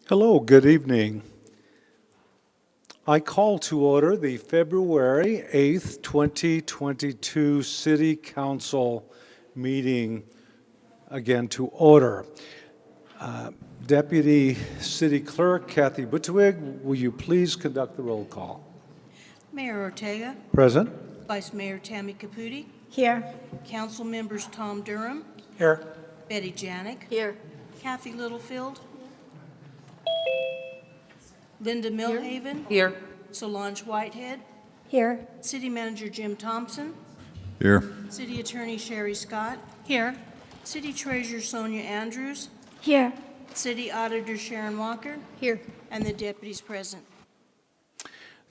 Hello, good evening. I call to order the February 8th, 2022 City Council meeting again to order. Deputy City Clerk Kathy Buttigieg, will you please conduct the roll call? Mayor Ortega, Present. Vice Mayor Tammy Caputi, Here. Council Members Tom Durham, Here. Betty Janik, Here. Kathy Littlefield, Linda Milhaven, Here. Solange Whitehead, Here. City Manager Jim Thompson, Here. City Attorney Sherry Scott, Here. City Treasurer Sonia Andrews, Here. City Auditor Sharon Walker, Here. and the deputies present.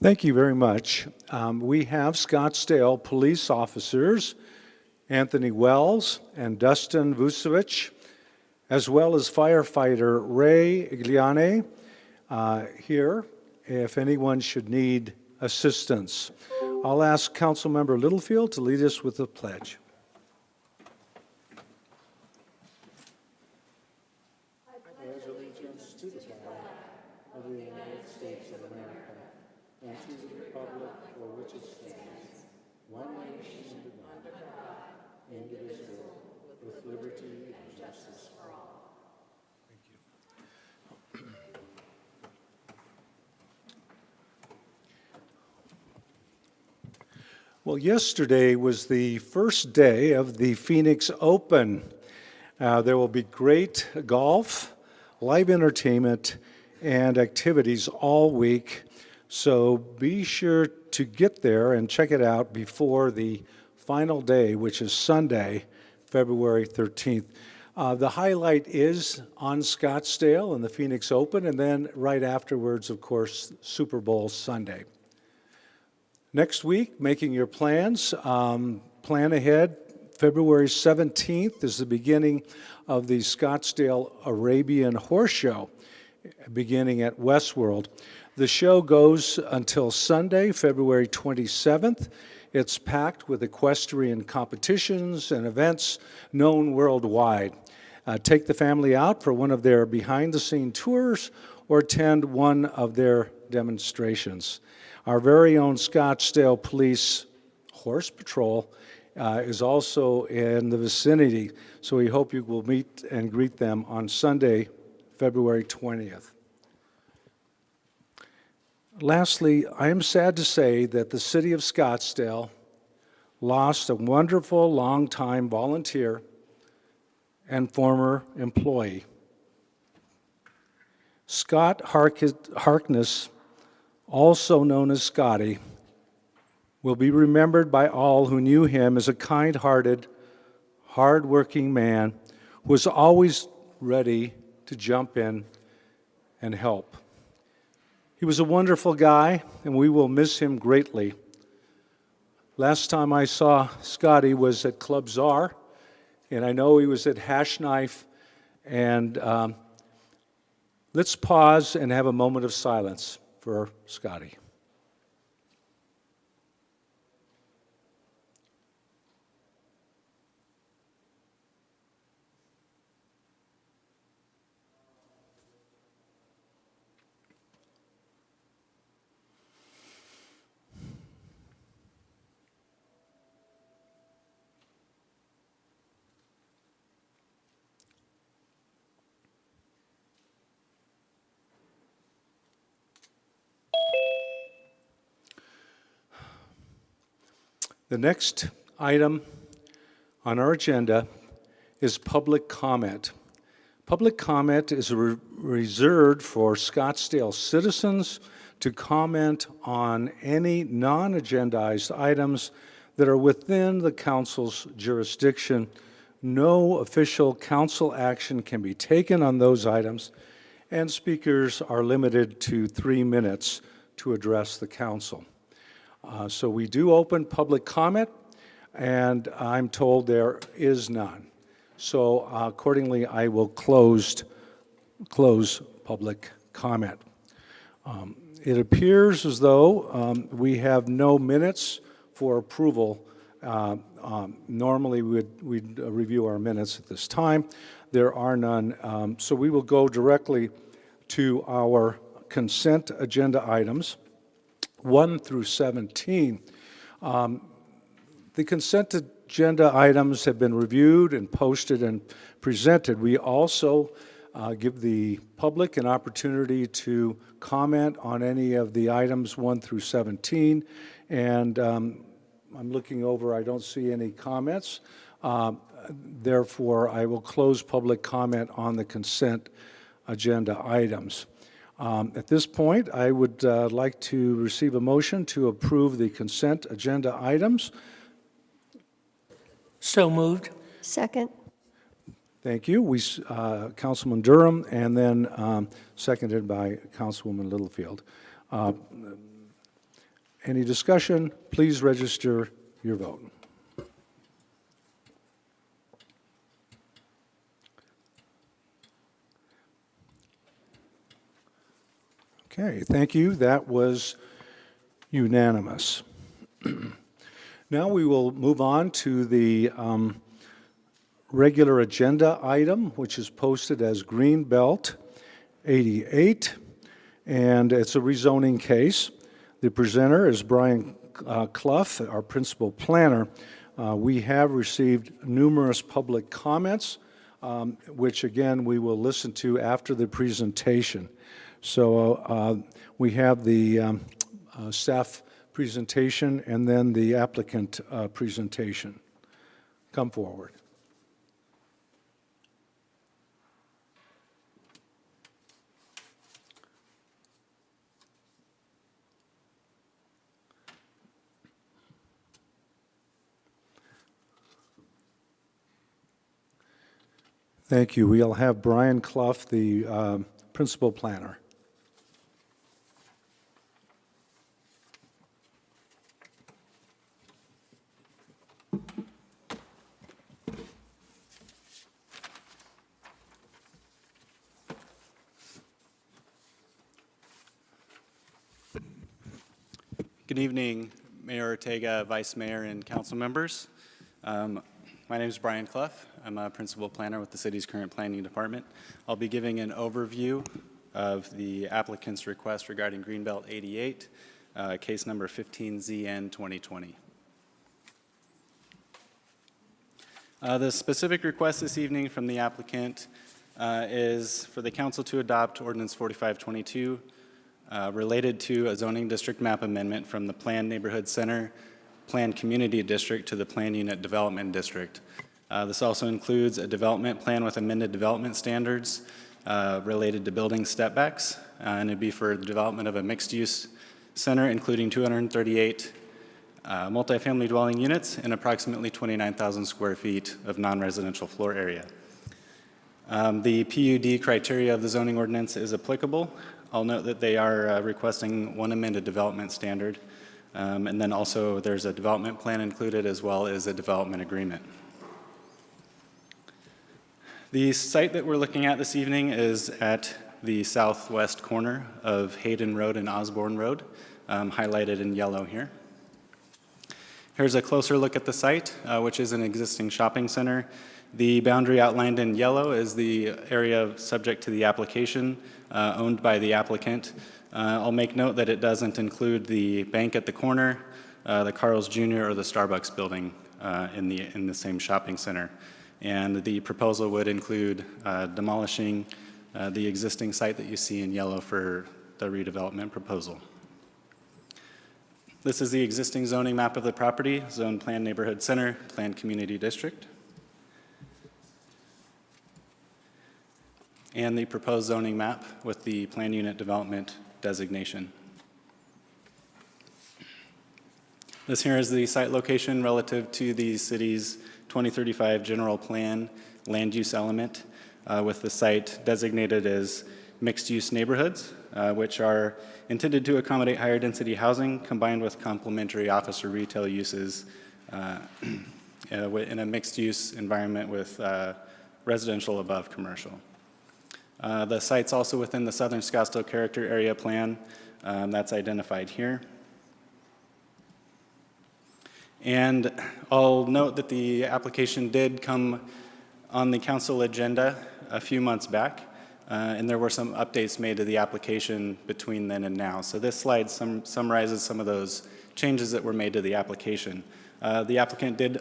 Thank you very much. We have Scottsdale police officers, Anthony Wells and Dustin Vucevic, as well as firefighter Ray Igliane here if anyone should need assistance. I'll ask Councilmember Littlefield to lead us with the pledge. Allegiance to the flag of the United States of America and to the republic for which it stands, one nation under God, indivisible, with liberty and justice for all. Thank you. Well, yesterday was the first day of the Phoenix Open. There will be great golf, live entertainment, and activities all week. So be sure to get there and check it out before the final day, which is Sunday, February 13th. The highlight is on Scottsdale and the Phoenix Open, and then right afterwards, of course, Super Bowl Sunday. Next week, making your plans. Plan ahead. February 17th is the beginning of the Scottsdale Arabian Horse Show, beginning at Westworld. The show goes until Sunday, February 27th. It's packed with equestrian competitions and events known worldwide. Take the family out for one of their behind-the-scene tours or attend one of their demonstrations. Our very own Scottsdale Police Horse Patrol is also in the vicinity, so we hope you will meet and greet them on Sunday, February 20th. Lastly, I am sad to say that the city of Scottsdale lost a wonderful, long-time volunteer and former employee. Scott Harkness, also known as Scotty, will be remembered by all who knew him as a kind-hearted, hard-working man who was always ready to jump in and help. He was a wonderful guy, and we will miss him greatly. Last time I saw Scotty was at Club Czar, and I know he was at Hash Knife, and let's pause and have a moment of silence for Scotty. The next item on our agenda is public comment. Public comment is reserved for Scottsdale citizens to comment on any non-agendized items that are within the council's jurisdiction. No official council action can be taken on those items, and speakers are limited to 3 minutes to address the council. So we do open public comment, and I'm told there is none. So accordingly, I will close public comment. It appears as though we have no minutes for approval. Normally, we'd review our minutes at this time. There are none. So we will go directly to our consent agenda items, 1 through 17. The consent agenda items have been reviewed and posted and presented. We also give the public an opportunity to comment on any of the items 1 through 17. And I'm looking over, I don't see any comments. Therefore, I will close public comment on the consent agenda items. At this point, I would like to receive a motion to approve the consent agenda items. So moved. Second. Thank you. Councilman Durham, and then seconded by Councilwoman Littlefield. Any discussion? Please register your vote. Okay, thank you. That was unanimous. Now we will move on to the regular agenda item, which is posted as Greenbelt 88, and it's a rezoning case. The presenter is Brian Clough, our principal planner. We have received numerous public comments, which again we will listen to after the presentation. So we have the staff presentation and then the applicant presentation. Come forward. Thank you. We'll have Brian Clough, the principal planner. Good evening, Mayor Ortega, Vice Mayor, and council members. My name is Brian Clough. I'm a principal planner with the city's current planning department. I'll be giving an overview of the applicant's request regarding Greenbelt 88, case number 15ZN 2020. The specific request this evening from the applicant is for the council to adopt Ordinance 4522 related to a zoning district map amendment from the Planned Neighborhood Center Planned Community District to the Planned Unit Development District. This also includes a development plan with amended development standards related to building stepbacks, and it'd be for the development of a mixed-use center including 238 multifamily dwelling units and approximately 29,000 square feet of non-residential floor area. The PUD criteria of the zoning ordinance is applicable. I'll note that they are requesting one amended development standard, and then also there's a development plan included as well as a development agreement. The site that we're looking at this evening is at the southwest corner of Hayden Road and Osborne Road, highlighted in yellow here. Here's a closer look at the site, which is an existing shopping center. The boundary outlined in yellow is the area subject to the application, owned by the applicant. I'll make note that it doesn't include the bank at the corner, the Carl's Jr. or the Starbucks building in the same shopping center. And the proposal would include demolishing the existing site that you see in yellow for the redevelopment proposal. This is the existing zoning map of the property, Zone Planned Neighborhood Center, Planned Community District. And the proposed zoning map with the planned unit development designation. This here is the site location relative to the city's 2035 general plan land use element, with the site designated as mixed-use neighborhoods, which are intended to accommodate higher density housing combined with complementary office or retail uses in a mixed-use environment with residential above commercial. The site's also within the Southern Scottsdale Character Area Plan that's identified here. And I'll note that the application did come on the council agenda a few months back. and there were some updates made to the application between then and now. So this slide summarizes some of those changes that were made to the application. The applicant did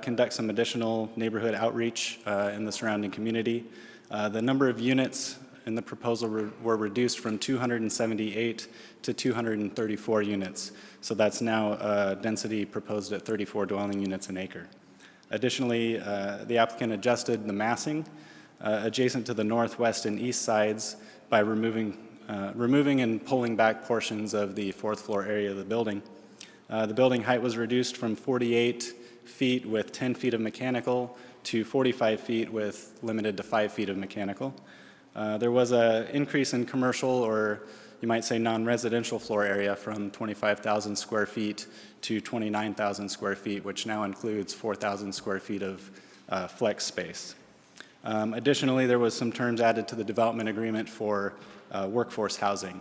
conduct some additional neighborhood outreach in the surrounding community. The number of units in the proposal were reduced from 278 to 234 units. So that's now density proposed at 34 dwelling units an acre. Additionally, the applicant adjusted the massing adjacent to the northwest and east sides by removing and pulling back portions of the fourth floor area of the building. The building height was reduced from 48 feet with 10 feet of mechanical to 45 feet with limited to 5 feet of mechanical. There was an increase in commercial, or you might say non-residential floor area, from 25,000 square feet to 29,000 square feet, which now includes 4,000 square feet of flex space. Additionally, there was some terms added to the development agreement for workforce housing,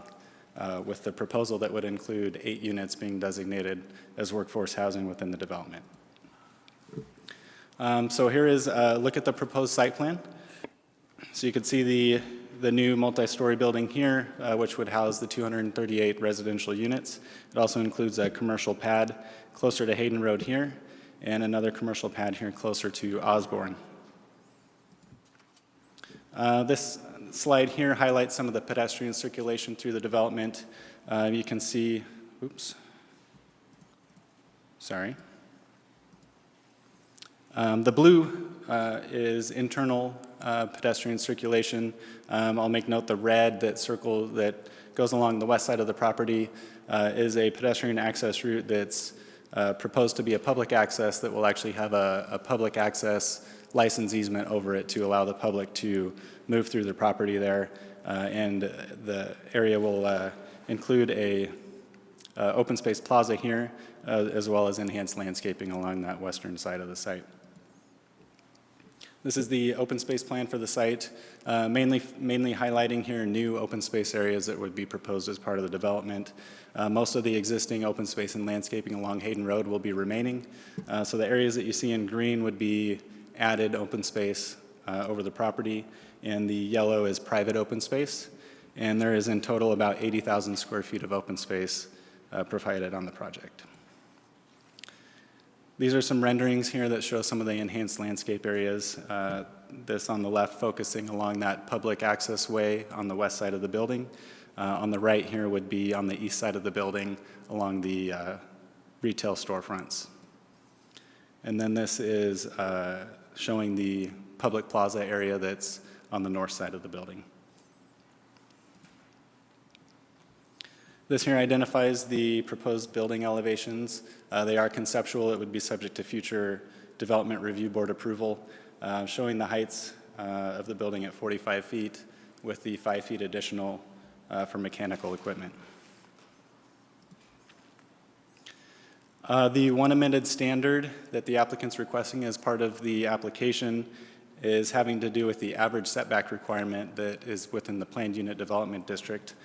with the proposal that would include 8 units being designated as workforce housing within the development. So here is a look at the proposed site plan. So you can see the new multi-story building here, which would house the 238 residential units. It also includes a commercial pad closer to Hayden Road here, and another commercial pad here closer to Osborne. This slide here highlights some of the pedestrian circulation through the development. You can see, the blue is internal pedestrian circulation. I'll make note the red that goes along the west side of the property is a pedestrian access route that's proposed to be a public access that will actually have a public access license easement over it to allow the public to move through the property there. And the area will include a open space plaza here, as well as enhanced landscaping along that western side of the site. This is the open space plan for the site, mainly highlighting here new open space areas that would be proposed as part of the development. Most of the existing open space and landscaping along Hayden Road will be remaining. So the areas that you see in green would be added open space over the property, and the yellow is private open space. And there is in total about 80,000 square feet of open space provided on the project. These are some renderings here that show some of the enhanced landscape areas. This on the left focusing along that public access way on the west side of the building. On the right here would be on the east side of the building along the retail storefronts. And then this is showing the public plaza area that's on the north side of the building. This here identifies the proposed building elevations. They are conceptual. It would be subject to future development review board approval, showing the heights of the building at 45 feet with the 5 feet additional for mechanical equipment. The one amended standard that the applicant's requesting as part of the application is having to do with the average setback requirement that is within the planned unit development district.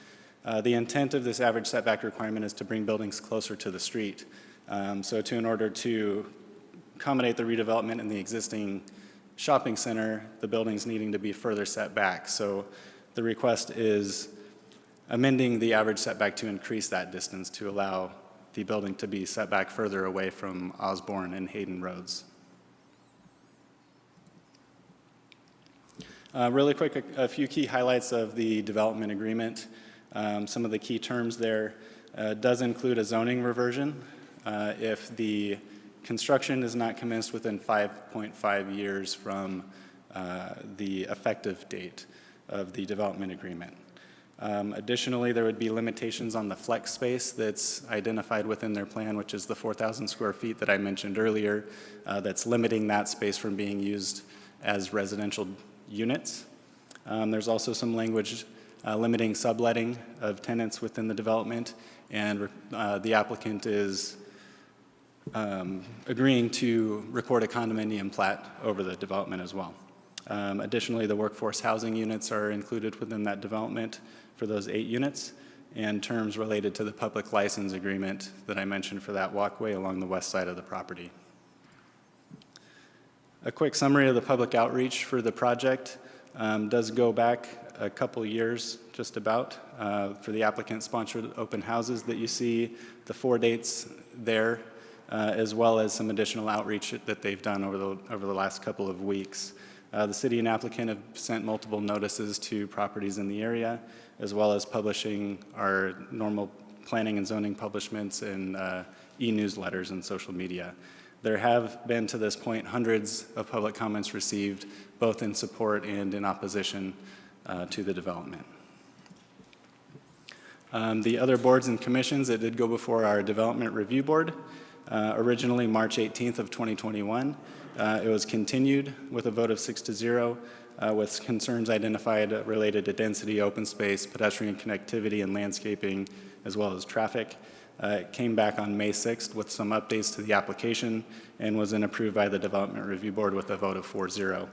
The intent of this average setback requirement is to bring buildings closer to the street. In order to accommodate the redevelopment in the existing shopping center, the buildings needing to be further set back. So the request is amending the average setback to increase that distance to allow the building to be set back further away from Osborne and Hayden Roads. Really quick, a few key highlights of the development agreement. Some of the key terms there does include a zoning reversion if the construction is not commenced within 5.5 years from the effective date of the development agreement. Additionally, there would be limitations on the flex space that's identified within their plan, which is the 4,000 square feet that I mentioned earlier, that's limiting that space from being used as residential units. There's also some language limiting subletting of tenants within the development, and the applicant is agreeing to record a condominium plat over the development as well. Additionally, the workforce housing units are included within that development for those 8 units, and terms related to the public license agreement that I mentioned for that walkway along the west side of the property. A quick summary of the public outreach for the project does go back a couple years, just about, for the applicant-sponsored open houses that you see, the 4 dates there, as well as some additional outreach that they've done over the last couple of weeks. The city and applicant have sent multiple notices to properties in the area, as well as publishing our normal planning and zoning publishments and e-newsletters and social media. There have been, to this point, hundreds of public comments received, both in support and in opposition to the development. The other boards and commissions that did go before our Development Review Board, originally March 18th of 2021. It was continued with a vote of 6-0 with concerns identified related to density, open space, pedestrian connectivity, and landscaping, as well as traffic. It came back on May 6th with some updates to the application and was then approved by the Development Review Board with a vote of 4-0.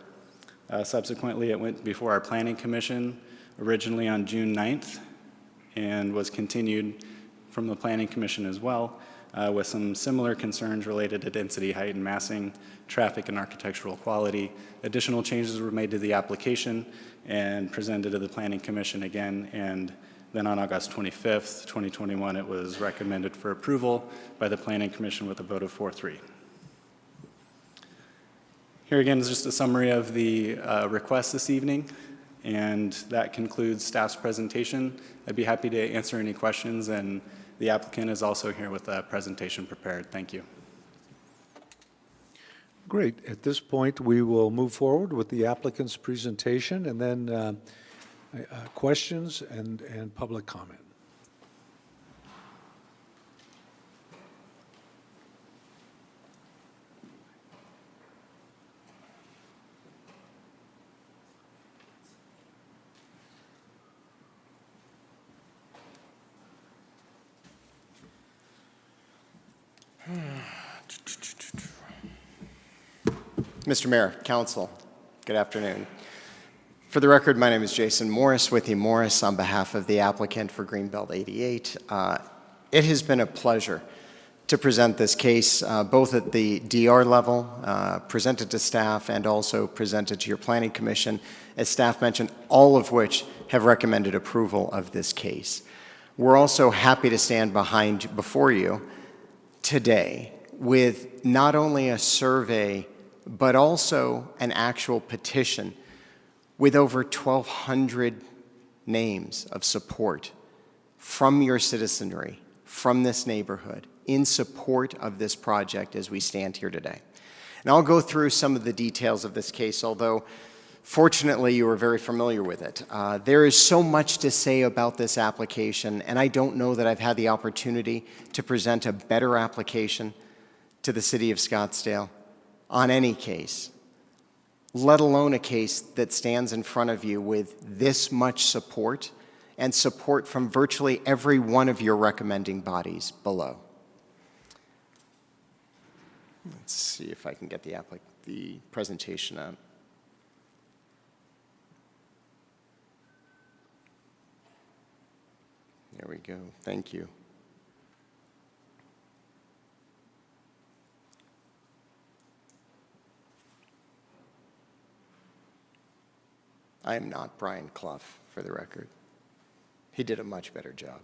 Subsequently, it went before our Planning Commission originally on June 9th and was continued from the Planning Commission as well with some similar concerns related to density, height, and massing, traffic, and architectural quality. Additional changes were made to the application and presented to the Planning Commission again, and then on August 25th, 2021, it was recommended for approval by the Planning Commission with a vote of 4-3. Here again is just a summary of the request this evening, and that concludes staff's presentation. I'd be happy to answer any questions, and the applicant is also here with a presentation prepared. Thank you. Great. At this point, we will move forward with the applicant's presentation and then questions and public comment. Mr. Mayor, Council, good afternoon. For the record, my name is Jason Morris with Morris on behalf of the applicant for Greenbelt 88. It has been a pleasure to present this case both at the DR level, presented to staff, and also presented to your Planning Commission, as staff mentioned, all of which have recommended approval of this case. We're also happy to stand before you today with not only a survey but also an actual petition with over 1,200 names of support from your citizenry, from this neighborhood, in support of this project as we stand here today. And I'll go through some of the details of this case, although fortunately you are very familiar with it. There is so much to say about this application, and I don't know that I've had the opportunity to present a better application to the city of Scottsdale on any case, let alone a case that stands in front of you with this much support and support from virtually every one of your recommending bodies below. Let's see if I can get the presentation up. There we go. Thank you. I am not Brian Clough, for the record. He did a much better job.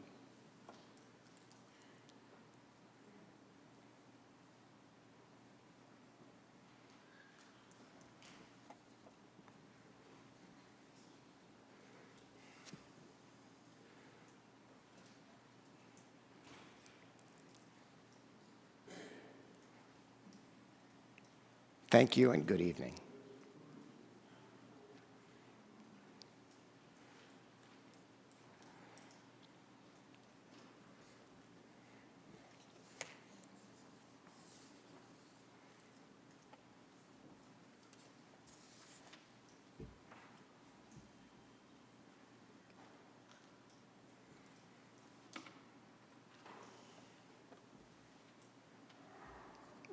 Thank you and good evening.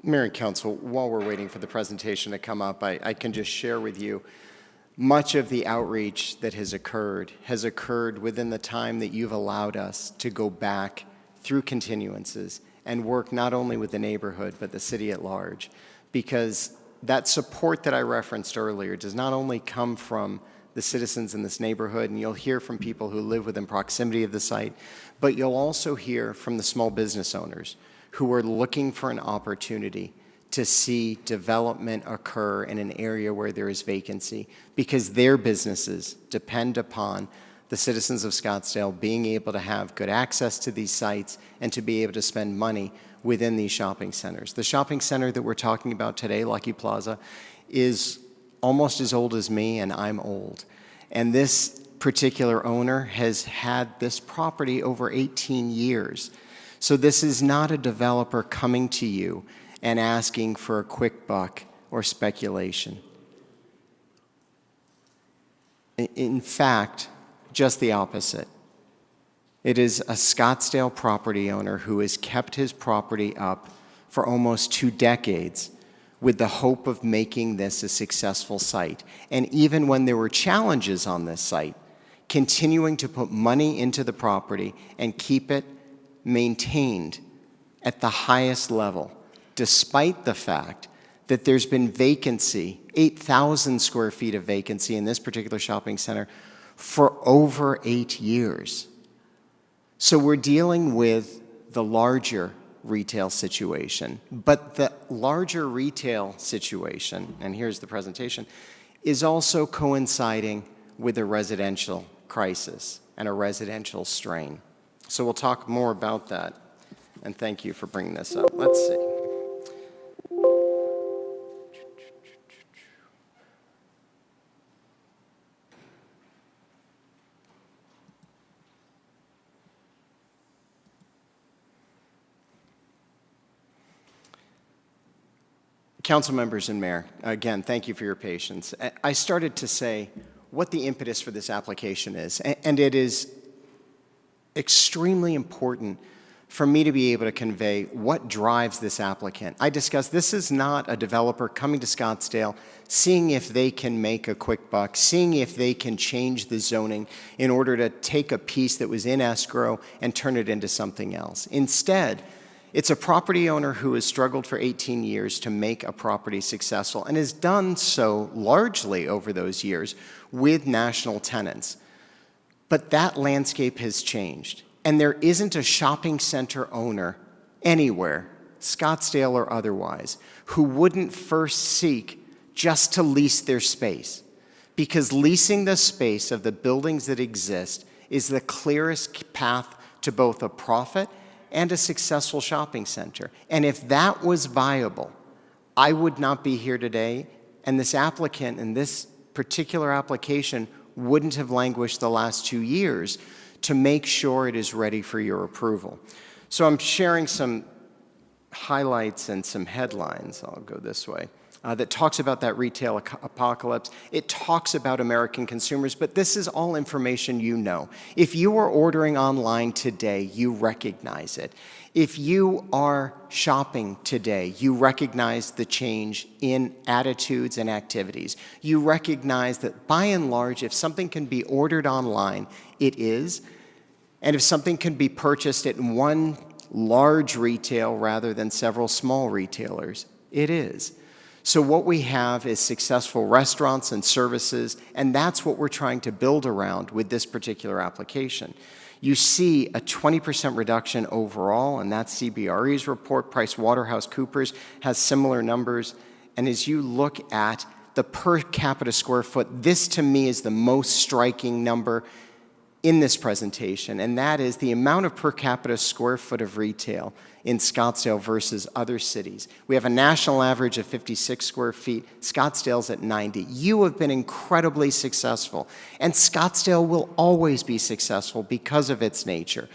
Mayor and Council, while we're waiting for the presentation to come up, I can just share with you much of the outreach that has occurred within the time that you've allowed us to go back through continuances and work not only with the neighborhood but the city at large, because that support that I referenced earlier does not only come from the citizens in this neighborhood, and you'll hear from people who live within proximity of the site, but you'll also hear from the small business owners who are looking for an opportunity to see development occur in an area where there is vacancy, because their businesses depend upon the citizens of Scottsdale being able to have good access to these sites and to be able to spend money within these shopping centers. The shopping center that we're talking about today, Lucky Plaza, is almost as old as me, and I'm old. And this particular owner has had this property over 18 years. So this is not a developer coming to you and asking for a quick buck or speculation. In fact, just the opposite. It is a Scottsdale property owner who has kept his property up for almost 2 decades with the hope of making this a successful site. And even when there were challenges on this site, continuing to put money into the property and keep it maintained at the highest level, despite the fact that there's been vacancy, 8,000 square feet of vacancy in this particular shopping center for over 8 years. So we're dealing with the larger retail situation, but the larger retail situation, and here's the presentation, is also coinciding with a residential crisis and a residential strain. So we'll talk more about that, and thank you for bringing this up. Let's see. Council members and mayor, again, thank you for your patience. I started to say what the impetus for this application is, and it is extremely important for me to be able to convey what drives this applicant. I discussed this is not a developer coming to Scottsdale, seeing if they can make a quick buck, seeing if they can change the zoning in order to take a piece that was in escrow and turn it into something else. Instead, it's a property owner who has struggled for 18 years to make a property successful and has done so largely over those years with national tenants. But that landscape has changed, and there isn't a shopping center owner anywhere, Scottsdale or otherwise, who wouldn't first seek just to lease their space, because leasing the space of the buildings that exist is the clearest path to both a profit and a successful shopping center. And if that was viable, I would not be here today, and this applicant in this particular application wouldn't have languished the last 2 years to make sure it is ready for your approval. So I'm sharing some highlights and some headlines. I'll go this way. That talks about that retail apocalypse. It talks about American consumers, but this is all information you know. If you are ordering online today, you recognize it. If you are shopping today, you recognize the change in attitudes and activities. You recognize that by and large, if something can be ordered online, it is. And if something can be purchased at one large retail rather than several small retailers, it is. So what we have is successful restaurants and services, and that's what we're trying to build around with this particular application. You see a 20% reduction overall, and that's CBRE's report. PricewaterhouseCoopers has similar numbers. And as you look at the per capita square foot, this to me is the most striking number in this presentation, and that is the amount of per capita square foot of retail in Scottsdale versus other cities. We have a national average of 56 square feet. Scottsdale's at 90. You have been incredibly successful, and Scottsdale will always be successful because of its nature.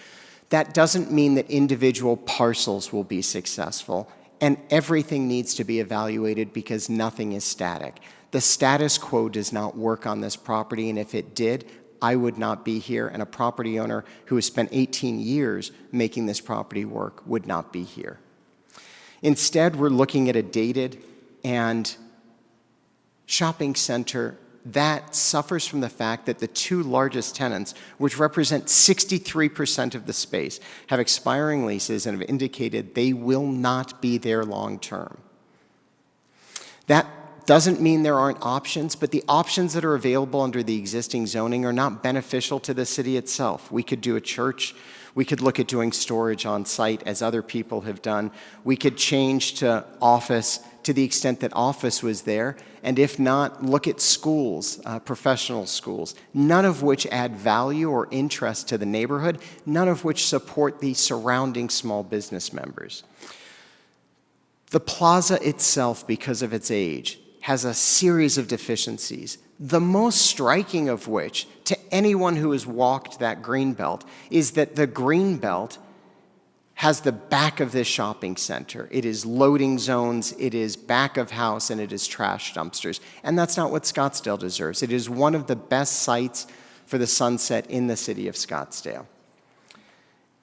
That doesn't mean that individual parcels will be successful, and everything needs to be evaluated because nothing is static. The status quo does not work on this property, and if it did, I would not be here, and a property owner who has spent 18 years making this property work would not be here. Instead, we're looking at a dated and shopping center that suffers from the fact that the 2 largest tenants, which represent 63% of the space, have expiring leases and have indicated they will not be there long term. That Doesn't mean there aren't options, but the options that are available under the existing zoning are not beneficial to the city itself. We could do a church. We could look at doing storage on site, as other people have done. We could change to office to the extent that office was there. And if not, look at schools, professional schools, none of which add value or interest to the neighborhood, none of which support the surrounding small business members. The plaza itself, because of its age, has a series of deficiencies, the most striking of which, to anyone who has walked that greenbelt, is that the greenbelt has the back of this shopping center. It is loading zones, it is back of house, and it is trash dumpsters. And that's not what Scottsdale deserves. It is one of the best sites for the sunset in the city of Scottsdale.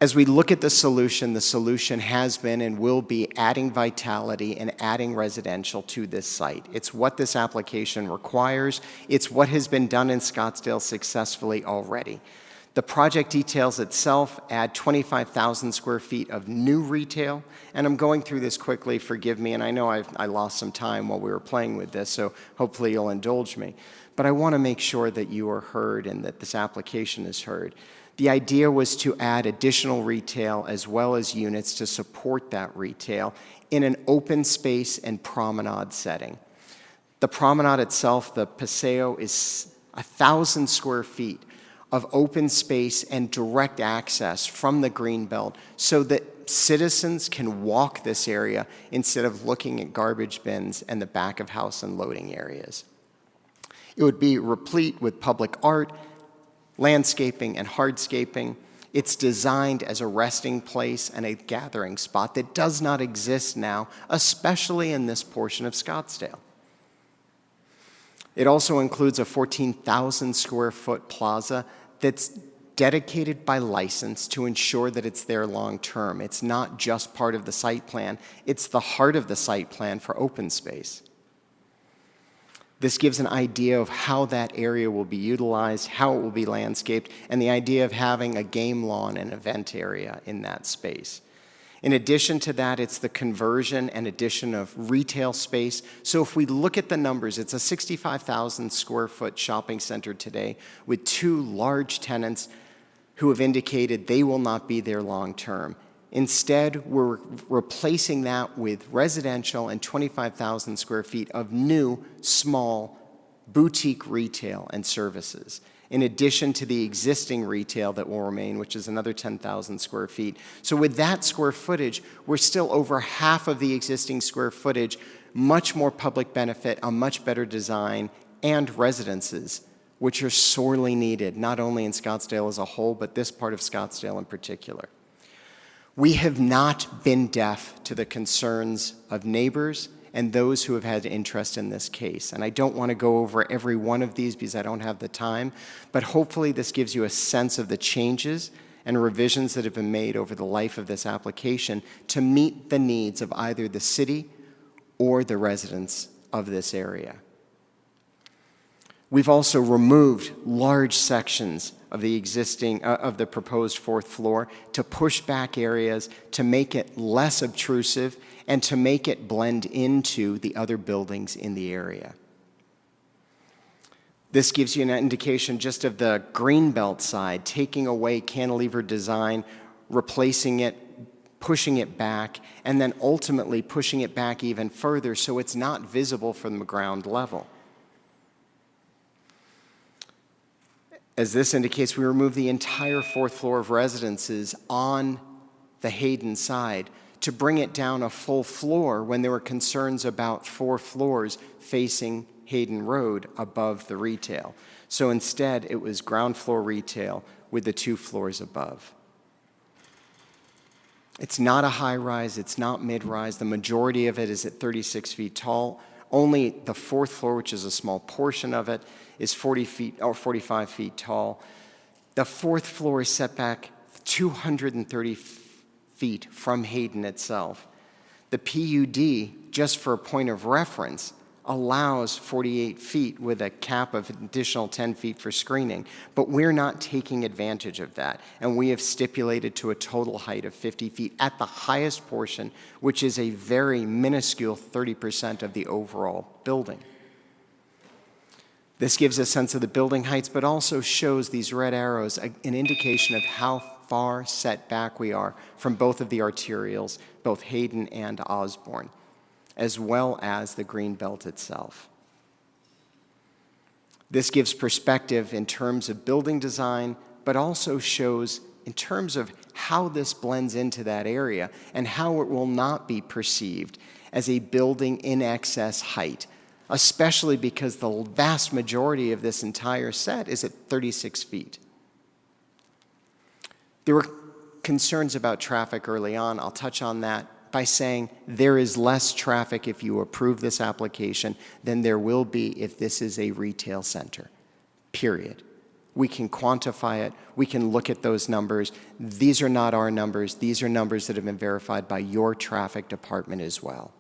As we look at the solution has been and will be adding vitality and adding residential to this site. It's what this application requires. It's what has been done in Scottsdale successfully already. The project details itself add 25,000 square feet of new retail, and I'm going through this quickly, forgive me, and I know I lost some time while we were playing with this, so hopefully you'll indulge me. But I want to make sure that you are heard and that this application is heard. The idea was to add additional retail as well as units to support that retail in an open space and promenade setting. The promenade itself, the Paseo, is 1,000 square feet of open space and direct access from the Greenbelt so that citizens can walk this area instead of looking at garbage bins and the back of house and loading areas. It would be replete with public art, landscaping, and hardscaping. It's designed as a resting place and a gathering spot that does not exist now, especially in this portion of Scottsdale. It also includes a 14,000 square foot plaza that's dedicated by license to ensure that it's there long term. It's not just part of the site plan, it's the heart of the site plan for open space. This gives an idea of how that area will be utilized, how it will be landscaped, and the idea of having a game lawn and event area in that space. In addition to that, it's the conversion and addition of retail space. So if we look at the numbers, it's a 65,000 square foot shopping center today with 2 large tenants who have indicated they will not be there long term. Instead, we're replacing that with residential and 25,000 square feet of new, small, boutique retail and services, in addition to the existing retail that will remain, which is another 10,000 square feet. So with that square footage, we're still over half of the existing square footage, much more public benefit, a much better design, and residences, which are sorely needed, not only in Scottsdale as a whole, but this part of Scottsdale in particular. We have not been deaf to the concerns of neighbors and those who have had interest in this case. And I don't want to go over every one of these because I don't have the time, but hopefully this gives you a sense of the changes and revisions that have been made over the life of this application to meet the needs of either the city or the residents of this area. We've also removed large sections of the proposed 4th floor to push back areas, to make it less obtrusive, and to make it blend into the other buildings in the area. This gives you an indication just of the Greenbelt side, taking away cantilever design, replacing it, pushing it back, and then ultimately pushing it back even further so it's not visible from the ground level. As this indicates, we removed the entire 4th floor of residences on the Hayden side to bring it down a full floor when there were concerns about 4 floors facing Hayden Road above the retail. So instead, it was ground floor retail with the 2 floors above. It's not a high-rise, it's not mid-rise. The majority of it is at 36 feet tall. Only the 4th floor, which is a small portion of it, is 40 feet or 45 feet tall. The 4th floor is set back 230 feet from Hayden itself. The PUD, just for a point of reference, allows 48 feet with a cap of additional 10 feet for screening, but we're not taking advantage of that, and we have stipulated to a total height of 50 feet at the highest portion, which is a very minuscule 30% of the overall building. This gives a sense of the building heights, but also shows these red arrows an indication of how far set back we are from both of the arterials, both Hayden and Osborne, as well as the Greenbelt itself. This gives perspective in terms of building design, but also shows in terms of how this blends into that area and how it will not be perceived as a building in excess height, especially because the vast majority of this entire set is at 36 feet. There were concerns about traffic early on. I'll touch on that by saying there is less traffic if you approve this application than there will be if this is a retail center, period. We can quantify it. We can look at those numbers. These are not our numbers. These are numbers that have been verified by your traffic department as well.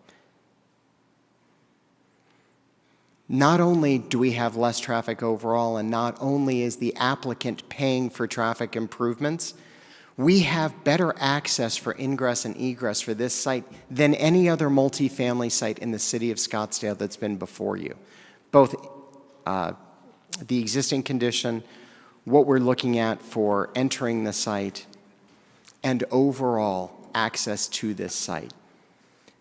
Not only do we have less traffic overall, and not only is the applicant paying for traffic improvements, we have better access for ingress and egress for this site than any other multifamily site in the city of Scottsdale that's been before you. Both the existing condition, what we're looking at for entering the site, and overall access to this site.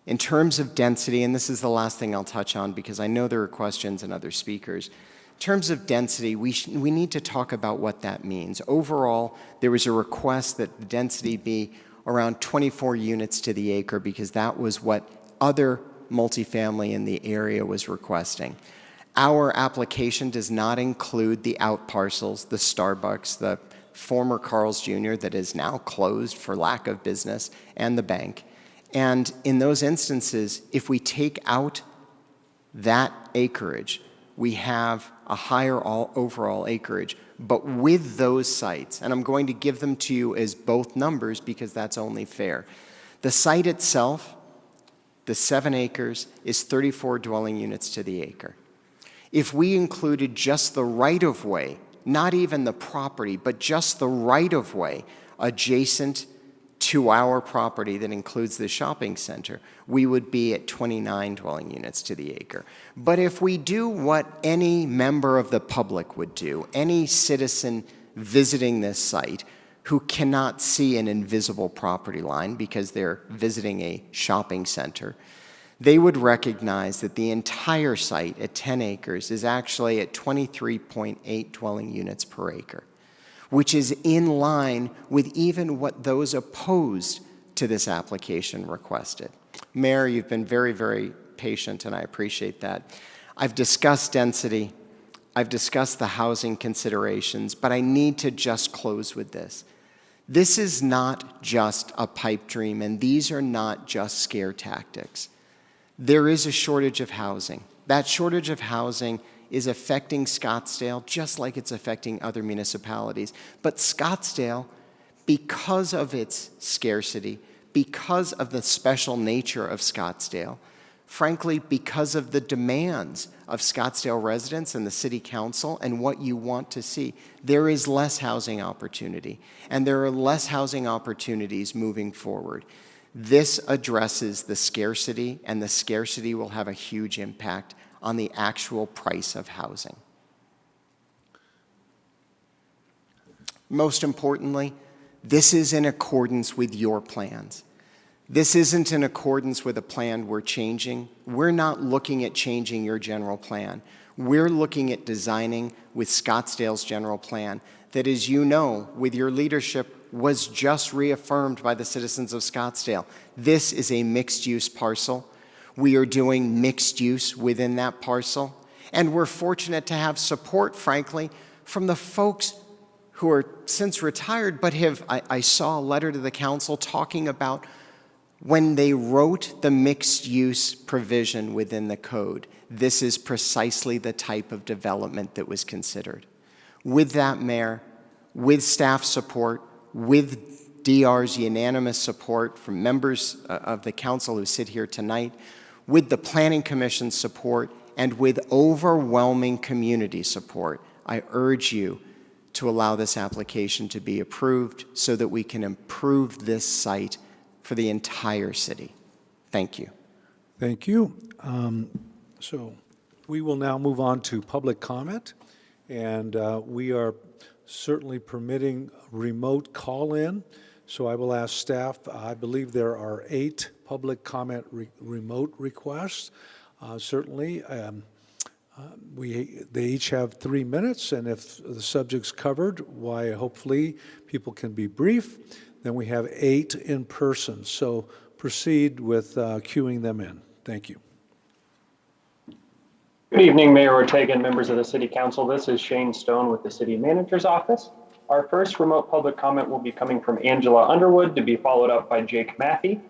In terms of density, and this is the last thing I'll touch on because I know there are questions and other speakers. In terms of density, we need to talk about what that means. Overall, there was a request that the density be around 24 units to the acre because that was what other multifamily in the area was requesting. Our application does not include the out parcels, the Starbucks, the former Carl's Jr. that is now closed for lack of business, and the bank. And in those instances, if we take out that acreage, we have a higher overall acreage. But with those sites, and I'm going to give them to you as both numbers because that's only fair. The site itself, the 7 acres, is 34 dwelling units to the acre. If we included just the right-of-way, not even the property, but just the right-of-way adjacent to our property that includes the shopping center, we would be at 29 dwelling units to the acre. But if we do what any member of the public would do, any citizen visiting this site who cannot see an invisible property line because they're visiting a shopping center, they would recognize that the entire site at 10 acres is actually at 23.8 dwelling units per acre, which is in line with even what those opposed to this application requested. Mayor, you've been very, very patient, and I appreciate that. I've discussed density. I've discussed the housing considerations, but I need to just close with this. This is not just a pipe dream, and these are not just scare tactics. There is a shortage of housing. That shortage of housing is affecting Scottsdale just like it's affecting other municipalities. But Scottsdale, because of its scarcity, because of the special nature of Scottsdale, frankly, because of the demands of Scottsdale residents and the city council and what you want to see, there is less housing opportunity, and there are less housing opportunities moving forward. This addresses the scarcity, and the scarcity will have a huge impact on the actual price of housing. Most importantly, this is in accordance with your plans. This isn't in accordance with a plan we're changing. We're not looking at changing your general plan. We're looking at designing with Scottsdale's general plan that, as you know, with your leadership, was just reaffirmed by the citizens of Scottsdale. This is a mixed-use parcel. We are doing mixed use within that parcel. And we're fortunate to have support, frankly, from the folks who are since retired, but I saw a letter to the council talking about when they wrote the mixed use provision within the code, this is precisely the type of development that was considered. With that, Mayor, with staff support, with DR's unanimous support from members of the council who sit here tonight, with the Planning Commission's support, and with overwhelming community support, I urge you to allow this application to be approved so that we can improve this site for the entire city. Thank you. Thank you. So We will now move on to public comment, and we are certainly permitting remote call-in. So I will ask staff, I believe there are 8 public comment remote requests. Certainly, they each have 3 minutes, and if the subject's covered, why hopefully people can be brief. Then we have 8 in person. So proceed with queuing them in. Thank you. Good evening, Mayor Ortega and members of the City Council. This is Shane Stone with the City Manager's Office. Our first remote public comment will be coming from Angela Underwood, to be followed up by Jake Mathey.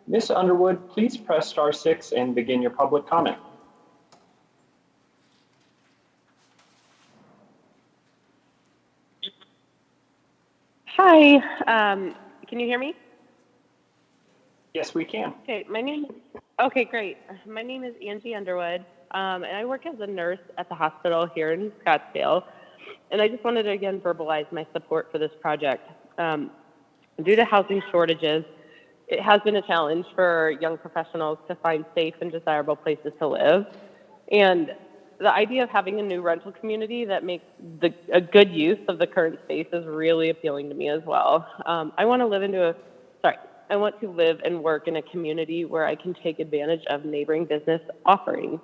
Ms. Underwood, please press *6 and begin your public comment. Hi, can you hear me? Yes, we can. Okay, great. My name is Angie Underwood, and I work as a nurse at the hospital here in Scottsdale. And I just wanted to again verbalize my support for this project. Due to housing shortages, it has been a challenge for young professionals to find safe and desirable places to live. And the idea of having a new rental community that makes a good use of the current space is really appealing to me as well. I want to live and work in a community where I can take advantage of neighboring business offerings.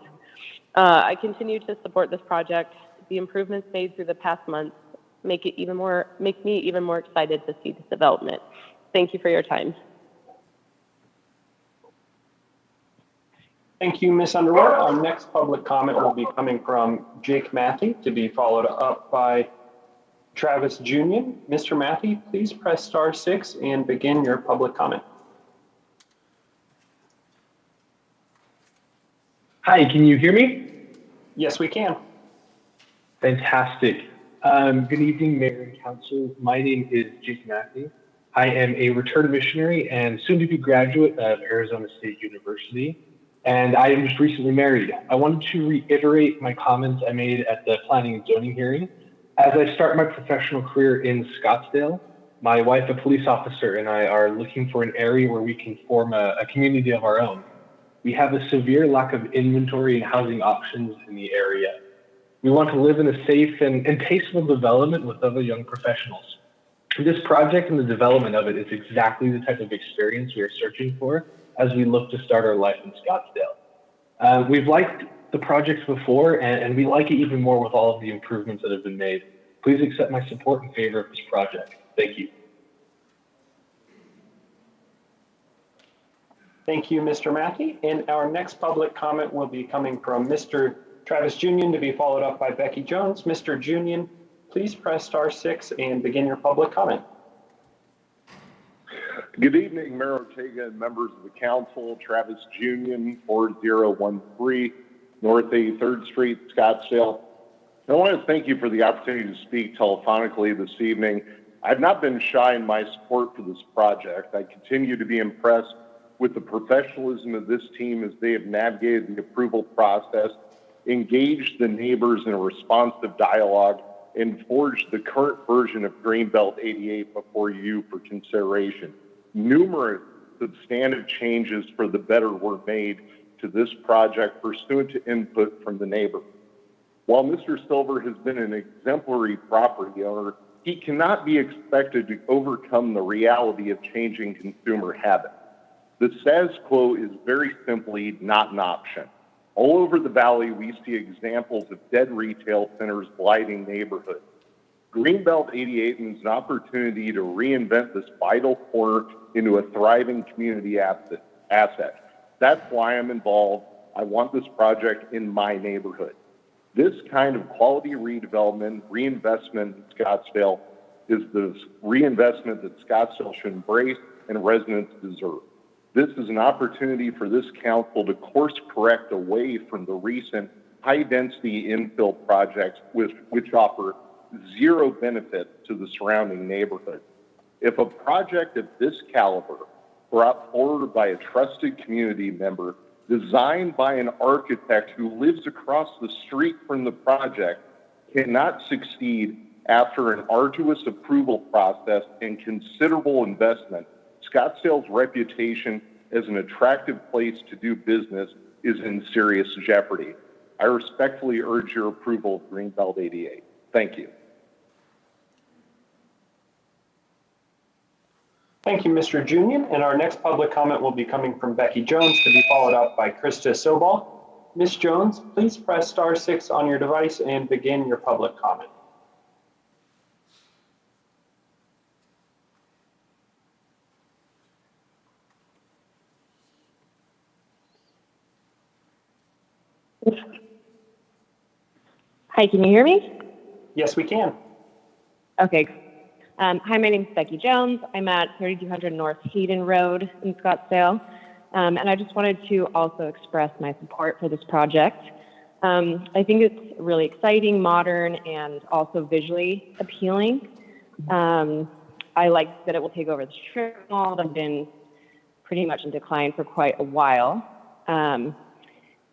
I continue to support this project. The improvements made through the past months make me even more excited to see this development. Thank you for your time. Thank you, Ms. Underwood. Our next public comment will be coming from Jake Mathey, to be followed up by Travis Junion. Mr. Mathey, please press *6 and begin your public comment. Hi, can you hear me? Yes, we can. Fantastic. Good evening, Mayor and Council. My name is Jake Mathey. I am a returned missionary and soon-to-be graduate of Arizona State University, and I am just recently married. I wanted to reiterate my comments I made at the Planning and Zoning hearing. As I start my professional career in Scottsdale, my wife, a police officer, and I are looking for an area where we can form a community of our own. We have a severe lack of inventory and housing options in the area. We want to live in a safe and tasteful development with other young professionals. This project and the development of it is exactly the type of experience we are searching for as we look to start our life in Scottsdale. We've liked the projects before, and we like it even more with all of the improvements that have been made. Please accept my support in favor of this project. Thank you. Thank you, Mr. Mathey. And our next public comment will be coming from Mr. Travis Junion, to be followed up by Becky Jones. Mr. Junion, please press *6 and begin your public comment. Good evening, Mayor Ortega and members of the council. Travis Junion, 4013 North 83rd Street, Scottsdale. I want to thank you for the opportunity to speak telephonically this evening. I've not been shy in my support for this project. I continue to be impressed with the professionalism of this team as they have navigated the approval process, engaged the neighbors in a responsive dialogue, and forged the current version of Greenbelt 88 before you for consideration. Numerous substantive changes for the better were made to this project pursuant to input from the neighbors. While Mr. Silver has been an exemplary property owner, he cannot be expected to overcome the reality of changing consumer habits. The status quo is very simply not an option. All over the valley, we see examples of dead retail centers blighting neighborhoods. Greenbelt 88 is an opportunity to reinvent this vital corner into a thriving community asset. That's why I'm involved. I want this project in my neighborhood. This kind of quality redevelopment, reinvestment in Scottsdale is the reinvestment that Scottsdale should embrace and residents deserve. This is an opportunity for this council to course correct away from the recent high-density infill projects which offer zero benefit to the surrounding neighborhood. If a project of this caliber, brought forward by a trusted community member, designed by an architect who lives across the street from the project, cannot succeed after an arduous approval process and considerable investment, Scottsdale's reputation as an attractive place to do business is in serious jeopardy. I respectfully urge your approval of Greenbelt 88. Thank you. Thank you, Mr. Junion. And our next public comment will be coming from Becky Jones to be followed up by Krista Sobal. Ms. Jones, please press *6 on your device and begin your public comment. Hi, can you hear me? Yes, we can. Okay. Hi, my name is Becky Jones. I'm at 3200 North Hayden Road in Scottsdale. And I just wanted to also express my support for this project. I think it's really exciting, modern, and also visually appealing. I like that it will take over the strip mall that has been pretty much in decline for quite a while.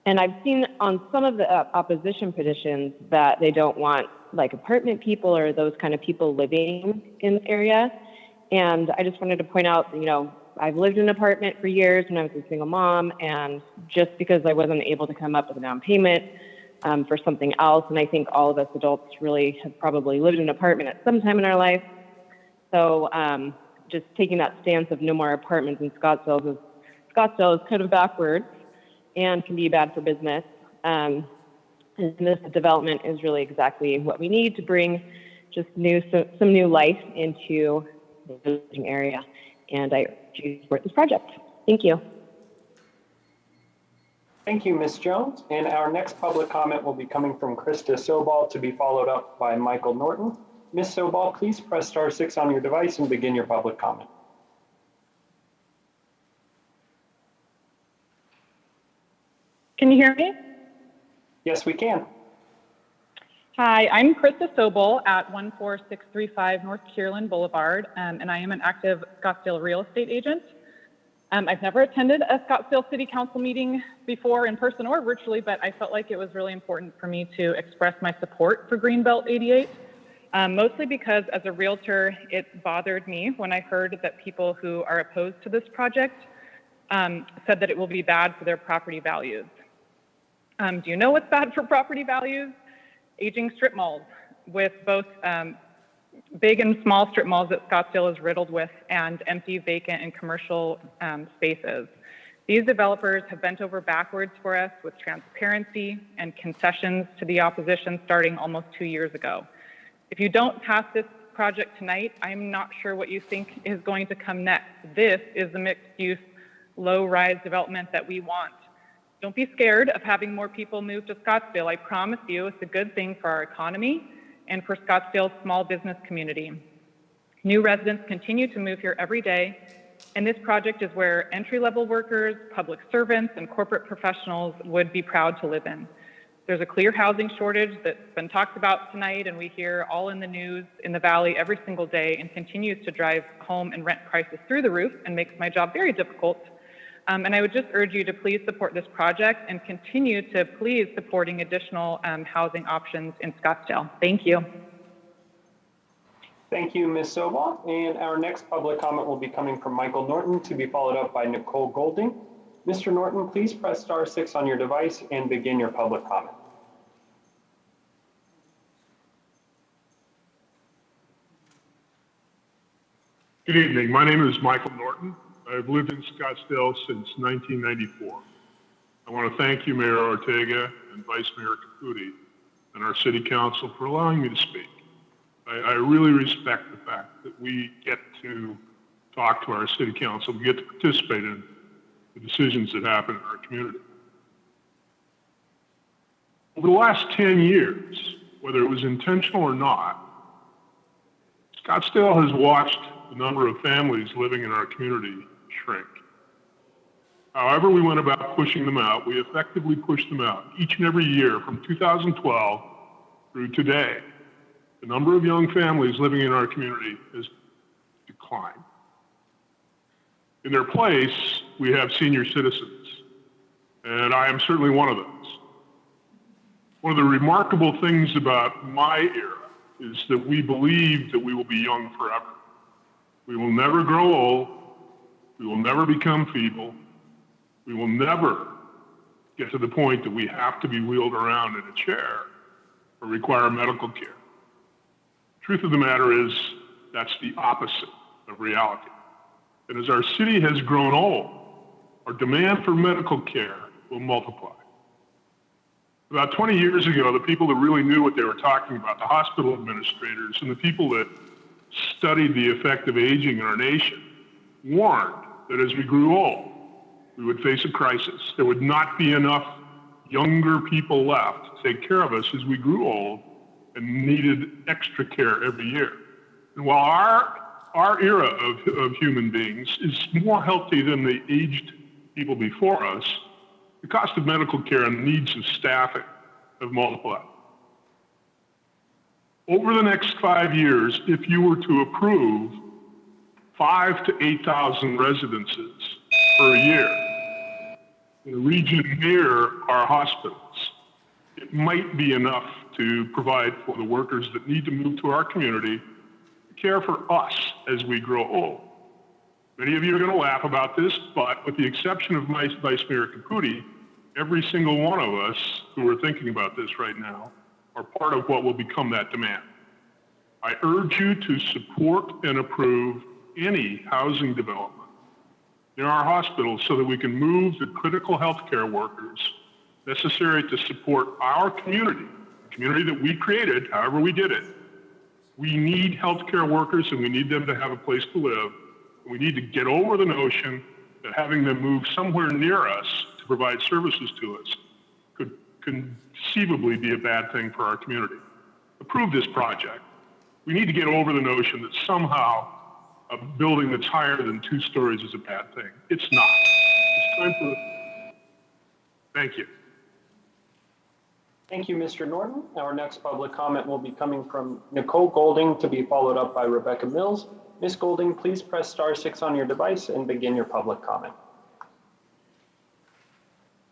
And I've seen on some of the opposition petitions that they don't want like apartment people or those kind of people living in the area. And I just wanted to point out, you know, I've lived in an apartment for years when I was a single mom, and just because I wasn't able to come up with a down payment for something else, and I think all of us adults really have probably lived in an apartment at some time in our life. So just taking that stance of no more apartments in Scottsdale is kind of backwards and can be bad for business. And this development is really exactly what we need to bring just some new life into the building area. And I urge you to support this project. Thank you. Thank you, Ms. Jones. And our next public comment will be coming from Krista Sobal to be followed up by Michael Norton. Ms. Sobal, please press *6 on your device and begin your public comment. Can you hear me? Yes, we can. Hi, I'm Krista Sobel at 14635 North Kierland Boulevard, and I am an active Scottsdale real estate agent. I've never attended a Scottsdale City Council meeting before in person or virtually, but I felt like it was really important for me to express my support for Greenbelt 88, mostly because as a realtor, it bothered me when I heard that people who are opposed to this project said that it will be bad for their property values. Do you know what's bad for property values? Aging strip malls, with both big and small strip malls that Scottsdale is riddled with, and empty, vacant, and commercial spaces. These developers have bent over backwards for us with transparency and concessions to the opposition starting almost 2 years ago. If you don't pass this project tonight, I'm not sure what you think is going to come next. This is the mixed-use, low-rise development that we want. Don't be scared of having more people move to Scottsdale. I promise you it's a good thing for our economy and for Scottsdale's small business community. New residents continue to move here every day, and this project is where entry-level workers, public servants, and corporate professionals would be proud to live in. There's a clear housing shortage that's been talked about tonight, and we hear all in the news in the Valley every single day, and continues to drive home and rent prices through the roof and makes my job very difficult. And I would just urge you to please support this project and continue to please supporting additional housing options in Scottsdale. Thank you. Thank you, Ms. Sobal. And our next public comment will be coming from Michael Norton to be followed up by Nicole Golding. Mr. Norton, please press *6 on your device and begin your public comment. Good evening. My name is Michael Norton. I've lived in Scottsdale since 1994. I want to thank you, Mayor Ortega and Vice Mayor Caputi, and our City Council for allowing me to speak. I really respect the fact that we get to talk to our City Council, we get to participate in the decisions that happen in our community. Over the last 10 years, whether it was intentional or not, Scottsdale has watched the number of families living in our community shrink. However we went about pushing them out, we effectively pushed them out each and every year from 2012 through today. The number of young families living in our community has declined. In their place, we have senior citizens, and I am certainly one of those. One of the remarkable things about my era is that we believe that we will be young forever. We will never grow old. We will never become feeble. We will never get to the point that we have to be wheeled around in a chair or require medical care. Truth of the matter is, that's the opposite of reality. And as our city has grown old, our demand for medical care will multiply. About 20 years ago, the people that really knew what they were talking about, the hospital administrators and the people that studied the effect of aging in our nation, warned that as we grew old, we would face a crisis. There would not be enough younger people left to take care of us as we grew old and needed extra care every year. And while our era of human beings is more healthy than the aged people before us, the cost of medical care and the needs of staffing have multiplied. Over the next 5 years, if you were to approve 5,000 to 8,000 residences per year in a region near our hospitals, it might be enough to provide for the workers that need to move to our community to care for us as we grow old. Many of you are going to laugh about this, but with the exception of Vice Mayor Caputi, every single one of us who are thinking about this right now are part of what will become that demand. I urge you to support and approve any housing development near our hospitals so that we can move the critical healthcare workers necessary to support our community, the community that we created, however we did it. We need healthcare workers and we need them to have a place to live. We need to get over the notion that having them move somewhere near us to provide services to us could conceivably be a bad thing for our community. Approve this project. We need to get over the notion that somehow a building that's higher than 2 stories is a bad thing. It's not. It's time for... Thank you. Thank you, Mr. Norton. Our next public comment will be coming from Nicole Golding, to be followed up by Rebecca Mills. Ms. Golding, please press *6 on your device and begin your public comment.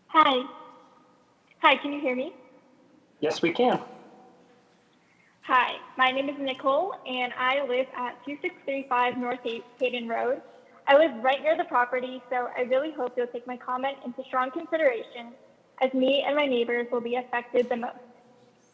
Hi. Hi, can you hear me? Yes, we can. Hi, my name is Nicole, and I live at 2635 North Hayden Road. I live right near the property, so I really hope you'll take my comment into strong consideration, as me and my neighbors will be affected the most.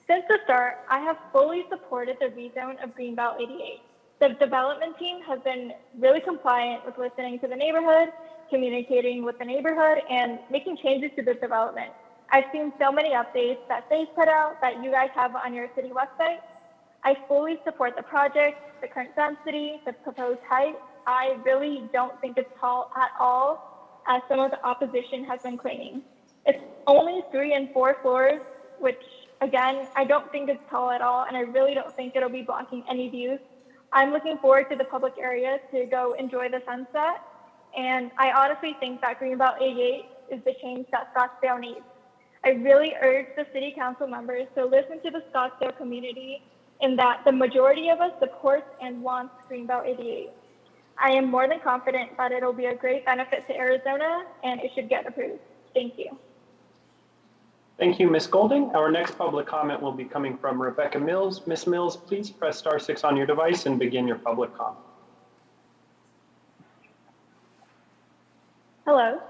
Since the start, I have fully supported the rezone of Greenbelt 88. The development team has been really compliant with listening to the neighborhood, communicating with the neighborhood, and making changes to the development. I've seen so many updates that they've put out that you guys have on your city website. I fully support the project, the current density, the proposed height. I really don't think it's tall at all, as some of the opposition has been claiming. It's only 3 and 4 floors, which again, I don't think it's tall at all, and I really don't think it'll be blocking any views. I'm looking forward to the public area to go enjoy the sunset, and I honestly think that Greenbelt 88 is the change that Scottsdale needs. I really urge the city council members to listen to the Scottsdale community in that the majority of us supports and wants Greenbelt 88. I am more than confident that it'll be a great benefit to Arizona and it should get approved. Thank you. Thank you, Ms. Golding. Our next public comment will be coming from Rebecca Mills. Ms. Mills, please press *6 on your device and begin your public comment. Hello?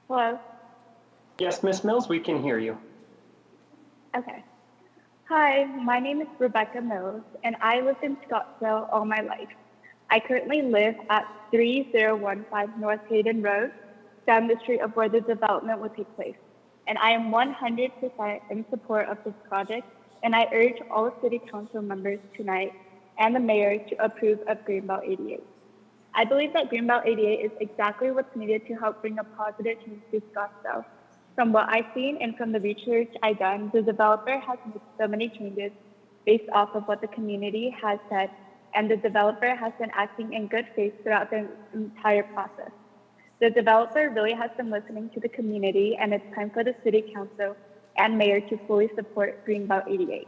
Hello? Yes, Ms. Mills, we can hear you. Okay. Hi, my name is Rebecca Mills, and I lived in Scottsdale all my life. I currently live at 3015 North Hayden Road, down the street of where the development will take place. And I am 100% in support of this project, and I urge all city council members tonight and the mayor to approve of Greenbelt 88. I believe that Greenbelt 88 is exactly what's needed to help bring a positive change to Scottsdale. From what I've seen and from the research I've done, the developer has made so many changes based off of what the community has said, and the developer has been acting in good faith throughout the entire process. The developer really has been listening to the community, and it's time for the city council and mayor to fully support Greenbelt 88.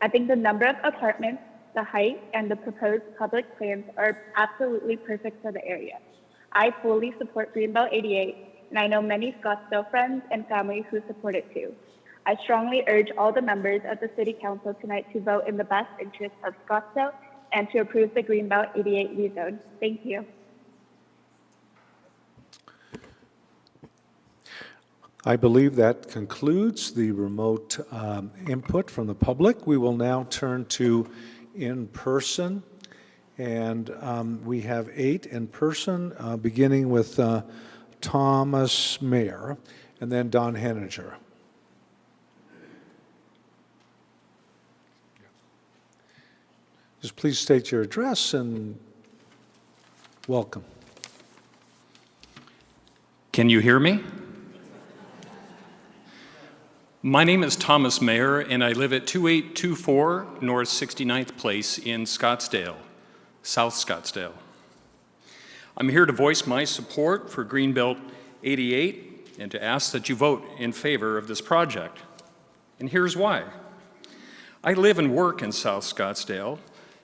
I think the number of apartments, the height, and the proposed public plans are absolutely perfect for the area. I fully support Greenbelt 88, and I know many Scottsdale friends and family who support it too. I strongly urge all the members of the city council tonight to vote in the best interest of Scottsdale and to approve the Greenbelt 88 rezone. Thank you. I believe that concludes the remote input from the public. We will now turn to in-person, and we have 8 in person, beginning with Thomas Mayer and then Don Henninger. Just please state your address and welcome. Can you hear me? My name is Thomas Mayer, and I live at 2824 North 69th Place in Scottsdale, South Scottsdale. I'm here to voice my support for Greenbelt 88 and to ask that you vote in favor of this project. And here's why. I live and work in South Scottsdale,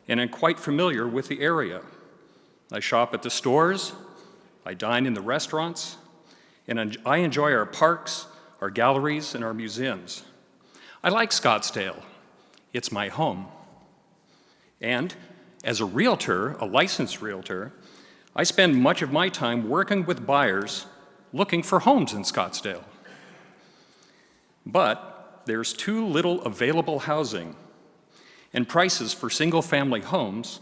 and I'm quite familiar with the area. I shop at the stores, I dine in the restaurants, and I enjoy our parks, our galleries, and our museums. I like Scottsdale. It's my home. And as a realtor, a licensed realtor, I spend much of my time working with buyers looking for homes in Scottsdale. But there's too little available housing, and prices for single-family homes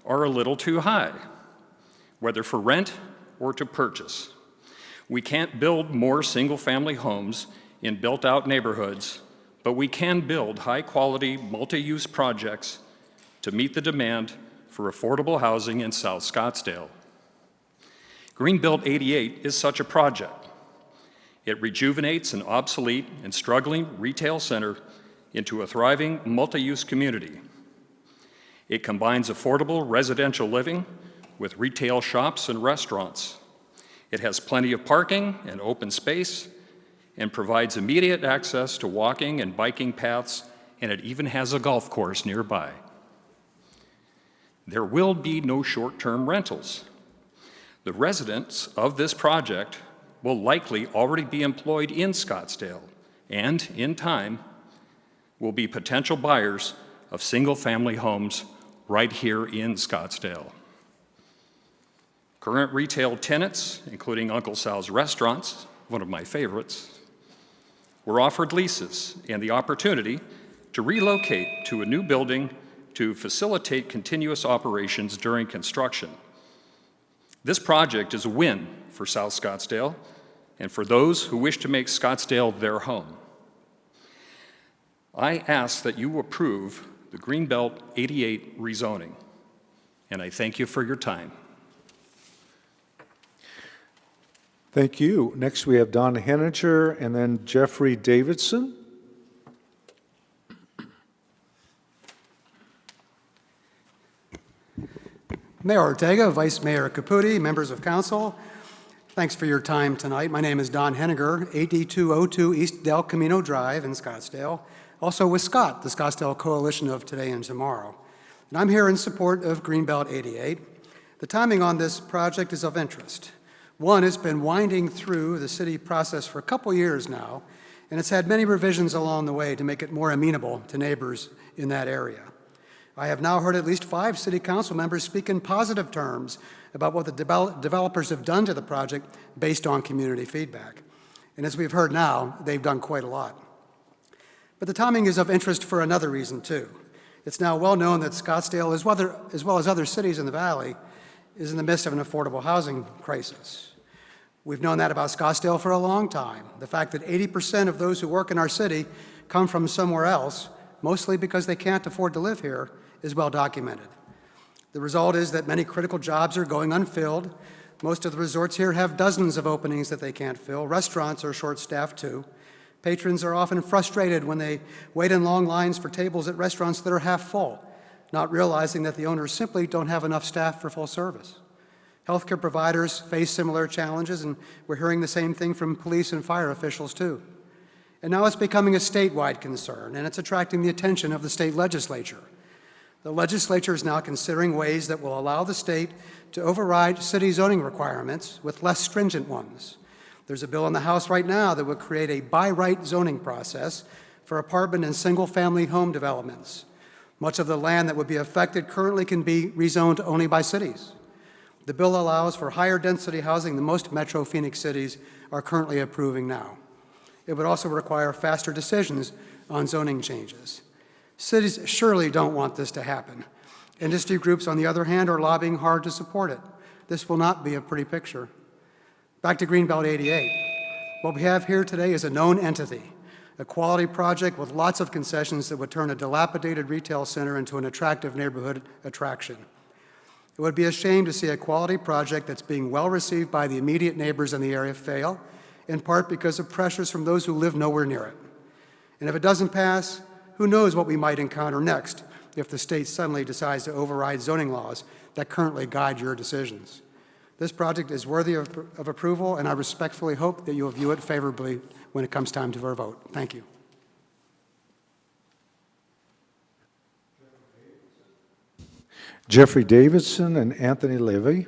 are a little too high, whether for rent or to purchase. We can't build more single-family homes in built-out neighborhoods, but we can build high-quality, multi-use projects to meet the demand for affordable housing in South Scottsdale. Greenbelt 88 is such a project. It rejuvenates an obsolete and struggling retail center into a thriving multi-use community. It combines affordable residential living with retail shops and restaurants. It has plenty of parking and open space and provides immediate access to walking and biking paths, and it even has a golf course nearby. There will be no short-term rentals. The residents of this project will likely already be employed in Scottsdale and, in time, will be potential buyers of single-family homes right here in Scottsdale. Current retail tenants, including Uncle Sal's Restaurants, one of my favorites, were offered leases and the opportunity to relocate to a new building to facilitate continuous operations during construction. This project is a win for South Scottsdale and for those who wish to make Scottsdale their home. I ask that you approve the Greenbelt 88 rezoning, and I thank you for your time. Thank you. Next, we have Don Henninger and then Jeffrey Davidson. Mayor Ortega, Vice Mayor Caputi, members of council, thanks for your time tonight. My name is Don Henninger, 8202 East Del Camino Drive in Scottsdale, also with Scott, the Scottsdale Coalition of Today and Tomorrow. And I'm here in support of Greenbelt 88. The timing on this project is of interest. One, it's been winding through the city process for a couple years now, and it's had many revisions along the way to make it more amenable to neighbors in that area. I have now heard at least 5 city council members speak in positive terms about what the developers have done to the project based on community feedback. And as we've heard now, they've done quite a lot. But the timing is of interest for another reason, too. It's now well known that Scottsdale, as well as other cities in the valley, is in the midst of an affordable housing crisis. We've known that about Scottsdale for a long time. The fact that 80% of those who work in our city come from somewhere else, mostly because they can't afford to live here, is well documented. The result is that many critical jobs are going unfilled. Most of the resorts here have dozens of openings that they can't fill. Restaurants are short-staffed too. Patrons are often frustrated when they wait in long lines for tables at restaurants that are half full, not realizing that the owners simply don't have enough staff for full service. Healthcare providers face similar challenges, and we're hearing the same thing from police and fire officials too. And now it's becoming a statewide concern, and it's attracting the attention of the state legislature. The legislature is now considering ways that will allow the state to override city zoning requirements with less stringent ones. There's a bill in the House right now that would create a by-right zoning process for apartment and single-family home developments. Much of the land that would be affected currently can be rezoned only by cities. The bill allows for higher density housing than most metro Phoenix cities are currently approving now. It would also require faster decisions on zoning changes. Cities surely don't want this to happen. Industry groups, on the other hand, are lobbying hard to support it. This will not be a pretty picture. Back to Greenbelt 88. What we have here today is a known entity, a quality project with lots of concessions that would turn a dilapidated retail center into an attractive neighborhood attraction. It would be a shame to see a quality project that's being well received by the immediate neighbors in the area fail, in part because of pressures from those who live nowhere near it. And if it doesn't pass, who knows what we might encounter next if the state suddenly decides to override zoning laws that currently guide your decisions. This project is worthy of approval, and I respectfully hope that you will view it favorably when it comes time for a vote. Thank you. Jeffrey Davidson and Anthony Levy.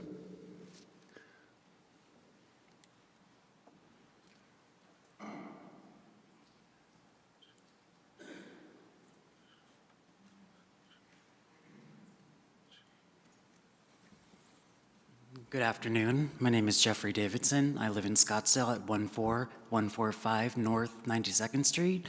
Good afternoon. My name is Jeffrey Davidson. I live in Scottsdale at 14145 North 92nd Street.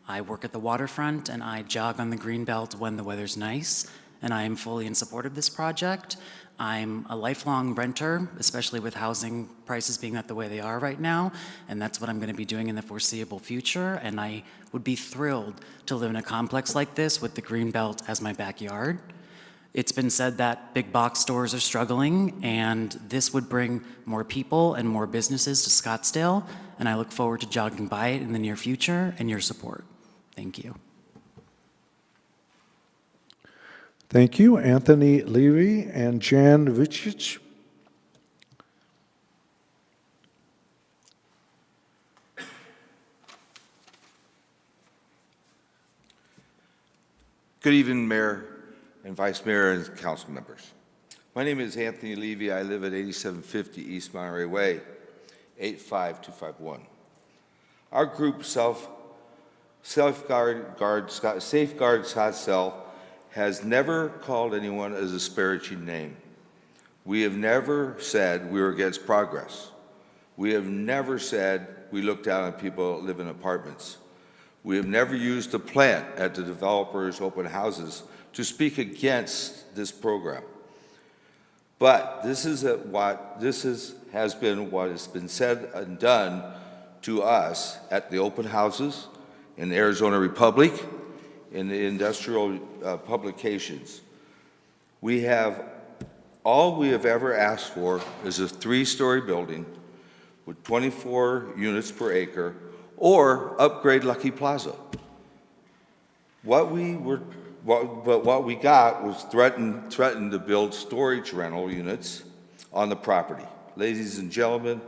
I work at the waterfront and I jog on the Greenbelt when the weather's nice, and I am fully in support of this project. I'm a lifelong renter, especially with housing prices being the way they are right now, and that's what I'm going to be doing in the foreseeable future, and I would be thrilled to live in a complex like this with the Greenbelt as my backyard. It's been said that big box stores are struggling, and this would bring more people and more businesses to Scottsdale, and I look forward to jogging by it in the near future and your support. Thank you. Thank you, Anthony Levy and Jan Vucic. Good evening, Mayor and Vice Mayor and council members. My name is Anthony Levy. I live at 8750 East Monterey Way, 85251. Our group Safeguard Scottsdale has never called anyone a disparaging name. We have never said we were against progress. We have never said we look down on people that live in apartments. We have never used a plant at the developers' open houses to speak against this program. But this has been what has been said and done to us at the open houses in the Arizona Republic, in the industrial publications. All we have ever asked for is a 3-story building with 24 units per acre, or upgrade Lucky Plaza. What we got was threatened to build storage rental units on the property. Ladies and gentlemen,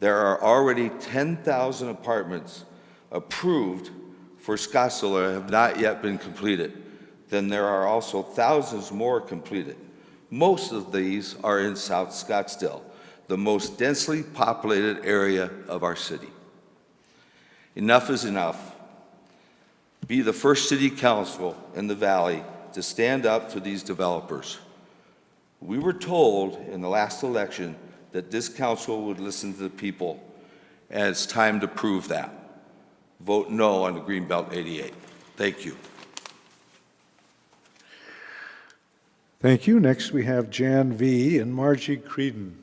there are already 10,000 apartments approved for Scottsdale that have not yet been completed. Then there are also thousands more completed. Most of these are in South Scottsdale, the most densely populated area of our city. Enough is enough. Be the first city council in the valley to stand up to these developers. We were told in the last election that this council would listen to the people, and it's time to prove that. Vote no on the Greenbelt 88. Thank you. Thank you. Next we have Jan V. and Margie Creedon.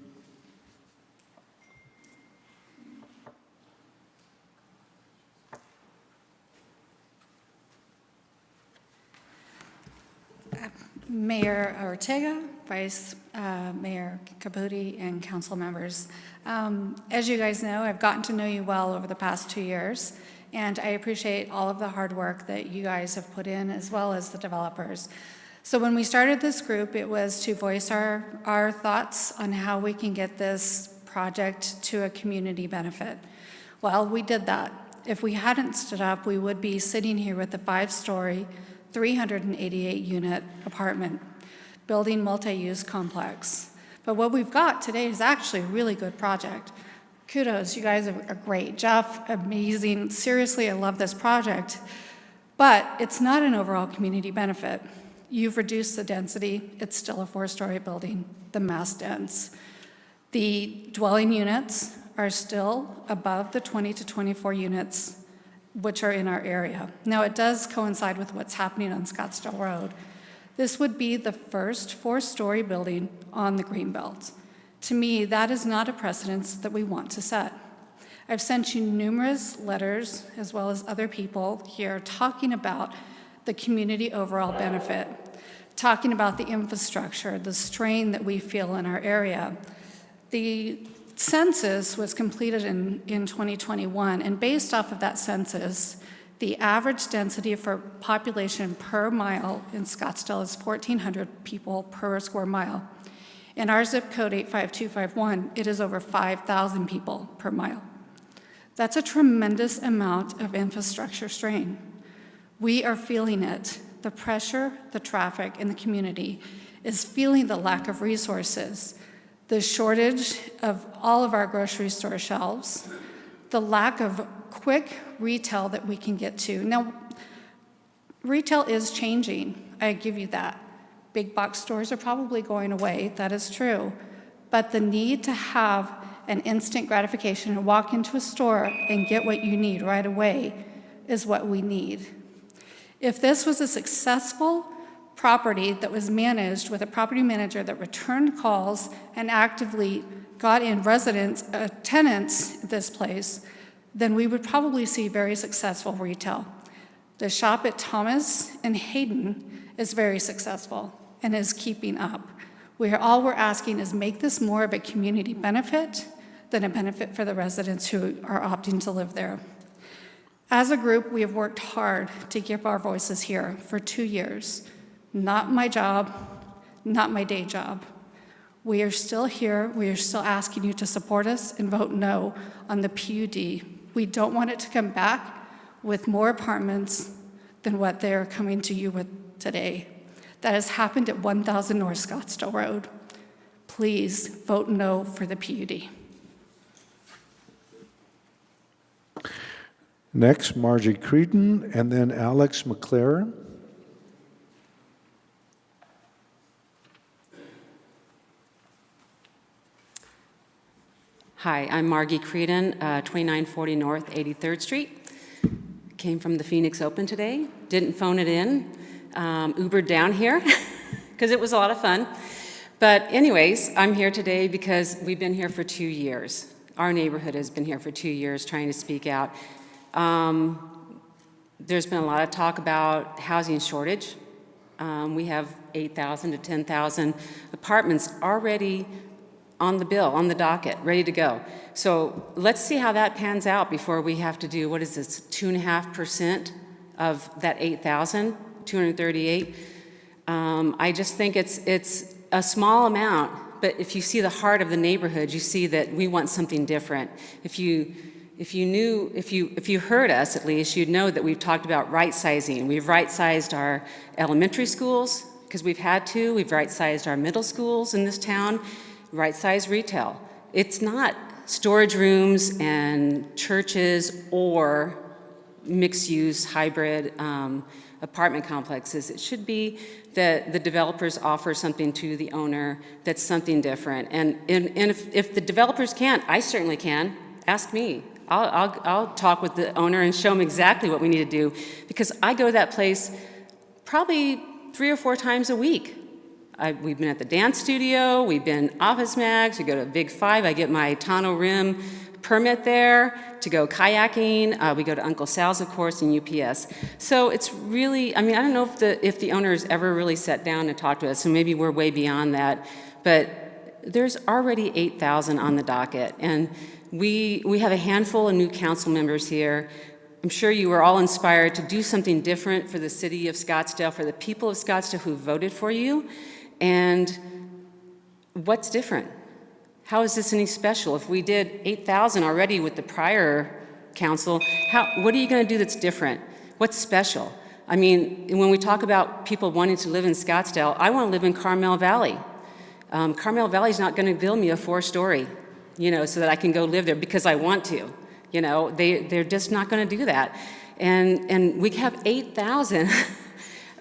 Mayor Ortega, Vice Mayor Caputi, and council members. As you guys know, I've gotten to know you well over the past 2 years, and I appreciate all of the hard work that you guys have put in, as well as the developers. So when we started this group, it was to voice our thoughts on how we can get this project to a community benefit. Well, we did that. If we hadn't stood up, we would be sitting here with a 5-story, 388-unit apartment building multi-use complex. But what we've got today is actually a really good project. Kudos, you guys are great. Jeff, amazing. Seriously, I love this project. But it's not an overall community benefit. You've reduced the density. It's still a 4-story building, the mass dense. The dwelling units are still above the 20 to 24 units which are in our area. Now, it does coincide with what's happening on Scottsdale Road. This would be the first 4-story building on the Greenbelt. To me, that is not a precedence that we want to set. I've sent you numerous letters, as well as other people here, talking about the community overall benefit, talking about the infrastructure, the strain that we feel in our area. The census was completed in 2021, and based off of that census, the average density for population per mile in Scottsdale is 1,400 people per square mile. In our zip code 85251, it is over 5,000 people per mile. That's a tremendous amount of infrastructure strain. We are feeling it. The pressure, the traffic, and the community is feeling the lack of resources, the shortage of all of our grocery store shelves, the lack of quick retail that we can get to. Now, retail is changing, I give you that. Big box stores are probably going away, that is true. But the need to have an instant gratification and walk into a store and get what you need right away is what we need. If this was a successful property that was managed with a property manager that returned calls and actively got in tenants at this place, then we would probably see very successful retail. The shop at Thomas and Hayden is very successful and is keeping up. All we're asking is make this more of a community benefit than a benefit for the residents who are opting to live there. As a group, we have worked hard to keep our voices here for 2 years. Not my job, not my day job. We are still here. We are still asking you to support us and vote no on the PUD. We don't want it to come back with more apartments than what they're coming to you with today. That has happened at 1000 North Scottsdale Road. Please vote no for the PUD. Next, Margie Creedon, and then Alex McLaren. Hi, I'm Margie Creedon, 2940 North 83rd Street. Came from the Phoenix Open today. Didn't phone it in. Ubered down here because it was a lot of fun. But anyways, I'm here today because we've been here for 2 years. Our neighborhood has been here for 2 years trying to speak out. There's been a lot of talk about housing shortage. We have 8,000 to 10,000 apartments already on the bill, on the docket, ready to go. So let's see how that pans out before we have to do, what is this, 2.5% of that 8,000, 238. I just think it's a small amount, but if you see the heart of the neighborhood, you see that we want something different. If you heard us at least, you'd know that we've talked about right-sizing. We've right-sized our elementary schools because we've had to. We've right-sized our middle schools in this town. Right-sized retail. It's not storage rooms and churches or mixed-use hybrid apartment complexes. It should be that the developers offer something to the owner that's something different. And if the developers can't, I certainly can. Ask me. I'll talk with the owner and show him exactly what we need to do, because I go to that place probably 3 or 4 times a week. We've been at the dance studio, we've been Office Mags, we go to Big 5, I get my tonneau rim permit there to go kayaking, we go to Uncle Sal's, of course, and UPS. So it's really, I don't know if the owners ever really sat down and talked to us, so maybe we're way beyond that, but there's already 8,000 on the docket, and we have a handful of new council members here. I'm sure you were all inspired to do something different for the city of Scottsdale, for the people of Scottsdale who voted for you. And what's different? How is this any special? If we did 8,000 already with the prior council, what are you going to do that's different? What's special? When we talk about people wanting to live in Scottsdale, I want to live in Carmel Valley. Carmel Valley's not going to build me a 4-story, so that I can go live there because I want to. They're just not going to do that. And we have 8,000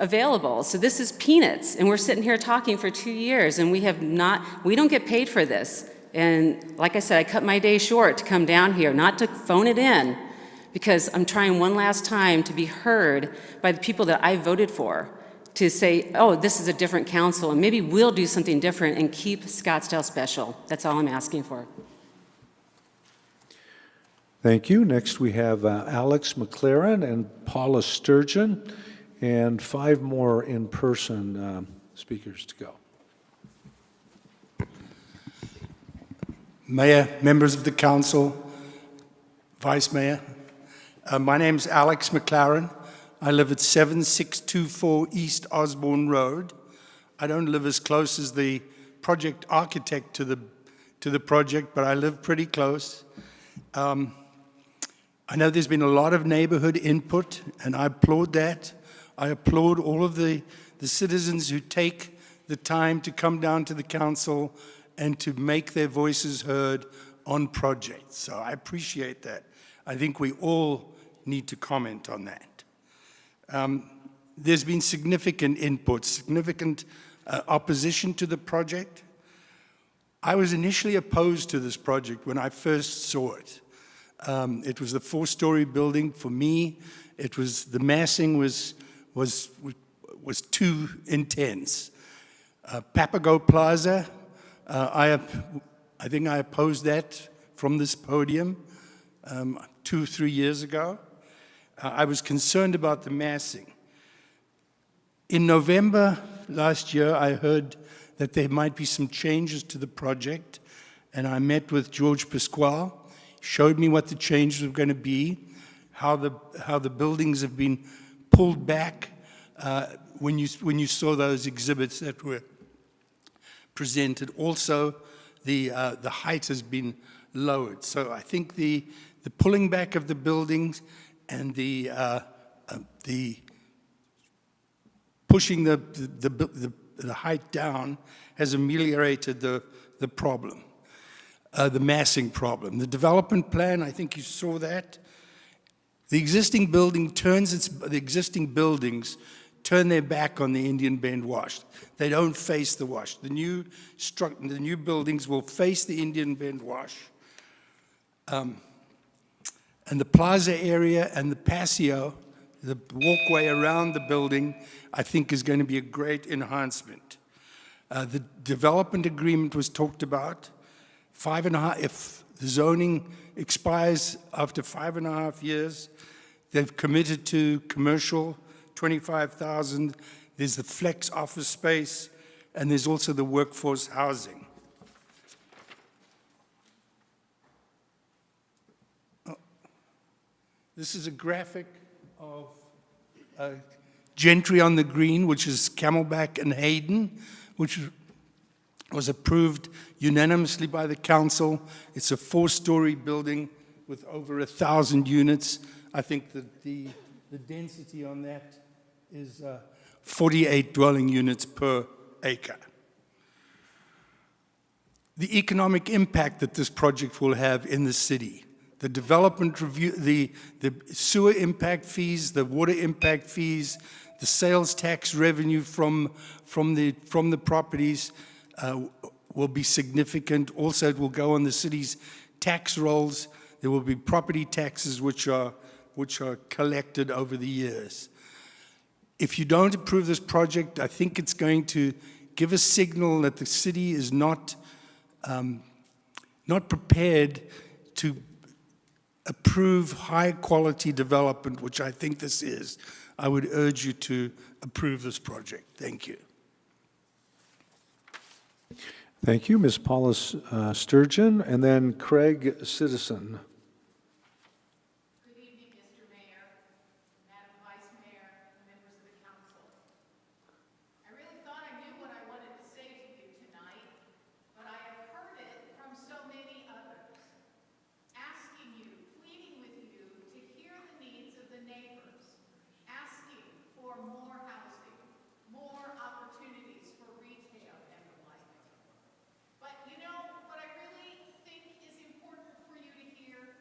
available. So this is peanuts. And we're sitting here talking for 2 years, and we don't get paid for this. And like I said, I cut my day short to come down here, not to phone it in, because I'm trying one last time to be heard by the people that I voted for, to say, oh, this is a different council, and maybe we'll do something different and keep Scottsdale special. That's all I'm asking for. Thank you. Next, we have Alex McLaren and Paula Sturgeon, and 5 more in-person speakers to go. Mayor, members of the council, Vice Mayor, my name is Alex McLaren. I live at 7624 East Osborne Road. I don't live as close as the project architect to the project, but I live pretty close. I know there's been a lot of neighborhood input, and I applaud that. I applaud all of the citizens who take the time to come down to the council and to make their voices heard on projects. So I appreciate that. I think we all need to comment on that. There's been significant input, significant opposition to the project. I was initially opposed to this project when I first saw it. It was a 4-story building. For me, the massing was too intense. Papago Plaza, I think I opposed that from this podium 2 or 3 years ago. I was concerned about the massing. In November last year, I heard that there might be some changes to the project, and I met with George Pasquale, showed me what the changes were going to be, how the buildings have been pulled back when you saw those exhibits that were presented. Also, the height has been lowered. So I think the pulling back of the buildings and the pushing the height down has ameliorated the problem, the massing problem. The development plan, I think you saw that. The existing buildings turn their back on the Indian Bend Wash. They don't face the wash. The new buildings will face the Indian Bend Wash. And the plaza area and the patio, the walkway around the building, I think is going to be a great enhancement. The development agreement was talked about. 5.5, if the zoning expires after 5.5 years, they've committed to commercial, 25,000. There's the flex office space, and there's also the workforce housing. This is a graphic of Gentry on the Green, which is Camelback and Hayden, which was approved unanimously by the council. It's a 4-story building with over 1,000 units. I think that the density on that is 48 dwelling units per acre. The economic impact that this project will have in the city, the development review, the sewer impact fees, the water impact fees, the sales tax revenue from the properties will be significant. Also, it will go on the city's tax rolls. There will be property taxes which are collected over the years. If you don't approve this project, I think it's going to give a signal that the city is not prepared to approve high-quality development, which I think this is. I would urge you to approve this project. Thank you. Thank you, Ms. Paula Sturgeon, and then Craig Citizen. But you know, what I really think is important for you to hear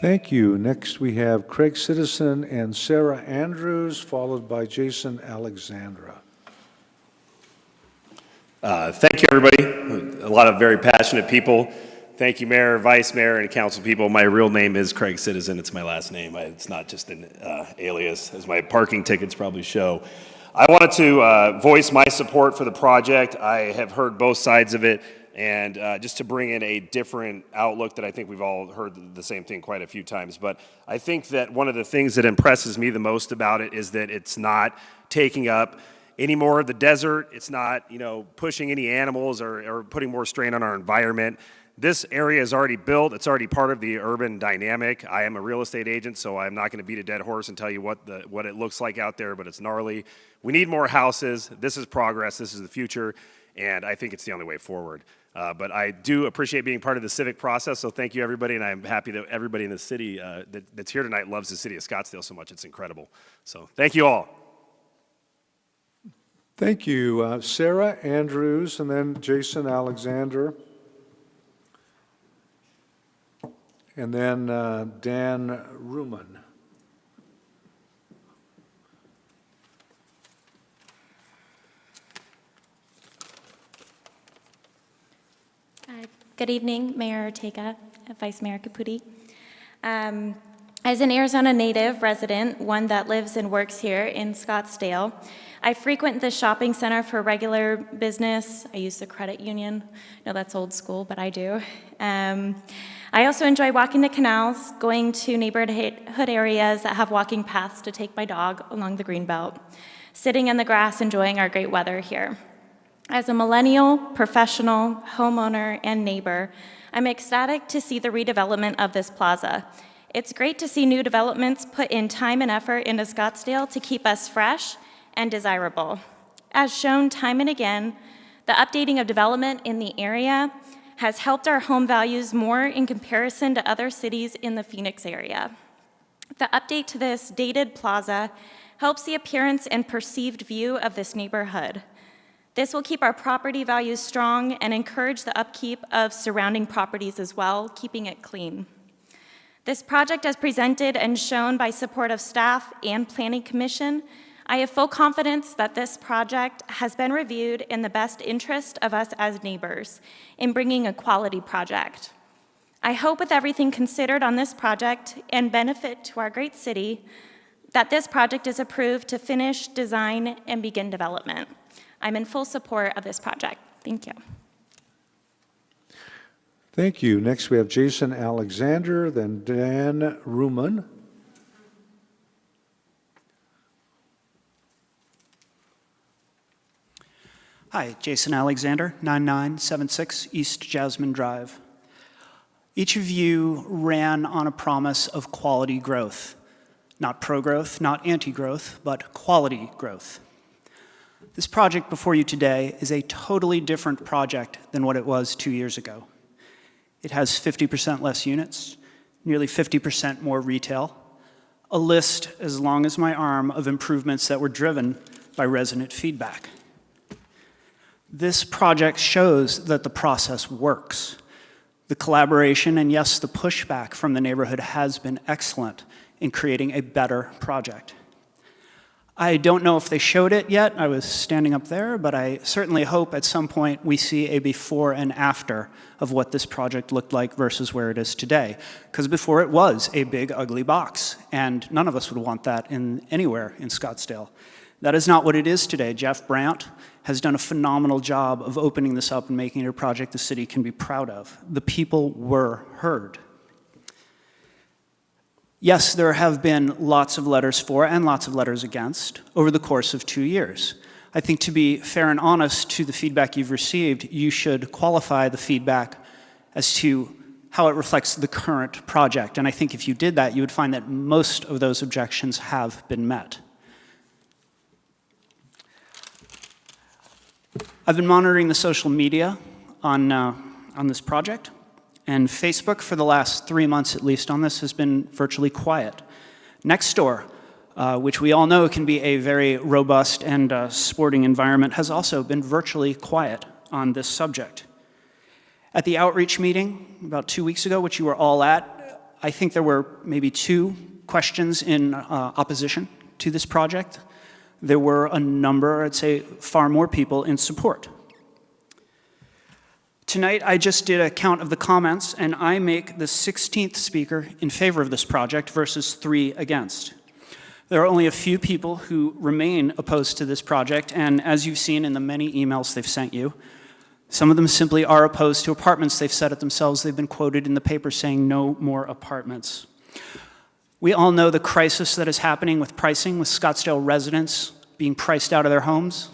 Thank you. Next, we have Craig Citizen and Sarah Andrews, followed by Jason Alexandra. Thank you, everybody. A lot of very passionate people. Thank you, Mayor, Vice Mayor, and council people. My real name is Craig Citizen. It's my last name. It's not just an alias, as my parking tickets probably show. I wanted to voice my support for the project. I have heard both sides of it, and just to bring in a different outlook that I think we've all heard the same thing quite a few times. But I think that one of the things that impresses me the most about it is that it's not taking up any more of the desert. It's not, pushing any animals or putting more strain on our environment. This area is already built. It's already part of the urban dynamic. I am a real estate agent, so I'm not going to beat a dead horse and tell you what it looks like out there, but it's gnarly. We need more houses. This is progress. This is the future, and I think it's the only way forward. But I do appreciate being part of the civic process, so thank you, everybody, and I'm happy that everybody in the city that's here tonight loves the city of Scottsdale so much. It's incredible. So thank you all. Thank you. Sarah Andrews and then Jason Alexander. And then Dan Ruman. Good evening, Mayor Ortega, Vice Mayor Caputi. As an Arizona native resident, one that lives and works here in Scottsdale, I frequent the shopping center for regular business. I use the credit union. No, that's old school, but I do. I also enjoy walking the canals, going to neighborhood areas that have walking paths to take my dog along the greenbelt, sitting in the grass, enjoying our great weather here. As a millennial, professional, homeowner, and neighbor, I'm ecstatic to see the redevelopment of this plaza. It's great to see new developments put in time and effort into Scottsdale to keep us fresh and desirable. As shown time and again, the updating of development in the area has helped our home values more in comparison to other cities in the Phoenix area. The update to this dated plaza helps the appearance and perceived view of this neighborhood. This will keep our property values strong and encourage the upkeep of surrounding properties as well, keeping it clean. This project, as presented and shown by support of staff and Planning Commission, I have full confidence that this project has been reviewed in the best interest of us as neighbors in bringing a quality project. I hope with everything considered on this project and benefit to our great city, that this project is approved to finish, design, and begin development. I'm in full support of this project. Thank you. Thank you. Next, we have Jason Alexander, then Dan Ruman. Hi, Jason Alexander, 9976 East Jasmine Drive. Each of you ran on a promise of quality growth. Not pro-growth, not anti-growth, but quality growth. This project before you today is a totally different project than what it was 2 years ago. It has 50% less units, nearly 50% more retail, a list as long as my arm of improvements that were driven by resident feedback. This project shows that the process works. The collaboration and yes, the pushback from the neighborhood has been excellent in creating a better project. I don't know if they showed it yet. I was standing up there, but I certainly hope at some point we see a before and after of what this project looked like versus where it is today. Because before it was a big, ugly box, and none of us would want that anywhere in Scottsdale. That is not what it is today. Jeff Brandt has done a phenomenal job of opening this up and making it a project the city can be proud of. The people were heard. Yes, there have been lots of letters for and lots of letters against over the course of 2 years. I think to be fair and honest to the feedback you've received, you should qualify the feedback as to how it reflects the current project. And I think if you did that, you would find that most of those objections have been met. I've been monitoring the social media on this project. And Facebook, for the last 3 months at least on this, has been virtually quiet. Nextdoor, which we all know can be a very robust and sporting environment, has also been virtually quiet on this subject. At the outreach meeting about 2 weeks ago, which you were all at, I think there were maybe 2 questions in opposition to this project. There were a number, I'd say far more people in support. Tonight, I just did a count of the comments, and I make the 16th speaker in favor of this project versus 3 against. There are only a few people who remain opposed to this project, and as you've seen in the many emails they've sent you, some of them simply are opposed to apartments. They've said it themselves. They've been quoted in the paper saying no more apartments. We all know the crisis that is happening with pricing, with Scottsdale residents being priced out of their homes,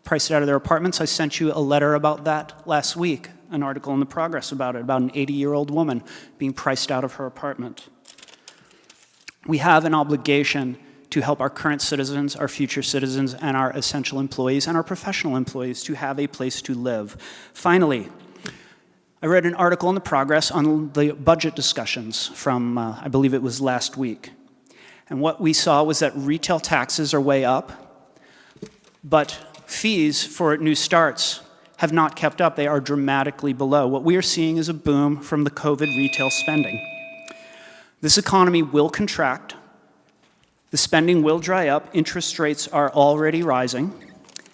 priced out of their apartments. I sent you a letter about that last week, an article in the Progress about it, about an 80-year-old woman being priced out of her apartment. We have an obligation to help our current citizens, our future citizens, and our essential employees and our professional employees to have a place to live. Finally, I read an article in the Progress on the budget discussions from, I believe it was last week. And what we saw was that retail taxes are way up, but fees for new starts have not kept up. They are dramatically below. What we are seeing is a boom from the COVID retail spending. This economy will contract. The spending will dry up. Interest rates are already rising.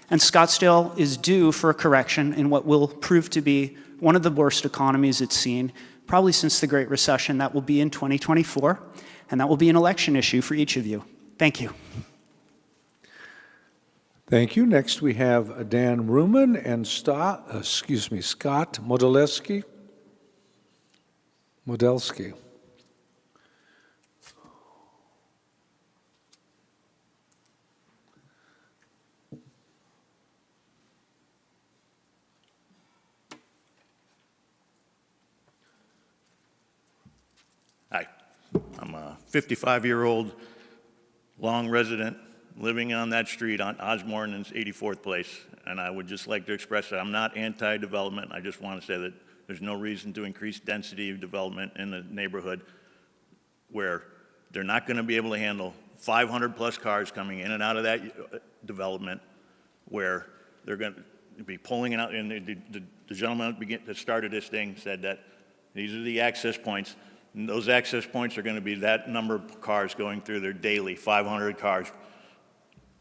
And Scottsdale is due for a correction in what will prove to be one of the worst economies it's seen, probably since the Great Recession. That will be in 2024, and that will be an election issue for each of you. Thank you. Thank you. Next, we have Dan Ruman and Scott Modelski. Hi, I'm a 55-year-old long resident living on that street on Osborne and 84th Place, and I would just like to express that I'm not anti-development. I just want to say that there's no reason to increase density of development in the neighborhood where they're not going to be able to handle 500 plus cars coming in and out of that development, where they're going to be pulling it out. And the gentleman that started this thing said that these are the access points. And those access points are going to be that number of cars going through there daily, 500 cars.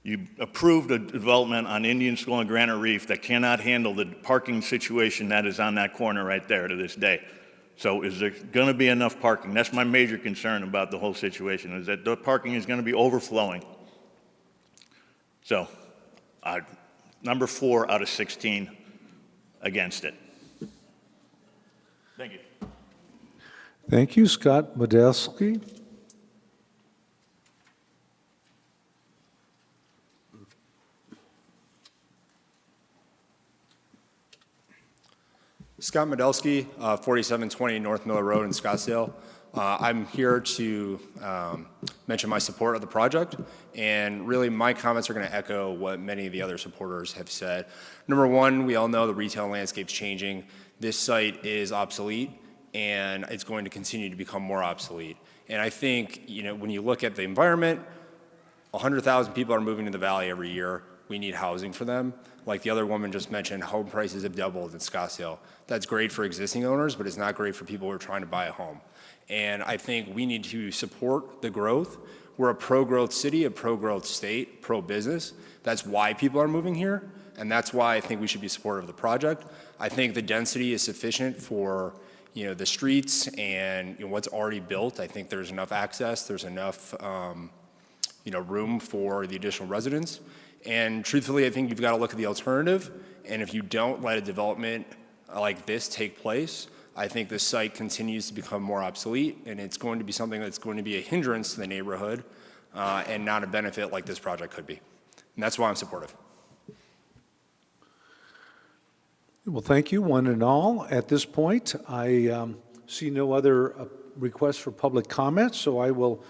You approved a development on Indian School and Granite Reef that cannot handle the parking situation that is on that corner right there to this day. So is there going to be enough parking? That's my major concern about the whole situation, is that the parking is going to be overflowing. So, number 4 out of 16 against it. Thank you. Thank you, Scott Modelski. Scott Modelski, 4720 North Miller Road in Scottsdale. I'm here to mention my support of the project, and really my comments are going to echo what many of the other supporters have said. Number one, we all know the retail landscape's changing. This site is obsolete, and it's going to continue to become more obsolete. And I think, when you look at the environment, 100,000 people are moving to the valley every year. We need housing for them. Like the other woman just mentioned, home prices have doubled in Scottsdale. That's great for existing owners, but it's not great for people who are trying to buy a home. And I think we need to support the growth. We're a pro-growth city, a pro-growth state, pro-business. That's why people are moving here, and that's why I think we should be supportive of the project. I think the density is sufficient for the streets and what's already built. I think there's enough access, there's enough room for the additional residents. And truthfully, I think you've got to look at the alternative. And if you don't let a development like this take place, I think this site continues to become more obsolete, and it's going to be something that's going to be a hindrance to the neighborhood and not a benefit like this project could be. And that's why I'm supportive. Well, thank you, one and all. At this point, I see no other requests for public comment, so I will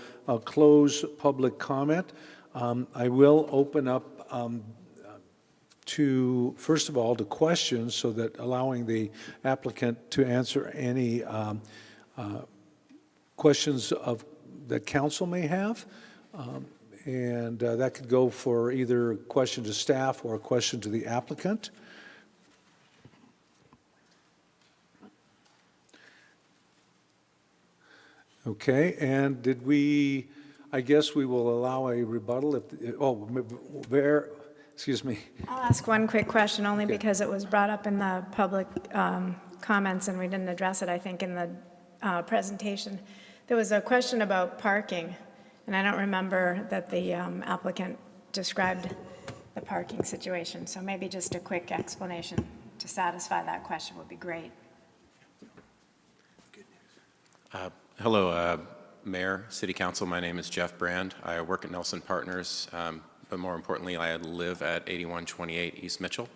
close public comment. I will open up to, first of all, to questions, so that allowing the applicant to answer any questions that council may have. And that could go for either a question to staff or a question to the applicant. Okay, and I guess we will allow a rebuttal if, excuse me. I'll ask one quick question, only because it was brought up in the public comments and we didn't address it, I think, in the presentation. There was a question about parking, and I don't remember that the applicant described the parking situation. So maybe just a quick explanation to satisfy that question would be great. Hello, Mayor, City Council. My name is Jeff Brand. I work at Nelson Partners, but more importantly, I live at 8128 East Mitchell.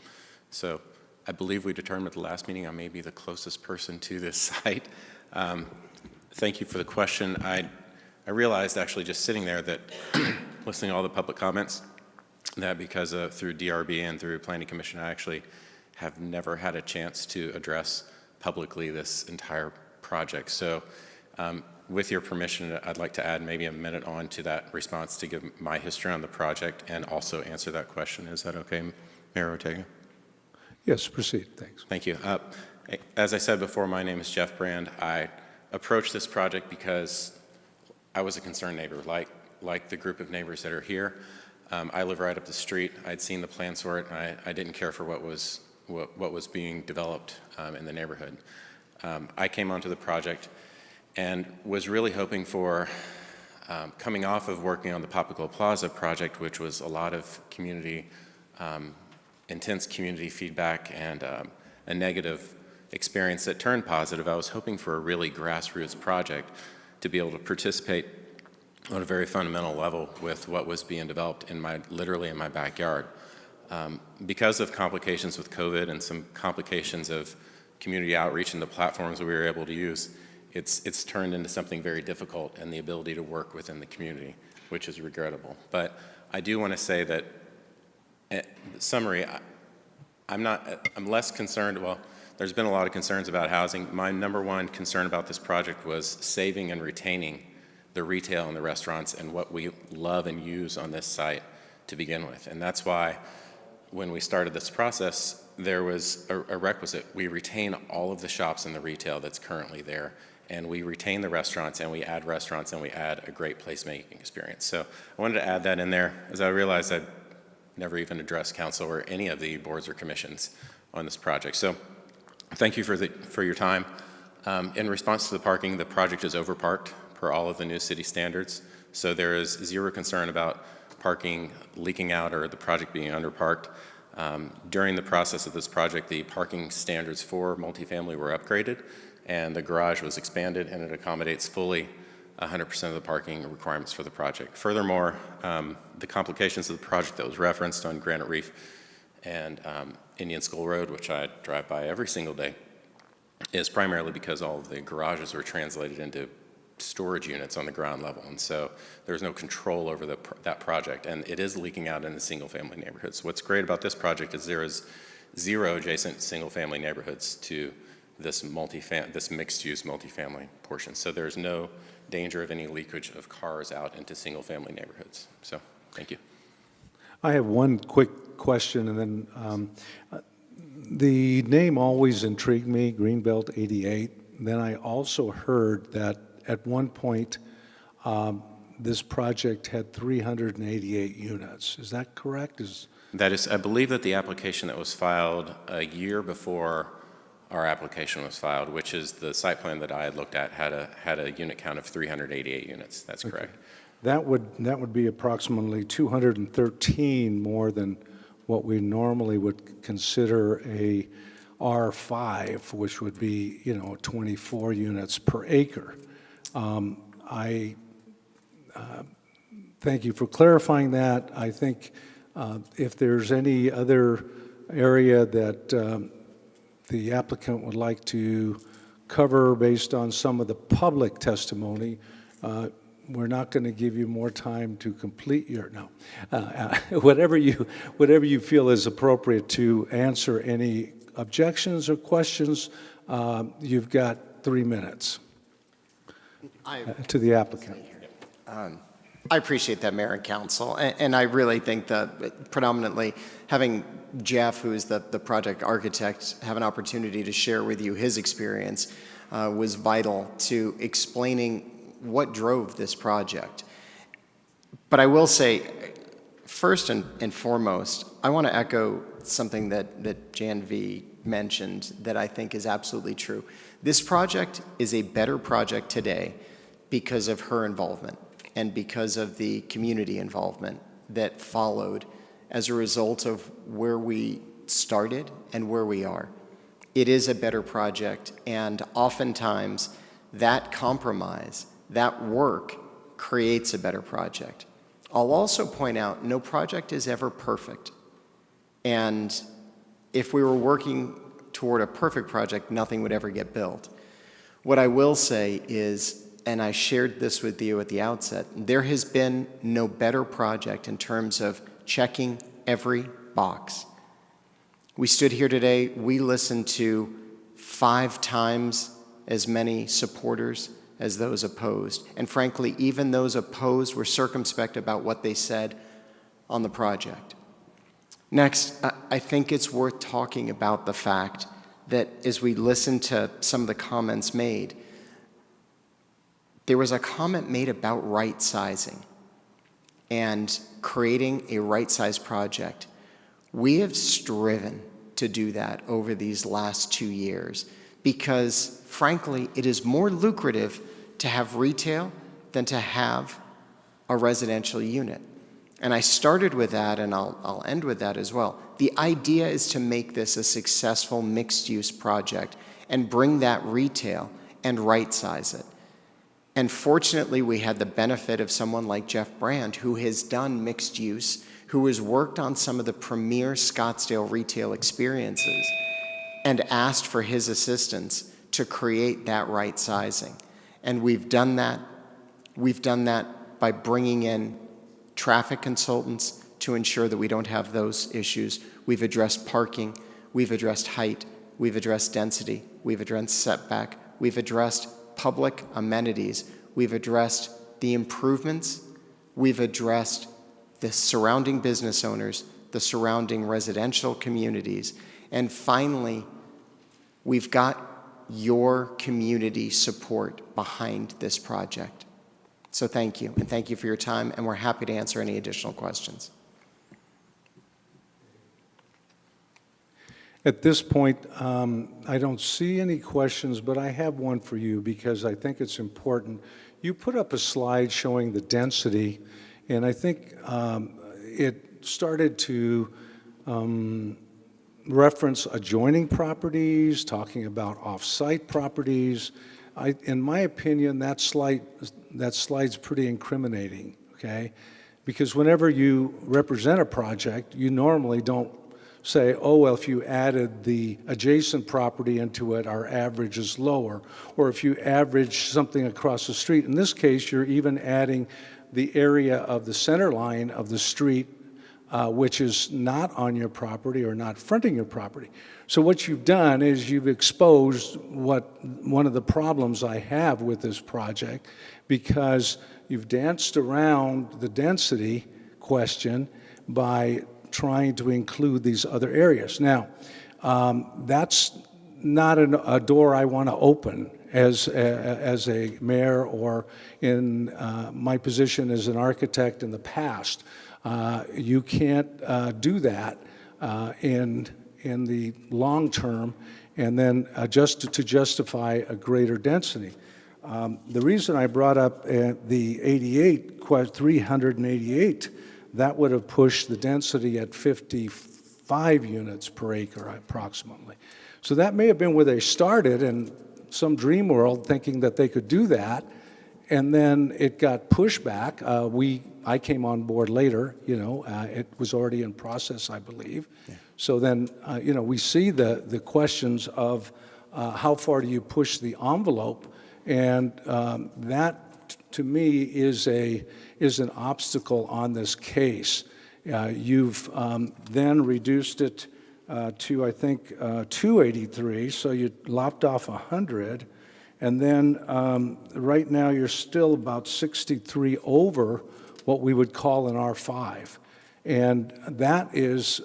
So I believe we determined at the last meeting I may be the closest person to this site. Thank you for the question. I realized actually just sitting there that listening to all the public comments that because through DRB and through Planning Commission, I actually have never had a chance to address publicly this entire project. So with your permission, I'd like to add maybe a minute on to that response to give my history on the project and also answer that question. Is that okay, Mayor Ortega? Yes, proceed. Thanks. Thank you. As I said before, my name is Jeff Brand. I approached this project because I was a concerned neighbor, like the group of neighbors that are here. I live right up the street. I'd seen the plans for it, and I didn't care for what was being developed in the neighborhood. I came onto the project and was really hoping for, coming off of working on the Papago Plaza project, which was a lot of intense community feedback and a negative experience that turned positive. I was hoping for a really grassroots project to be able to participate on a very fundamental level with what was being developed literally in my backyard. Because of complications with COVID and some complications of community outreach and the platforms we were able to use, it's turned into something very difficult and the ability to work within the community, which is regrettable. But I do want to say that, summary, I'm less concerned, well, there's been a lot of concerns about housing. My number one concern about this project was saving and retaining the retail and the restaurants and what we love and use on this site to begin with. And that's why when we started this process, there was a requisite. We retain all of the shops and the retail that's currently there, and we retain the restaurants, and we add restaurants, and we add a great placemaking experience. So I wanted to add that in there, as I realized I'd never even addressed council or any of the boards or commissions on this project. So thank you for your time. In response to the parking, the project is overparked per all of the new city standards. So there is zero concern about parking leaking out or the project being underparked. During the process of this project, the parking standards for multifamily were upgraded and the garage was expanded, and it accommodates fully 100% of the parking requirements for the project. Furthermore, the complications of the project that was referenced on Granite Reef and Indian School Road, which I drive by every single day, is primarily because all of the garages were translated into storage units on the ground level, and so there's no control over that project, and it is leaking out in the single-family neighborhoods. What's great about this project is there is zero adjacent single-family neighborhoods to this mixed-use multifamily portion, so there's no danger of any leakage of cars out into single-family neighborhoods. So, thank you. I have one quick question, and then the name always intrigued me, Greenbelt 88. Then I also heard that at one point, this project had 388 units. Is that correct? That is, I believe that the application that was filed a year before our application was filed, which is the site plan that I had looked at, had a unit count of 388 units. That's correct. That would be approximately 213 more than what we normally would consider a R5, which would be 24 units per acre. I thank you for clarifying that. I think if there's any other area that the applicant would like to cover based on some of the public testimony, we're not going to give you more time to complete your, whatever you feel is appropriate to answer any objections or questions. You've got 3 minutes. To the applicant. I appreciate that, Mayor and Council, and I really think that predominantly having Jeff, who is the project architect, have an opportunity to share with you his experience was vital to explaining what drove this project. But I will say, first and foremost, I want to echo something that Jan V mentioned that I think is absolutely true. This project is a better project today because of her involvement and because of the community involvement that followed as a result of where we started and where we are. It is a better project, and oftentimes that compromise, that work, creates a better project. I'll also point out, no project is ever perfect. And if we were working toward a perfect project, nothing would ever get built. What I will say is, and I shared this with you at the outset, there has been no better project in terms of checking every box. We stood here today, we listened to 5 times as many supporters as those opposed. And frankly, even those opposed were circumspect about what they said on the project. Next, I think it's worth talking about the fact that as we listen to some of the comments made, there was a comment made about right sizing and creating a right size project. We have striven to do that over these last 2 years because, frankly, it is more lucrative to have retail than to have a residential unit. And I started with that, and I'll end with that as well. The idea is to make this a successful mixed-use project and bring that retail and right-size it. And fortunately, we had the benefit of someone like Jeff Brand, who has done mixed use, who has worked on some of the premier Scottsdale retail experiences, and asked for his assistance to create that right sizing. And we've done that. We've done that by bringing in traffic consultants to ensure that we don't have those issues. We've addressed parking. We've addressed height. We've addressed density. We've addressed setback. We've addressed public amenities. We've addressed the improvements. We've addressed the surrounding business owners, the surrounding residential communities. And finally, we've got your community support behind this project. So thank you, and thank you for your time, and we're happy to answer any additional questions. At this point, I don't see any questions, but I have one for you because I think it's important. You put up a slide showing the density, and I think it started to reference adjoining properties, talking about off-site properties. In my opinion, that slide's pretty incriminating, okay? Because whenever you represent a project, you normally don't say, oh, well, if you added the adjacent property into it, our average is lower. Or if you average something across the street. In this case, you're even adding the area of the center line of the street, which is not on your property or not fronting your property. So what you've done is you've exposed one of the problems I have with this project, because you've danced around the density question by trying to include these other areas. Now, that's not a door I want to open as a mayor or in my position as an architect in the past. You can't do that in the long term and then just to justify a greater density. The reason I brought up the 388, that would have pushed the density at 55 units per acre approximately. So that may have been where they started in some dream world thinking that they could do that, and then it got pushed back. I came on board later, it was already in process, I believe. Yeah. So then, we see the questions of how far do you push the envelope, and that to me is an obstacle on this case. You've then reduced it to, I think, 283, so you lopped off 100, and then right now you're still about 63 over what we would call an R5. And that is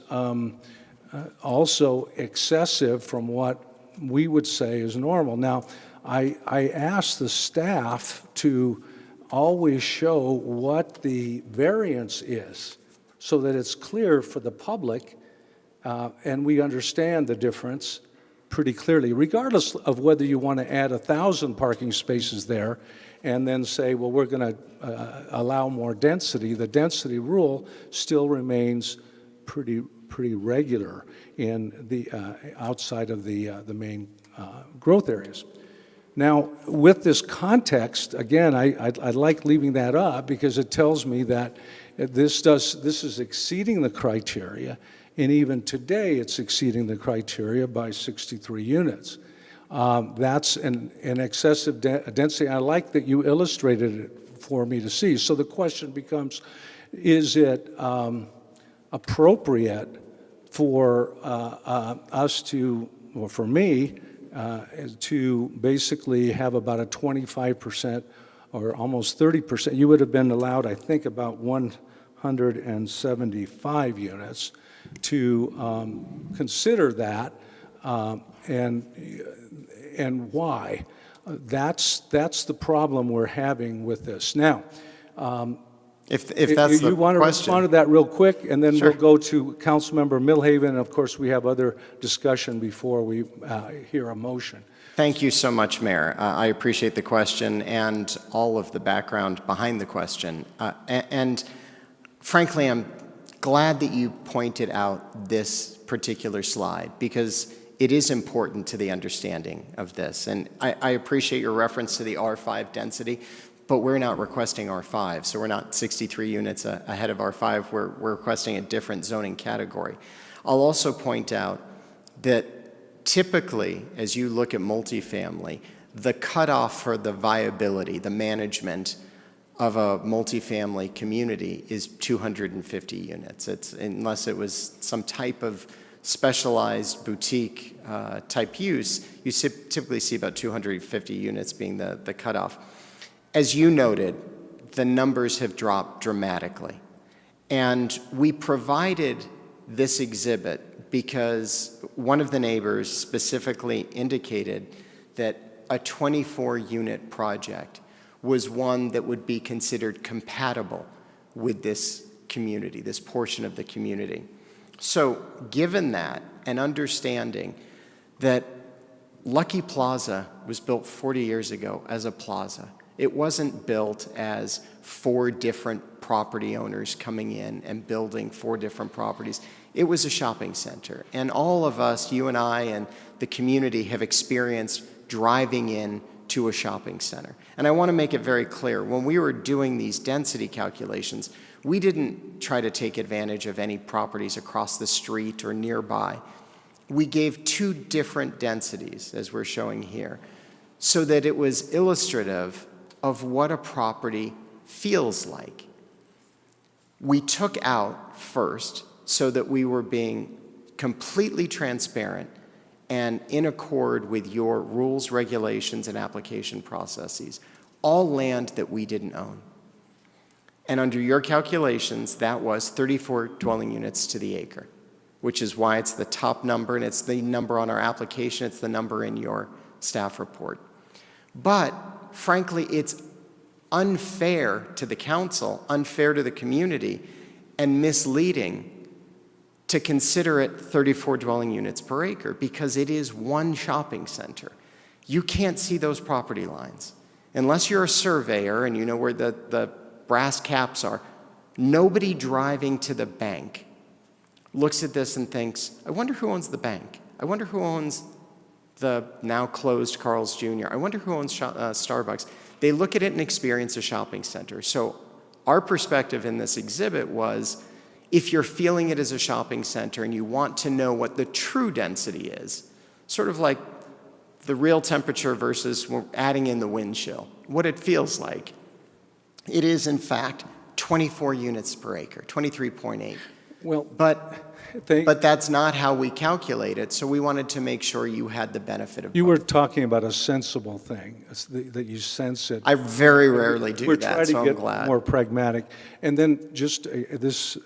also excessive from what we would say is normal. Now, I asked the staff to always show what the variance is so that it's clear for the public and we understand the difference pretty clearly, regardless of whether you want to add 1,000 parking spaces there and then say, well, we're going to allow more density. The density rule still remains pretty regular in the outside of the main growth areas. Now, with this context, again, I like leaving that up because it tells me that this is exceeding the criteria, and even today it's exceeding the criteria by 63 units. That's an excessive density. I like that you illustrated it for me to see. So the question becomes, is it appropriate for us to, or for me, to basically have about a 25% or almost 30%. You would have been allowed, I think, about 175 units to consider that, and why. That's the problem we're having with this. Now, if that's the you want to question. respond to that real quick, and then Sure. we'll go to Councilmember Milhaven, and of course we have other discussion before we hear a motion. Thank you so much, Mayor. I appreciate the question and all of the background behind the question. And frankly, I'm glad that you pointed out this particular slide because it is important to the understanding of this. And I appreciate your reference to the R5 density, but we're not requesting R5, so we're not 63 units ahead of R5. We're requesting a different zoning category. I'll also point out that typically, as you look at multifamily, the cutoff for the viability, the management of a multifamily community is 250 units. Unless it was some type of specialized boutique type use, you typically see about 250 units being the cutoff. As you noted, the numbers have dropped dramatically. And we provided this exhibit because one of the neighbors specifically indicated that a 24-unit project was one that would be considered compatible with this community, this portion of the community. So given that and understanding that Lucky Plaza was built 40 years ago as a plaza, it wasn't built as 4 different property owners coming in and building 4 different properties. It was a shopping center. And all of us, you and I and the community, have experienced driving in to a shopping center. And I want to make it very clear, when we were doing these density calculations, we didn't try to take advantage of any properties across the street or nearby. We gave 2 different densities, as we're showing here, so that it was illustrative of what a property feels like. We took out first, so that we were being completely transparent and in accord with your rules, regulations, and application processes, all land that we didn't own. And under your calculations, that was 34 dwelling units to the acre, which is why it's the top number, and it's the number on our application, it's the number in your staff report. But frankly, it's unfair to the council, unfair to the community, and misleading to consider it 34 dwelling units per acre because it is one shopping center. You can't see those property lines. Unless you're a surveyor and you know where the brass caps are, nobody driving to the bank looks at this and thinks, I wonder who owns the bank. I wonder who owns the now closed Carl's Jr. I wonder who owns Starbucks. They look at it and experience a shopping center. So our perspective in this exhibit was, if you're feeling it as a shopping center and you want to know what the true density is, sort of like the real temperature versus adding in the wind chill, what it feels like, it is in fact 24 units per acre, 23.8. Well, but that's not how we calculate it, so we wanted to make sure you had the benefit of You both. were talking about a sensible thing, that you sense it. I very rarely do We're that, trying so to I'm get glad. more pragmatic. And then just this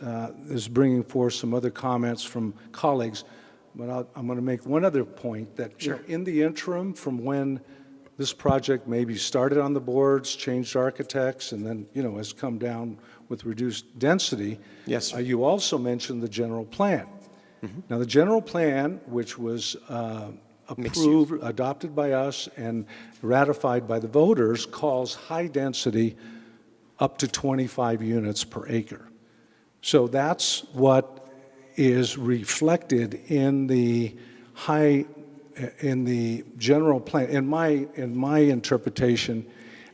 is bringing forth some other comments from colleagues, but I'm going to make one other point that you know, in the interim from when this project maybe started on the boards, changed architects, and then, has come down with reduced density. Yes, sir. You also mentioned the general plan. Mm-hmm. Now, the general plan, which was approved, adopted by us, and ratified by the voters, calls high density up to 25 units per acre. So that's what is reflected in the general plan. In my interpretation,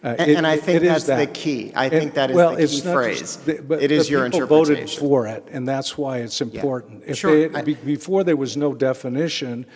and I think that's the key. I think that is the key phrase. It is your interpretation. People voted for it, and that's why it's important. Yeah. Before there was no definition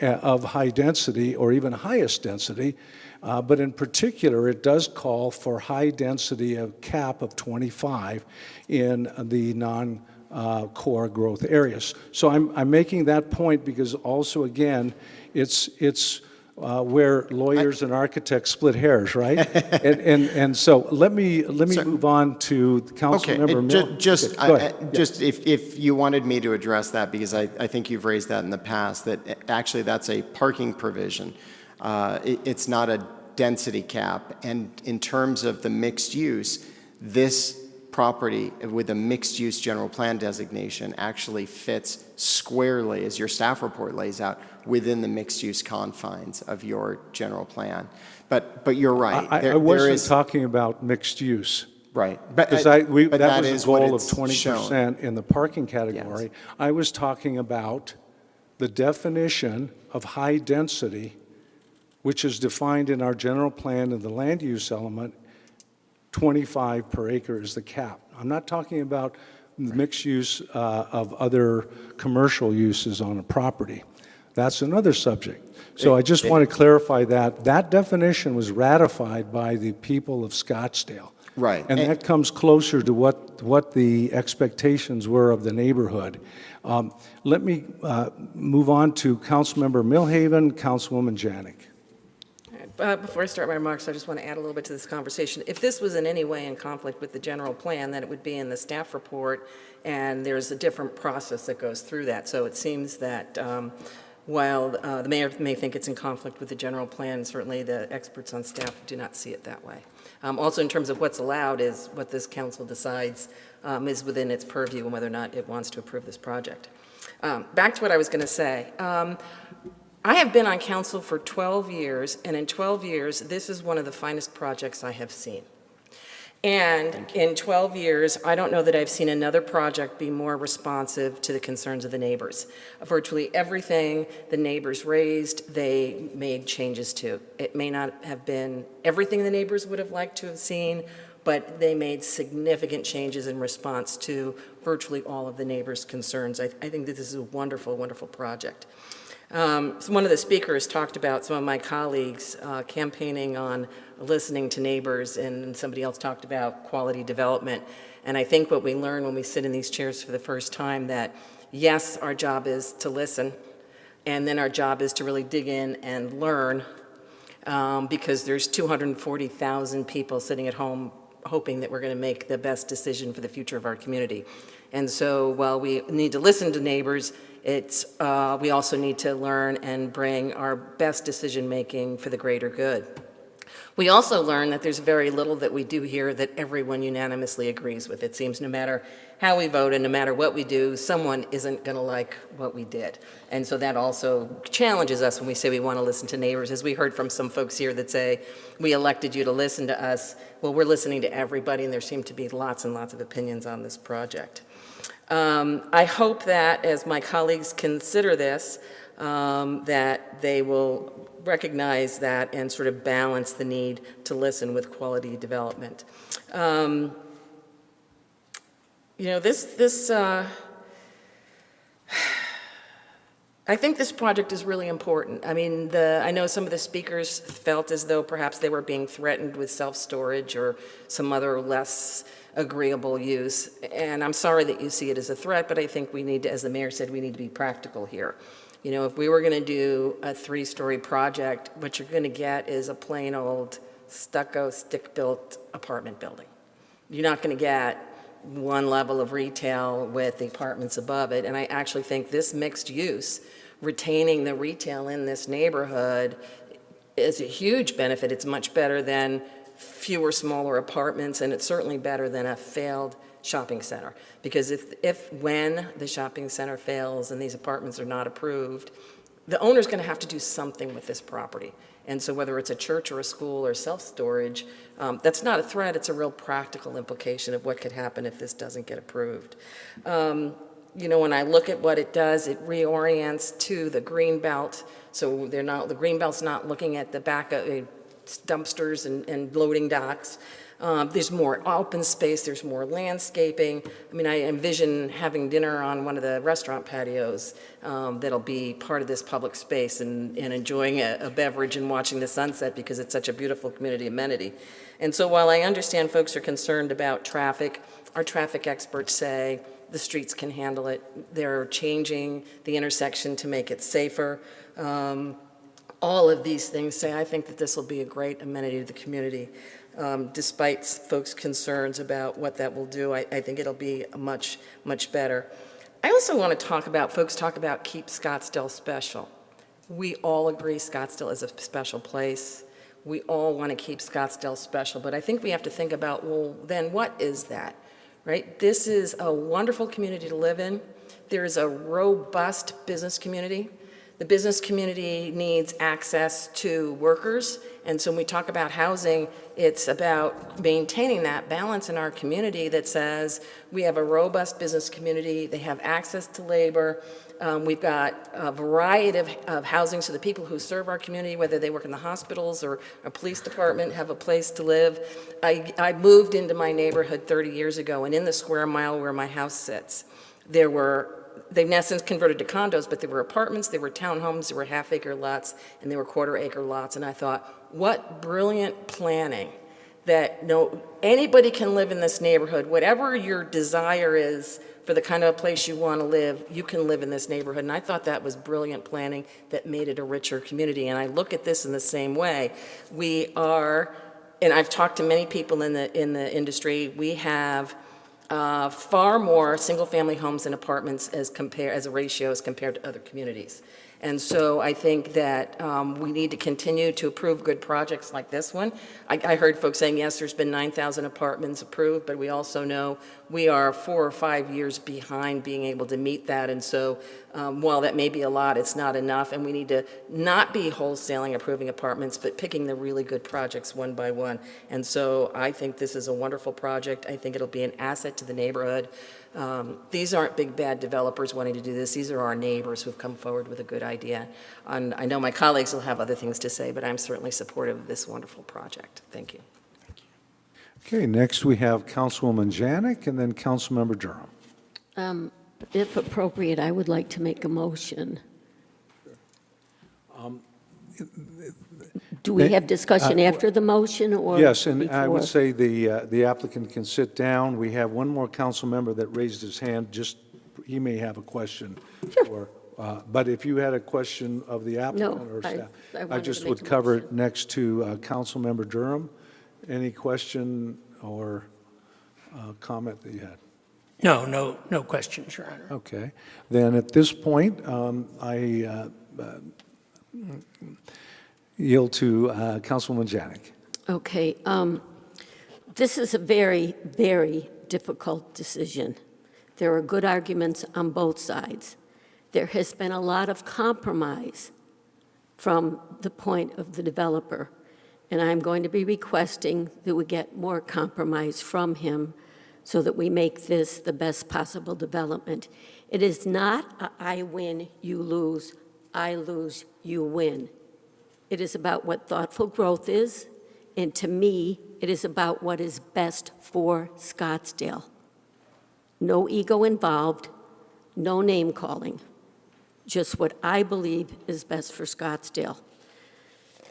of high density or even highest density, but in particular, it does call for high density, a cap of 25 in the non-core growth areas. So I'm making that point because also, again, it's where lawyers and architects split hairs, right? and so let me move on to Councilmember Mill. Just if you wanted me to address that, because I think you've raised that in the past, that actually that's a parking provision. It's not a density cap. And in terms of the mixed use, this property with a mixed-use general plan designation actually fits squarely, as your staff report lays out, within the mixed-use confines of your general plan. But you're right. I wasn't talking about mixed use. Right. Because that was a goal of 20% in the parking category. Yes. I was talking about the definition of high density, which is defined in our general plan in the land use element. 25 per acre is the cap. I'm not talking about mixed use of other commercial uses on a property. That's another subject. So I just want to clarify that. That definition was ratified by the people of Scottsdale. Right. And that comes closer to what the expectations were of the neighborhood. Let me move on to Councilmember Millhaven, Councilwoman Janik. Before I start my remarks, I just want to add a little bit to this conversation. If this was in any way in conflict with the general plan, then it would be in the staff report, and there's a different process that goes through that. So it seems that while the mayor may think it's in conflict with the general plan, certainly the experts on staff do not see it that way. Also, in terms of what's allowed is what this council decides is within its purview and whether or not it wants to approve this project. Back to what I was going to say. I have been on council for 12 years, and in 12 years, this is one of the finest projects I have seen. And in 12 years, I don't know that I've seen another project be more responsive to the concerns of the neighbors. Virtually everything the neighbors raised, they made changes to. It may not have been everything the neighbors would have liked to have seen, but they made significant changes in response to virtually all of the neighbors' concerns. I think that this is a wonderful, wonderful project. So one of the speakers talked about some of my colleagues campaigning on listening to neighbors, and somebody else talked about quality development. And I think what we learn when we sit in these chairs for the first time that, yes, our job is to listen, and then our job is to really dig in and learn, because there's 240,000 people sitting at home hoping that we're going to make the best decision for the future of our community. And so while we need to listen to neighbors, we also need to learn and bring our best decision-making for the greater good. We also learn that there's very little that we do here that everyone unanimously agrees with. It seems no matter how we vote and no matter what we do, someone isn't going to like what we did. And so that also challenges us when we say we want to listen to neighbors. As we heard from some folks here that say, we elected you to listen to us. Well, we're listening to everybody, and there seem to be lots and lots of opinions on this project. I hope that as my colleagues consider this, that they will recognize that and sort of balance the need to listen with quality development. I think this project is really important. I mean, I know some of the speakers felt as though perhaps they were being threatened with self-storage or some other less agreeable use. And I'm sorry that you see it as a threat, but I think we need to, as the mayor said, we need to be practical here. You know, if we were going to do a 3-story project, what you're going to get is a plain old stucco, stick-built apartment building. You're not going to get one level of retail with the apartments above it. And I actually think this mixed use, retaining the retail in this neighborhood, is a huge benefit. It's much better than fewer smaller apartments, and it's certainly better than a failed shopping center. Because when the shopping center fails and these apartments are not approved, the owner's going to have to do something with this property. And so whether it's a church or a school or self-storage, that's not a threat, it's a real practical implication of what could happen if this doesn't get approved. You know, when I look at what it does, it reorients to the green belt. So the green belt's not looking at the back of dumpsters and loading docks. There's more open space, there's more landscaping. I mean, I envision having dinner on one of the restaurant patios that'll be part of this public space and enjoying a beverage and watching the sunset because it's such a beautiful community amenity. And so while I understand folks are concerned about traffic, our traffic experts say the streets can handle it. They're changing the intersection to make it safer. All of these things say I think that this will be a great amenity to the community. Despite folks' concerns about what that will do, I think it'll be much, much better. I also want to folks talk about keep Scottsdale special. We all agree Scottsdale is a special place. We all want to keep Scottsdale special, but I think we have to think about, well, then what is that, right? This is a wonderful community to live in. There is a robust business community. The business community needs access to workers, and so when we talk about housing, it's about maintaining that balance in our community that says we have a robust business community, they have access to labor, we've got a variety of housing so the people who serve our community, whether they work in the hospitals or a police department, have a place to live. I moved into my neighborhood 30 years ago, and in the square mile where my house sits, they've now since converted to condos, but there were apartments, there were townhomes, there were half-acre lots, and there were quarter-acre lots. And I thought, what brilliant planning that anybody can live in this neighborhood. Whatever your desire is for the kind of place you want to live, you can live in this neighborhood. And I thought that was brilliant planning that made it a richer community. And I look at this in the same way. We are, and I've talked to many people in the industry, we have far more single-family homes and apartments as a ratio as compared to other communities. And so I think that we need to continue to approve good projects like this one. I heard folks saying, yes, there's been 9,000 apartments approved, but we also know we are 4 or 5 years behind being able to meet that. And so while that may be a lot, it's not enough. And we need to not be wholesaling approving apartments, but picking the really good projects one by one. And so I think this is a wonderful project. I think it'll be an asset to the neighborhood. These aren't big bad developers wanting to do this. These are our neighbors who've come forward with a good idea. And I know my colleagues will have other things to say, but I'm certainly supportive of this wonderful project. Thank you. Okay, next we have Councilwoman Janik and then Councilmember Durham. If appropriate, I would like to make a motion. Do we have discussion after the motion or Yes, and I would before? say the applicant can sit down. We have one more council member that raised his hand. He may have a question. Sure. But if you had a question of the applicant or staff, I just would cover it next to Councilmember Durham. Any question or comment that you had? No questions, Your Honor. Okay. Then at this point, I yield to Councilwoman Janik. Okay. This is a very, very difficult decision. There are good arguments on both sides. There has been a lot of compromise from the point of the developer, and I'm going to be requesting that we get more compromise from him so that we make this the best possible development. It is not a I win, you lose, I lose, you win. It is about what thoughtful growth is, and to me, it is about what is best for Scottsdale. No ego involved, no name calling, just what I believe is best for Scottsdale.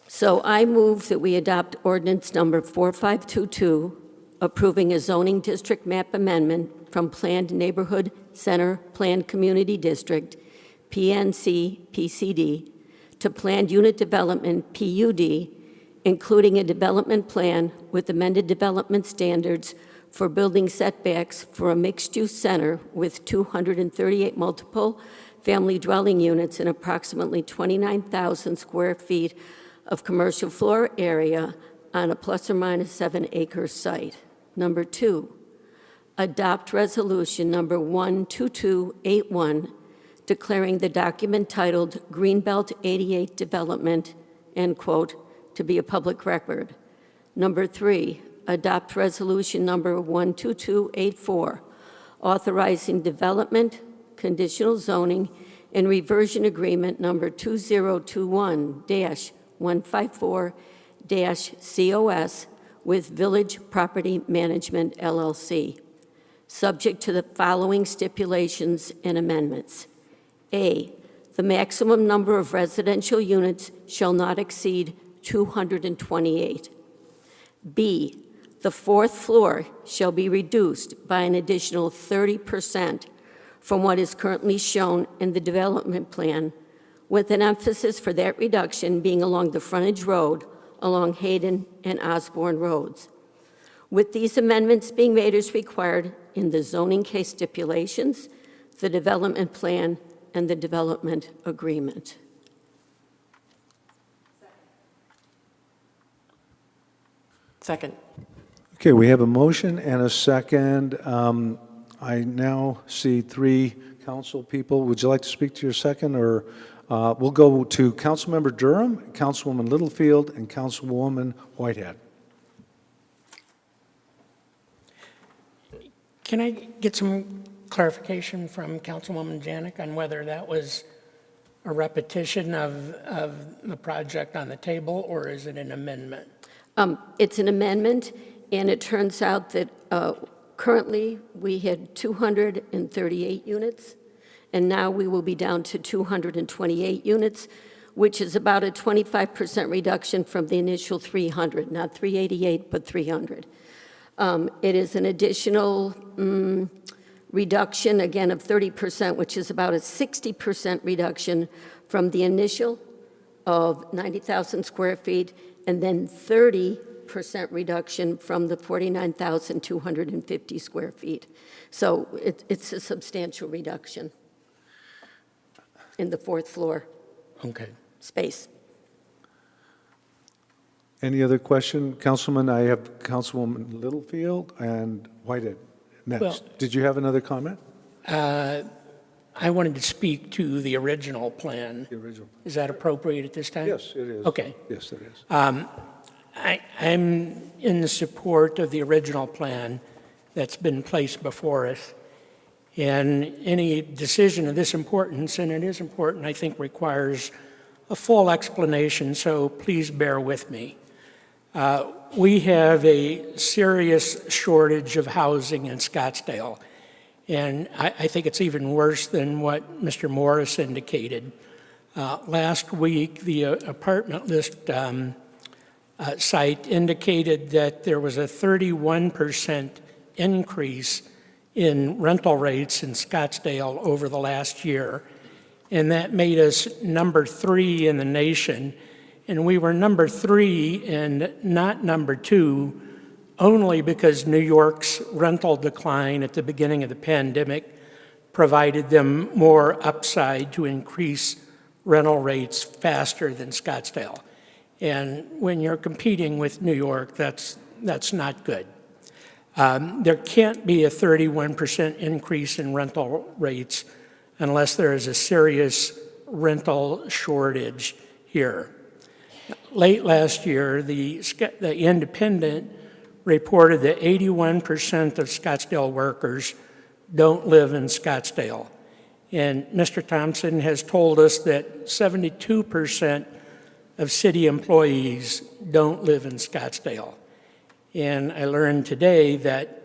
So I move that we adopt ordinance number 4522, approving a zoning district map amendment from Planned Neighborhood Center Planned Community District, PNC PCD, to Planned Unit Development, PUD, including a development plan with amended development standards for building setbacks for a mixed-use center with 238 multiple family dwelling units and approximately 29,000 square feet of commercial floor area on a plus or minus 7-acre site. Number 2, adopt resolution number 12281, declaring the document titled Greenbelt 88 Development, end quote, to be a public record. Number 3, adopt resolution number 12284, authorizing development, conditional zoning, and reversion agreement number 2021-154-COS with Village Property Management LLC, subject to the following stipulations and amendments. A, the maximum number of residential units shall not exceed 228. B, the fourth floor shall be reduced by an additional 30% from what is currently shown in the development plan, with an emphasis for that reduction being along the frontage road along Hayden and Osborne Roads. With these amendments being made as required in the zoning case stipulations, the development plan, and the development agreement. Second. Okay, we have a motion and a second. I now see 3 council people. Would you like to speak to your second, or we'll go to Councilmember Durham, Councilwoman Littlefield, and Councilwoman Whitehead. Can I get some clarification from Councilwoman Janik on whether that was a repetition of the project on the table, or is it an amendment? It's an amendment, and it turns out that currently we had 238 units, and now we will be down to 228 units, which is about a 25% reduction from the initial 300, not 388, but 300. It is an additional reduction, again, of 30%, which is about a 60% reduction from the initial of 90,000 square feet, and then 30% reduction from the 49,250 square feet. So it's a substantial reduction in the fourth floor space. Any other question? Councilman, I have Councilwoman Littlefield and Whitehead next. Well, did you have another comment? I wanted to speak to the original plan. The original. Is that appropriate at this time? Yes, it is. Okay. Yes, it is. I'm in the support of the original plan that's been placed before us. And any decision of this importance, and it is important, I think requires a full explanation, so please bear with me. We have a serious shortage of housing in Scottsdale, and I think it's even worse than what Mr. Morris indicated. Last week, the apartment list site indicated that there was a 31% increase in rental rates in Scottsdale over the last year, and that made us number 3 in the nation. And we were number 3 and not number 2 only because New York's rental decline at the beginning of the pandemic provided them more upside to increase rental rates faster than Scottsdale. And when you're competing with New York, that's not good. There can't be a 31% increase in rental rates unless there is a serious rental shortage here. Late last year, the Independent reported that 81% of Scottsdale workers don't live in Scottsdale. And Mr. Thompson has told us that 72% of city employees don't live in Scottsdale. And I learned today that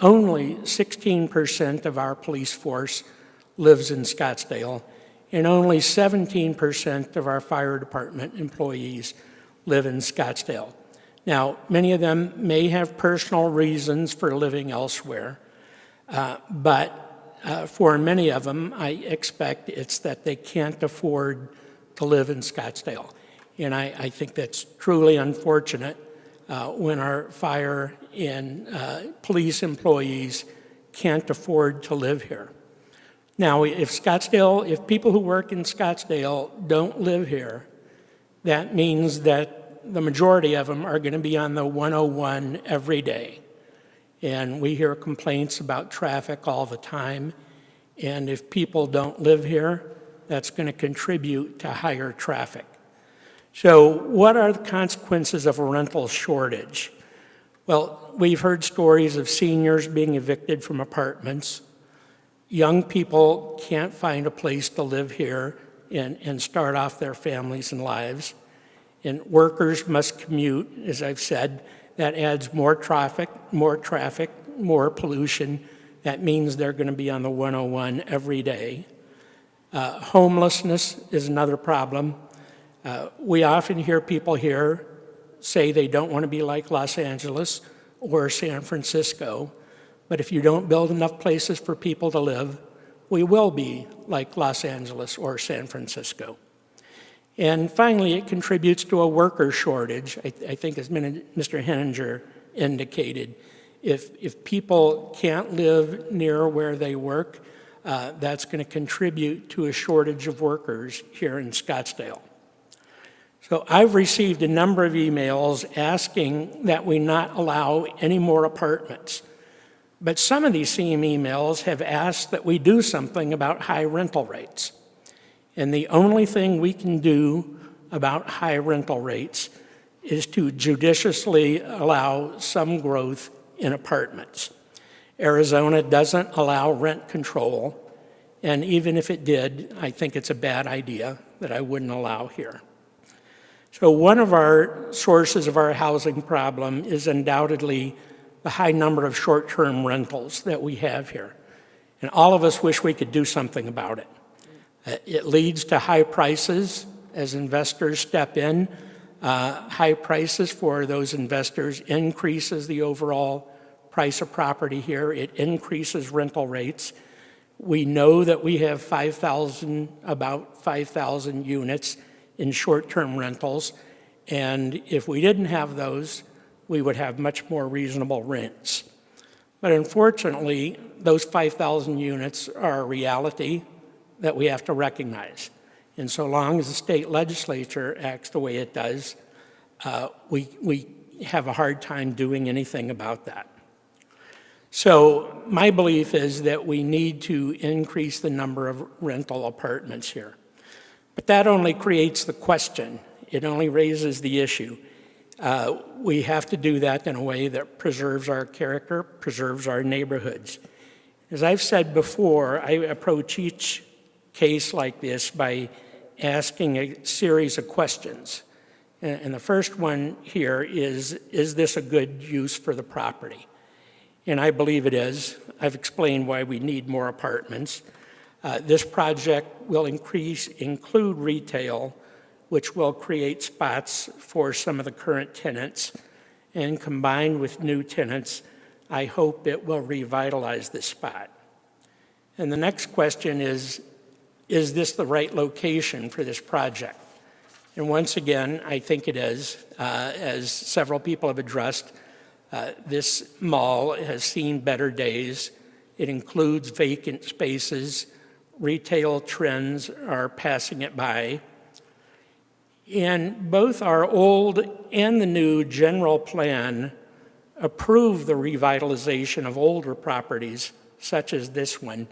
only 16% of our police force lives in Scottsdale, and only 17% of our fire department employees live in Scottsdale. Now, many of them may have personal reasons for living elsewhere, but for many of them, I expect it's that they can't afford to live in Scottsdale. And I think that's truly unfortunate when our fire and police employees can't afford to live here. Now, if people who work in Scottsdale don't live here, that means that the majority of them are going to be on the 101 every day. And we hear complaints about traffic all the time. And if people don't live here, that's going to contribute to higher traffic. So what are the consequences of a rental shortage? Well, we've heard stories of seniors being evicted from apartments. Young people can't find a place to live here and start off their families and lives. And workers must commute, as I've said. That adds more traffic, more pollution. That means they're going to be on the 101 every day. Homelessness is another problem. We often hear people here say they don't want to be like Los Angeles or San Francisco, but if you don't build enough places for people to live, we will be like Los Angeles or San Francisco. And finally, it contributes to a worker shortage, I think as Mr. Henninger indicated. If people can't live near where they work, that's going to contribute to a shortage of workers here in Scottsdale. So I've received a number of emails asking that we not allow any more apartments. But some of these same emails have asked that we do something about high rental rates. And the only thing we can do about high rental rates is to judiciously allow some growth in apartments. Arizona doesn't allow rent control, and even if it did, I think it's a bad idea that I wouldn't allow here. So one of our sources of our housing problem is undoubtedly the high number of short-term rentals that we have here. And all of us wish we could do something about it. It leads to high prices as investors step in. High prices for those investors increases the overall price of property here. It increases rental rates. We know that we have about 5,000 units in short-term rentals, and if we didn't have those, we would have much more reasonable rents. But unfortunately, those 5,000 units are a reality that we have to recognize. And so long as the state legislature acts the way it does, we have a hard time doing anything about that. So my belief is that we need to increase the number of rental apartments here. But that only creates the question. It only raises the issue. We have to do that in a way that preserves our character, preserves our neighborhoods. As I've said before, I approach each case like this by asking a series of questions. And the first one here is this a good use for the property? And I believe it is. I've explained why we need more apartments. This project will include retail, which will create spots for some of the current tenants. And combined with new tenants, I hope it will revitalize this spot. And the next question is this the right location for this project? And once again, I think it is. As several people have addressed, this mall has seen better days. It includes vacant spaces. Retail trends are passing it by. And both our old and the new general plan approve the revitalization of older properties, such as this one,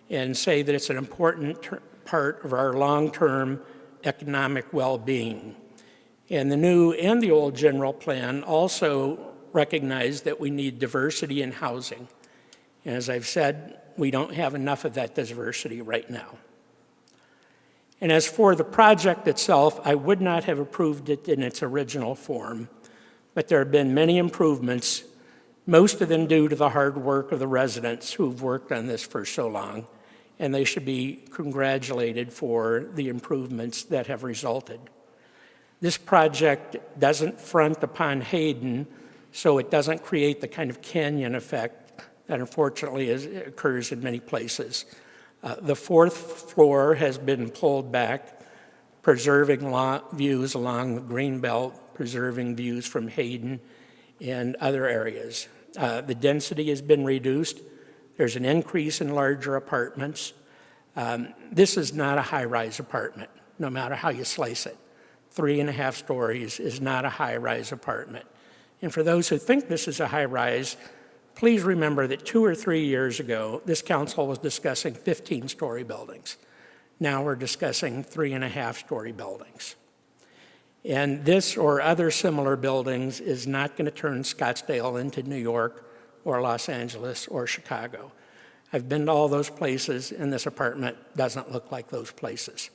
and say that it's an important part of our long-term economic well-being. And the new and the old general plan also recognize that we need diversity in housing. And as I've said, we don't have enough of that diversity right now. And as for the project itself, I would not have approved it in its original form, but there have been many improvements, most of them due to the hard work of the residents who've worked on this for so long, and they should be congratulated for the improvements that have resulted. This project doesn't front upon Hayden, so it doesn't create the kind of canyon effect that unfortunately occurs in many places. The fourth floor has been pulled back, preserving views along the Greenbelt, preserving views from Hayden and other areas. The density has been reduced. There's an increase in larger apartments. This is not a high-rise apartment, no matter how you slice it. 3.5 stories is not a high-rise apartment. And for those who think this is a high-rise, please remember that 2 or 3 years ago, this council was discussing 15-story buildings. Now we're discussing 3.5-story buildings. And this or other similar buildings is not going to turn Scottsdale into New York or Los Angeles or Chicago. I've been to all those places, and this apartment doesn't look like those places.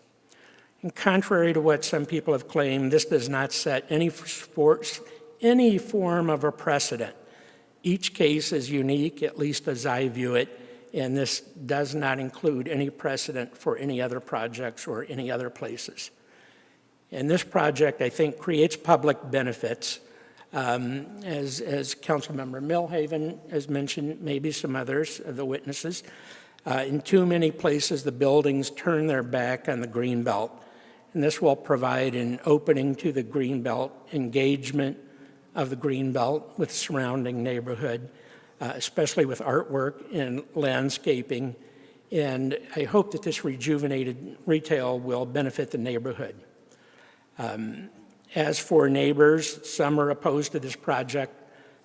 And contrary to what some people have claimed, this does not set any form of a precedent. Each case is unique, at least as I view it, and this does not include any precedent for any other projects or any other places. And this project, I think, creates public benefits. As Councilmember Milhaven has mentioned, maybe some others of the witnesses, in too many places the buildings turn their back on the greenbelt. And this will provide an opening to the greenbelt, engagement of the greenbelt with surrounding neighborhood, especially with artwork and landscaping. And I hope that this rejuvenated retail will benefit the neighborhood. As for neighbors, some are opposed to this project,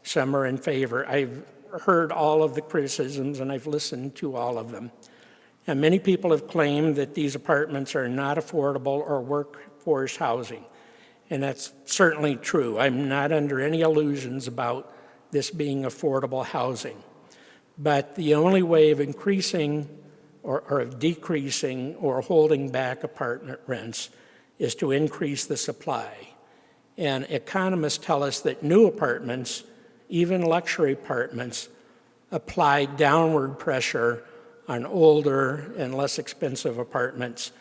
some are in favor. I've heard all of the criticisms and I've listened to all of them. And many people have claimed that these apartments are not affordable or workforce housing. And that's certainly true. I'm not under any illusions about this being affordable housing. But the only way of increasing or of decreasing or holding back apartment rents is to increase the supply. And economists tell us that new apartments, even luxury apartments, apply downward pressure on older and less expensive apartments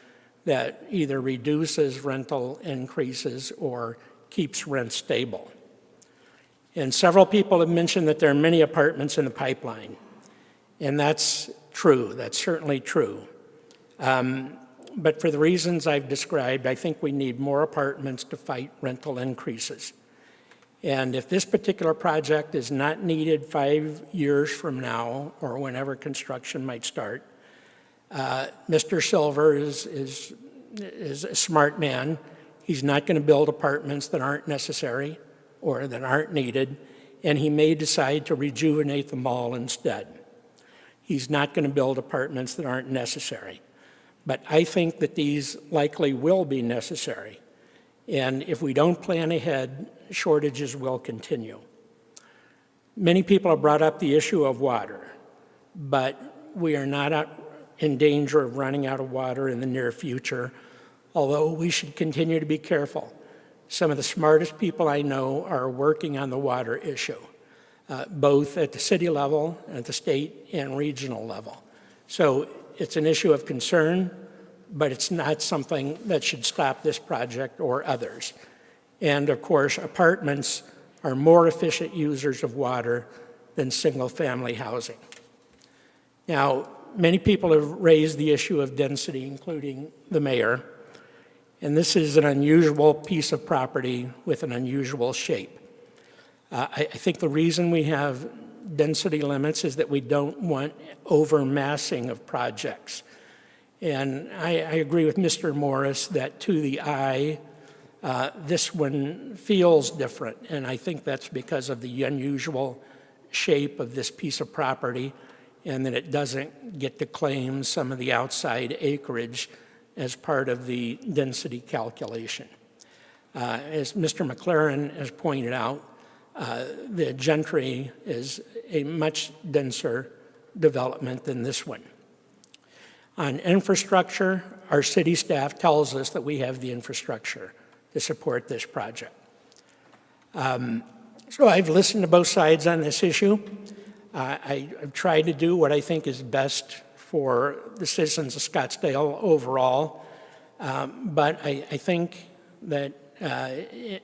that either reduces rental increases or keeps rent stable. And several people have mentioned that there are many apartments in the pipeline. And that's true, that's certainly true. But for the reasons I've described, I think we need more apartments to fight rental increases. And if this particular project is not needed 5 years from now, or whenever construction might start, Mr. Silver is a smart man. He's not going to build apartments that aren't necessary or that aren't needed, and he may decide to rejuvenate the mall instead. He's not going to build apartments that aren't necessary. But I think that these likely will be necessary. And if we don't plan ahead, shortages will continue. Many people have brought up the issue of water, but we are not in danger of running out of water in the near future, although we should continue to be careful. Some of the smartest people I know are working on the water issue, both at the city level, at the state and regional level. So it's an issue of concern, but it's not something that should stop this project or others. And of course, apartments are more efficient users of water than single-family housing. Now, many people have raised the issue of density, including the mayor, and this is an unusual piece of property with an unusual shape. I think the reason we have density limits is that we don't want overmassing of projects. And I agree with Mr. Morris that to the eye, this one feels different. And I think that's because of the unusual shape of this piece of property and that it doesn't get to claim some of the outside acreage as part of the density calculation. As Mr. McLaren has pointed out, the Gentry is a much denser development than this one. On infrastructure, our city staff tells us that we have the infrastructure to support this project. So I've listened to both sides on this issue. I've tried to do what I think is best for the citizens of Scottsdale overall, but I think that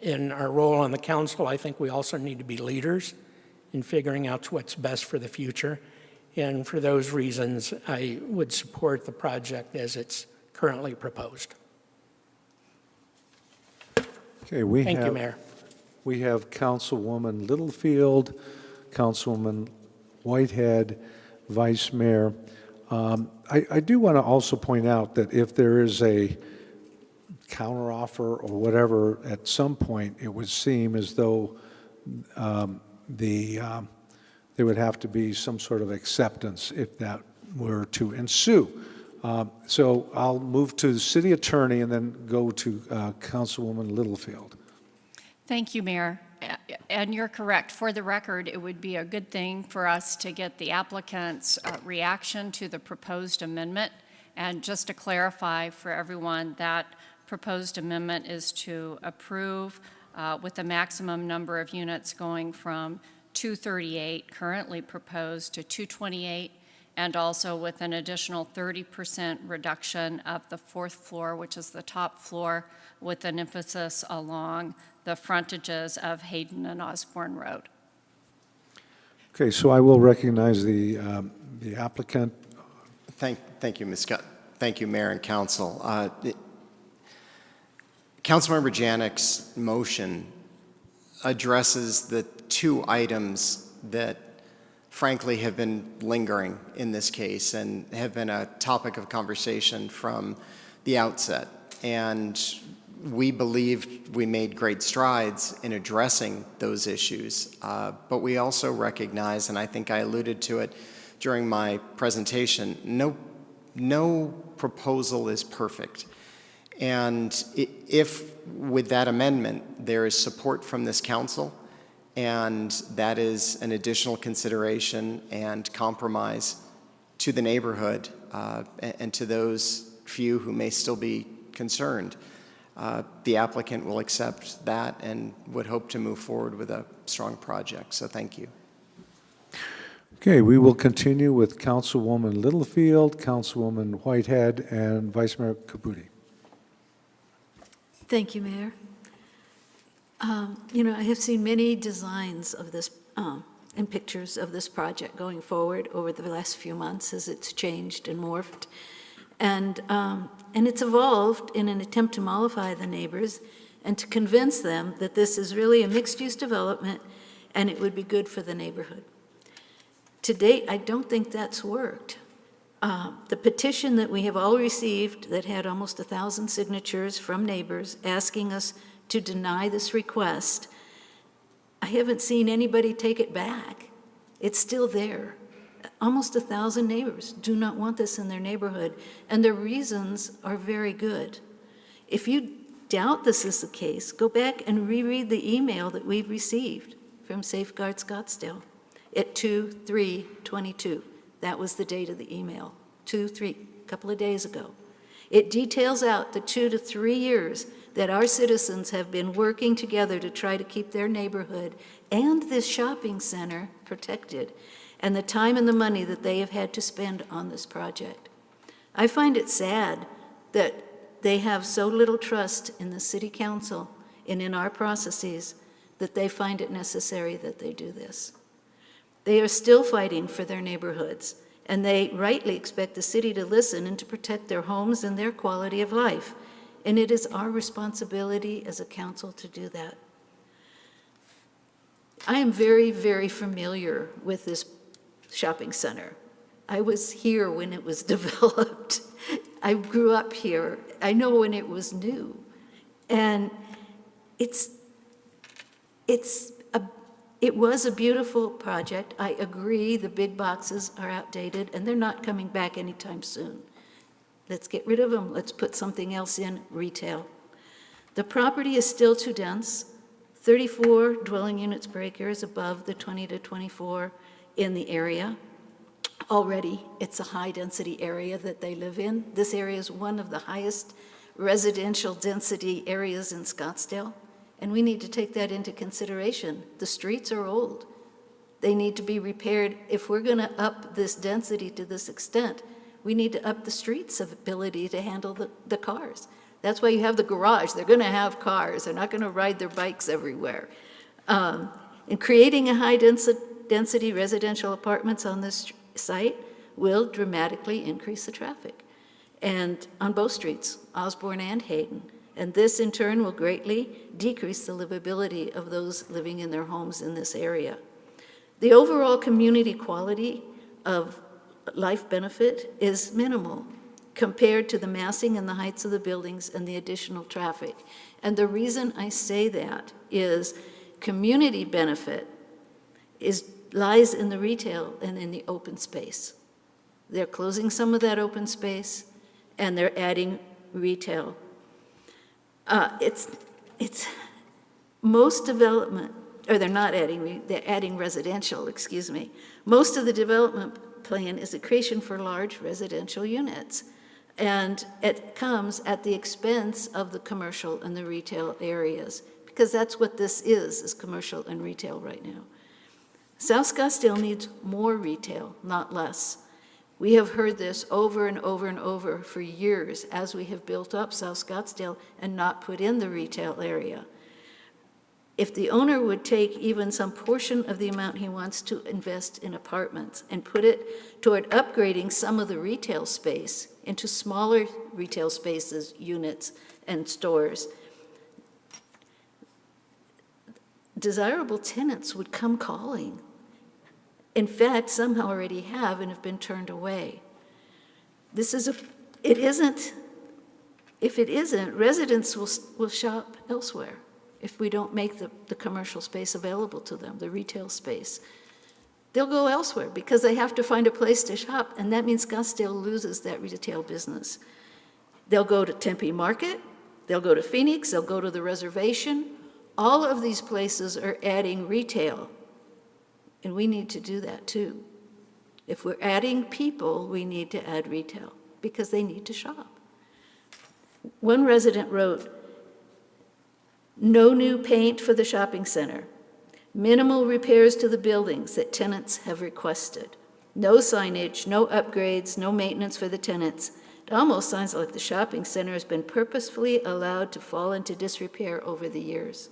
in our role on the council, I think we also need to be leaders in figuring out what's best for the future. And for those reasons, I would support the project as it's currently proposed. Okay, Thank you, Mayor. We have Councilwoman Littlefield, Councilwoman Whitehead, Vice Mayor. I do want to also point out that if there is a counteroffer or whatever, at some point, it would seem as though there would have to be some sort of acceptance if that were to ensue. So I'll move to the city attorney and then go to Councilwoman Littlefield. Thank you, Mayor. And you're correct. For the record, it would be a good thing for us to get the applicant's reaction to the proposed amendment. And just to clarify for everyone, that proposed amendment is to approve with the maximum number of units going from 238 currently proposed to 228, and also with an additional 30% reduction of the fourth floor, which is the top floor, with an emphasis along the frontages of Hayden and Osborne Road. Okay, so I will recognize the applicant. Thank you, Ms. Scott. Thank you, Mayor and Council. Councilmember Janik's motion addresses the two items that frankly have been lingering in this case and have been a topic of conversation from the outset. And we believed we made great strides in addressing those issues, but we also recognize, and I think I alluded to it during my presentation, no proposal is perfect. And if, with that amendment, there is support from this council, and that is an additional consideration and compromise to the neighborhood and to those few who may still be concerned, the applicant will accept that and would hope to move forward with a strong project. So thank you. Okay, we will continue with Councilwoman Littlefield, Councilwoman Whitehead, and Vice Mayor Caputi. Thank you, Mayor. You know, I have seen many designs of this and pictures of this project going forward over the last few months as it's changed and morphed. And it's evolved in an attempt to mollify the neighbors and to convince them that this is really a mixed-use development and it would be good for the neighborhood. To date, I don't think that's worked. The petition that we have all received that had almost 1,000 signatures from neighbors asking us to deny this request, I haven't seen anybody take it back. It's still there. Almost 1,000 neighbors do not want this in their neighborhood, and their reasons are very good. If you doubt this is the case, go back and reread the email that we've received from Safeguard Scottsdale at 2/3/22. That was the date of the email, 2/3, a couple of days ago. It details out the 2 to 3 years that our citizens have been working together to try to keep their neighborhood and this shopping center protected, and the time and the money that they have had to spend on this project. I find it sad that they have so little trust in the city council and in our processes that they find it necessary that they do this. They are still fighting for their neighborhoods, and they rightly expect the city to listen and to protect their homes and their quality of life. And it is our responsibility as a council to do that. I am very, very familiar with this shopping center. I was here when it was developed. I grew up here. I know when it was new. And it was a beautiful project. I agree the big boxes are outdated and they're not coming back anytime soon. Let's get rid of them. Let's put something else in, retail. The property is still too dense. 34 dwelling units per acre is above the 20 to 24 in the area. Already, it's a high-density area that they live in. This area is one of the highest residential density areas in Scottsdale, and we need to take that into consideration. The streets are old. They need to be repaired. If we're going to up this density to this extent, we need to up the streets' ability to handle the cars. That's why you have the garage. They're going to have cars. They're not going to ride their bikes everywhere. And creating a high-density residential apartments on this site will dramatically increase the traffic, and on both streets, Osborne and Hayden. And this, in turn, will greatly decrease the livability of those living in their homes in this area. The overall community quality of life benefit is minimal compared to the massing and the heights of the buildings and the additional traffic. And the reason I say that is community benefit lies in the retail and in the open space. They're closing some of that open space and they're adding retail. It's most development, or they're not adding, they're adding residential, excuse me. Most of the development plan is a creation for large residential units. And it comes at the expense of the commercial and the retail areas, because that's what this is commercial and retail right now. South Scottsdale needs more retail, not less. We have heard this over and over and over for years as we have built up South Scottsdale and not put in the retail area. If the owner would take even some portion of the amount he wants to invest in apartments and put it toward upgrading some of the retail space into smaller retail spaces, units, and stores, desirable tenants would come calling. In fact, some already have and have been turned away. If it isn't, residents will shop elsewhere if we don't make the commercial space available to them, the retail space. They'll go elsewhere because they have to find a place to shop, and that means Scottsdale loses that retail business. They'll go to Tempe Market, they'll go to Phoenix, they'll go to the reservation. All of these places are adding retail, and we need to do that too. If we're adding people, we need to add retail because they need to shop. One resident wrote, "No new paint for the shopping center. Minimal repairs to the buildings that tenants have requested. No signage, no upgrades, no maintenance for the tenants. It almost sounds like the shopping center has been purposefully allowed to fall into disrepair over the years.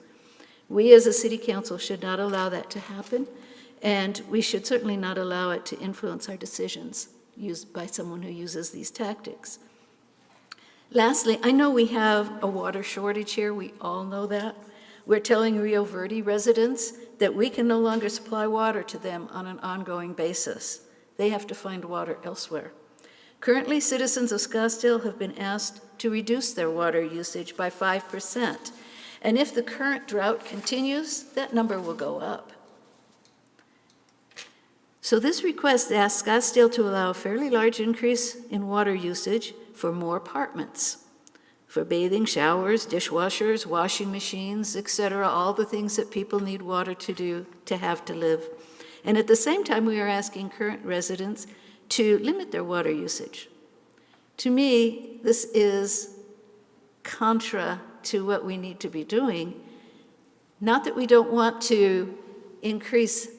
We as a city council should not allow that to happen, and we should certainly not allow it to influence our decisions used by someone who uses these tactics." Lastly, I know we have a water shortage here. We all know that. We're telling Rio Verde residents that we can no longer supply water to them on an ongoing basis. They have to find water elsewhere. Currently, citizens of Scottsdale have been asked to reduce their water usage by 5%. And if the current drought continues, that number will go up. So this request asks Scottsdale to allow a fairly large increase in water usage for more apartments, for bathing, showers, dishwashers, washing machines, etc., all the things that people need water to do, to have to live. And at the same time, we are asking current residents to limit their water usage. To me, this is contra to what we need to be doing. Not that we don't want to increase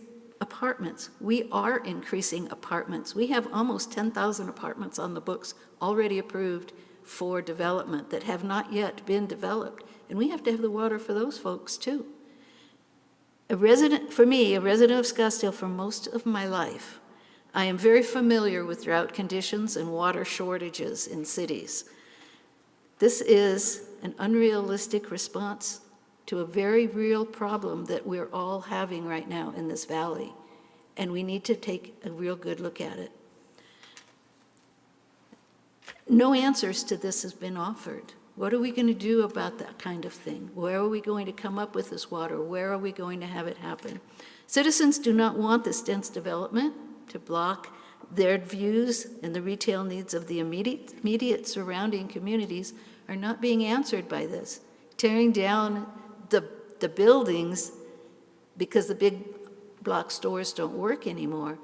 apartments. We are increasing apartments. We have almost 10,000 apartments on the books already approved for development that have not yet been developed. And we have to have the water for those folks too. A resident of Scottsdale for most of my life, I am very familiar with drought conditions and water shortages in cities. This is an unrealistic response to a very real problem that we're all having right now in this valley, and we need to take a real good look at it. No answers to this has been offered. What are we going to do about that kind of thing? Where are we going to come up with this water? Where are we going to have it happen? Citizens do not want this dense development to block their views, and the retail needs of the immediate surrounding communities are not being answered by this. Tearing down the buildings because the big block stores don't work anymore,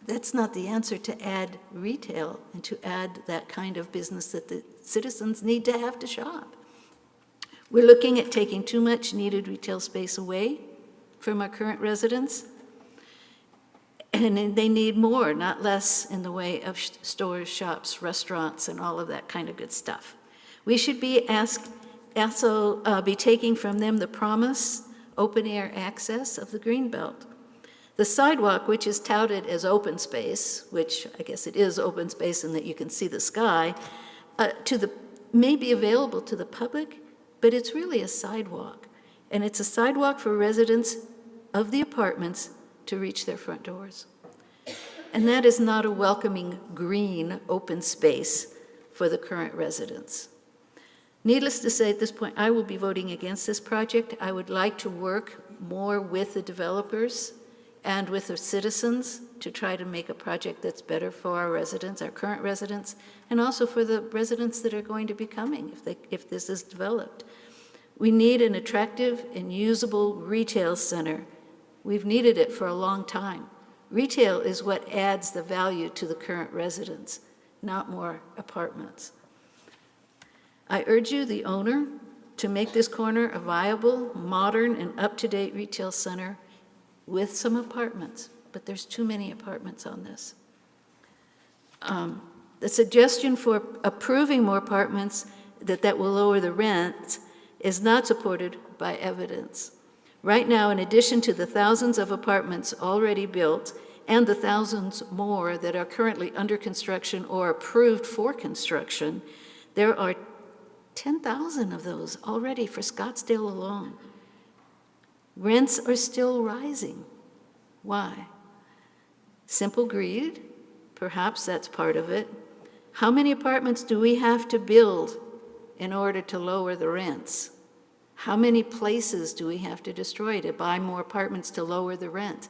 that's not the answer to add retail and to add that kind of business that the citizens need to have to shop. We're looking at taking too much needed retail space away from our current residents, and they need more, not less, in the way of stores, shops, restaurants, and all of that kind of good stuff. We should be also be taking from them the promised open-air access of the Greenbelt. The sidewalk, which is touted as open space, which I guess it is open space in that you can see the sky, may be available to the public, but it's really a sidewalk. And it's a sidewalk for residents of the apartments to reach their front doors. And that is not a welcoming green open space for the current residents. Needless to say, at this point, I will be voting against this project. I would like to work more with the developers and with the citizens to try to make a project that's better for our residents, our current residents, and also for the residents that are going to be coming if this is developed. We need an attractive and usable retail center. We've needed it for a long time. Retail is what adds the value to the current residents, not more apartments. I urge you, the owner, to make this corner a viable, modern, and up-to-date retail center with some apartments, but there's too many apartments on this. The suggestion for approving more apartments that will lower the rent is not supported by evidence. Right now, in addition to the thousands of apartments already built and the thousands more that are currently under construction or approved for construction, there are 10,000 of those already for Scottsdale alone. Rents are still rising. Why? Simple greed? Perhaps that's part of it. How many apartments do we have to build in order to lower the rents? How many places do we have to destroy to buy more apartments to lower the rent?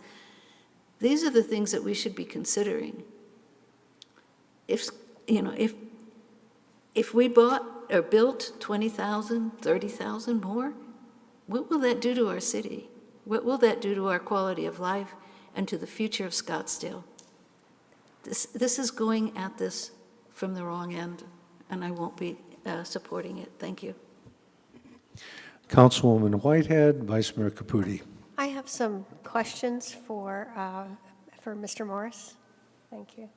These are the things that we should be considering. If we bought or built 20,000, 30,000 more, what will that do to our city? What will that do to our quality of life and to the future of Scottsdale? This is going at this from the wrong end, and I won't be supporting it. Thank you. Councilwoman Whitehead, Vice Mayor Caputi. I have some questions for Mr. Morris. Thank you.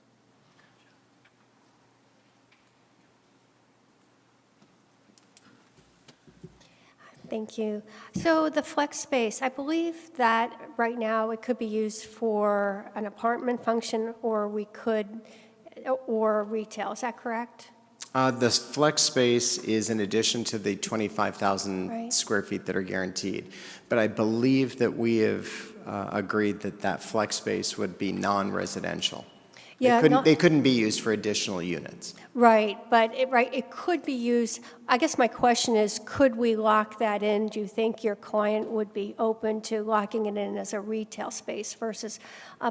Thank you. So the flex space, I believe that right now it could be used for an apartment function or retail. Is that correct? The flex space is in addition to the 25,000 Right. square feet that are guaranteed. But I believe that we have agreed that that flex space would be non-residential. Yeah, They couldn't be used for additional units. Right, but it could be used. I guess my question is, could we lock that in? Do you think your client would be open to locking it in as a retail space versus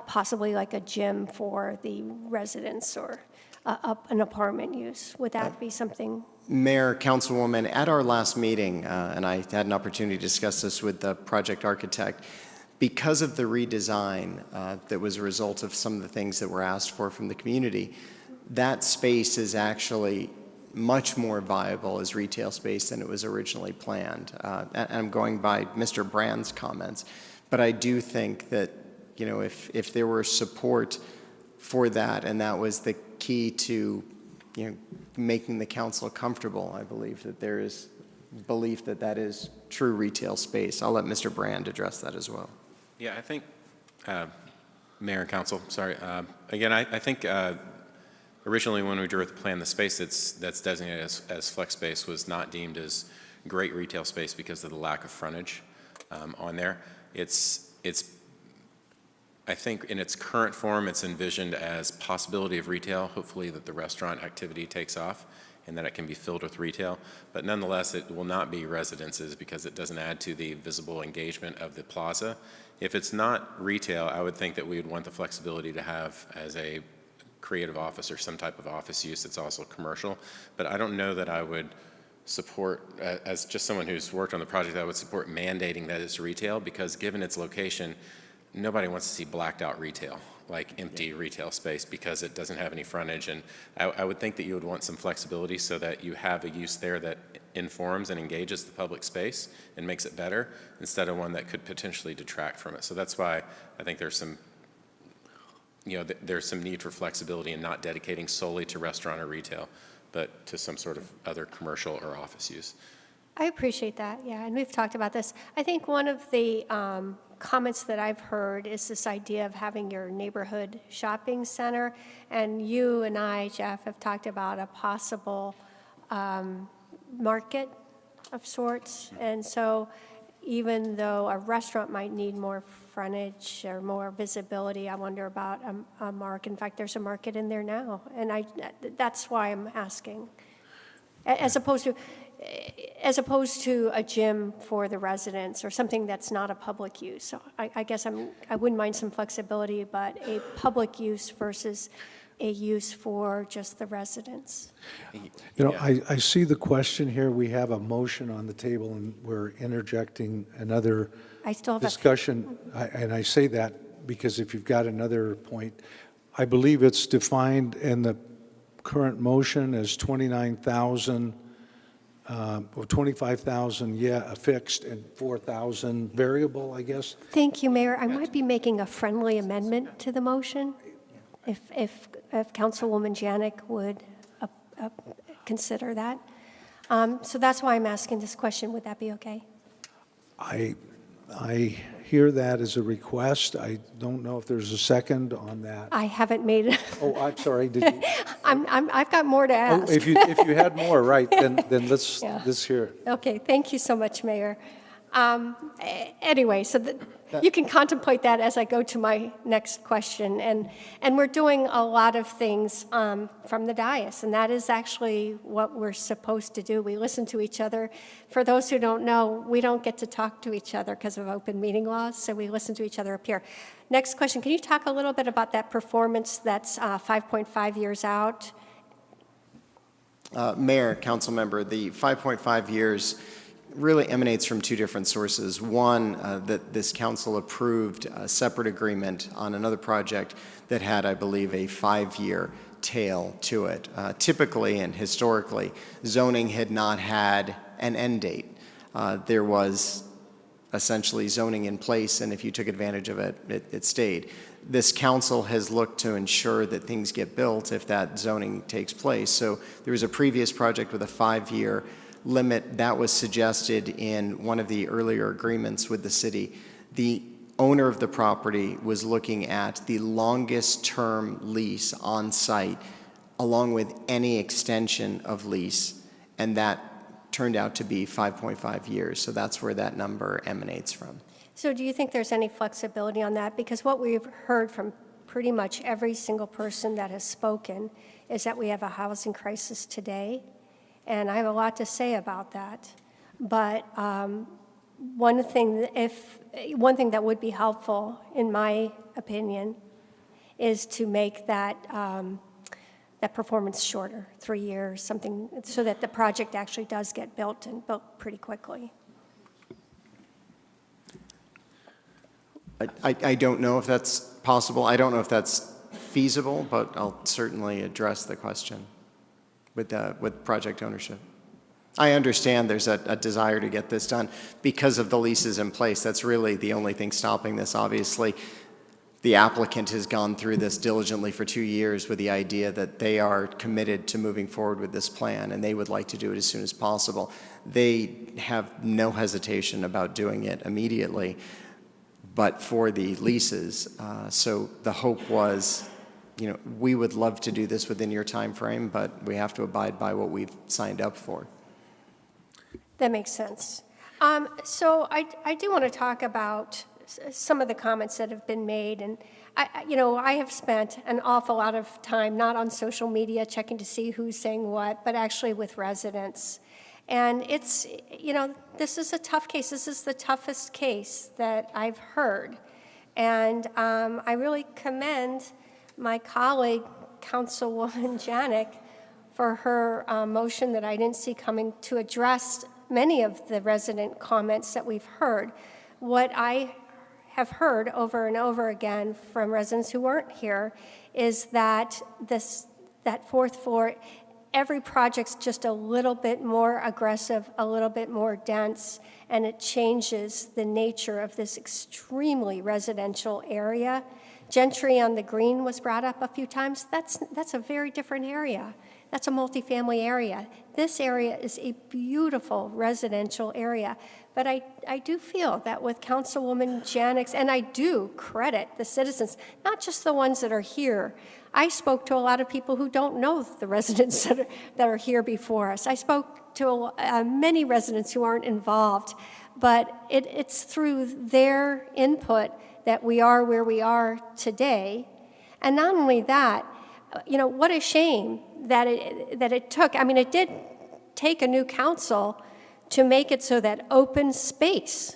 possibly like a gym for the residents or an apartment use? Would that be something? Mayor, Councilwoman, at our last meeting, and I had an opportunity to discuss this with the project architect, because of the redesign that was a result of some of the things that were asked for from the community, that space is actually much more viable as retail space than it was originally planned. And I'm going by Mr. Brand's comments, but I do think that, you know, if there were support for that and that was the key to, you know, making the council comfortable, I believe that there is belief that that is true retail space. I'll let Mr. Brand address that as well. Yeah, I think, Mayor and Council, sorry. Again, I think originally when we drew up the plan, the space that's designated as flex space was not deemed as great retail space because of the lack of frontage on there. I think in its current form, it's envisioned as possibility of retail, hopefully that the restaurant activity takes off and that it can be filled with retail. But nonetheless, it will not be residences because it doesn't add to the visible engagement of the plaza. If it's not retail, I would think that we would want the flexibility to have as a creative office or some type of office use that's also commercial. But I don't know that I would support, as just someone who's worked on the project, I would support mandating that it's retail because given its location, nobody wants to see blacked out retail, like empty retail space because it doesn't have any frontage. And I would think that you would want some flexibility so that you have a use there that informs and engages the public space and makes it better instead of one that could potentially detract from it. So that's why I think there's some, you know, there's some need for flexibility and not dedicating solely to restaurant or retail, but to some sort of other commercial or office use. I appreciate that, yeah, and we've talked about this. I think one of the comments that I've heard is this idea of having your neighborhood shopping center, and you and I, Jeff, have talked about a possible market of sorts, and so even though a restaurant might need more frontage or more visibility, I wonder about a market. In fact, there's a market in there now, and that's why I'm asking. As opposed to a gym for the residents or something that's not a public use. So I guess I wouldn't mind some flexibility, but a public use versus a use for just the residents. You know, I see the question here. We have a motion on the table, and we're interjecting another discussion. And I say that because if you've got another point, I believe it's defined in the current motion as 29,000, or 25,000, fixed, and 4,000 variable, I guess. Thank you, Mayor. I might be making a friendly amendment to the motion, if Councilwoman Janik would consider that. So that's why I'm asking this question. Would that be okay? I hear that as a request. I don't know if there's a second on that. I haven't made it. Oh, I'm sorry. Did you? I've got more to ask. Oh, if you had more, right? Then let's hear it. Okay. Thank you so much, Mayor. Anyway, so you can contemplate that as I go to my next question. And we're doing a lot of things from the dais, and that is actually what we're supposed to do. We listen to each other. For those who don't know, we don't get to talk to each other because of open meeting laws, so we listen to each other up here. Next question, can you talk a little bit about that performance that's 5.5 years out? Mayor, council member, the 5.5 years really emanates from two different sources. One, that this council approved a separate agreement on another project that had, I believe, a 5-year tail to it. Typically and historically, zoning had not had an end date. There was essentially zoning in place, and if you took advantage of it, it stayed. This council has looked to ensure that things get built if that zoning takes place. So there was a previous project with a 5-year limit that was suggested in one of the earlier agreements with the city. The owner of the property was looking at the longest term lease on site along with any extension of lease, and that turned out to be 5.5 years. So that's where that number emanates from. So do you think there's any flexibility on that? Because what we've heard from pretty much every single person that has spoken is that we have a housing crisis today. And I have a lot to say about that. But one thing that would be helpful, in my opinion, is to make that that performance shorter, 3 years, something, so that the project actually does get built and built pretty quickly. I don't know if that's possible. I don't know if that's feasible, but I'll certainly address the question with project ownership. I understand there's a desire to get this done because of the leases in place. That's really the only thing stopping this, obviously. The applicant has gone through this diligently for 2 years with the idea that they are committed to moving forward with this plan, and they would like to do it as soon as possible. They have no hesitation about doing it immediately, but for the leases. So the hope was, you know, we would love to do this within your time frame, but we have to abide by what we've signed up for. That makes sense. So I do want to talk about some of the comments that have been made. And, I have spent an awful lot of time, not on social media checking to see who's saying what, but actually with residents. And it's, this is a tough case. This is the toughest case that I've heard. And I really commend my colleague, Councilwoman Janik, for her motion that I didn't see coming to address many of the resident comments that we've heard. What I have heard over and over again from residents who weren't here is that that fourth floor, every project's just a little bit more aggressive, a little bit more dense, and it changes the nature of this extremely residential area. Gentry on the Green was brought up a few times. That's a very different area. That's a multifamily area. this area is a beautiful residential area. But I do feel that with Councilwoman Janik's, and I do credit the citizens, not just the ones that are here. I spoke to a lot of people who don't know the residents that are here before us. I spoke to many residents who aren't involved, but it's through their input that we are where we are today. And not only that, you know, what a shame that it took. I mean, it did take a new council to make it so that open space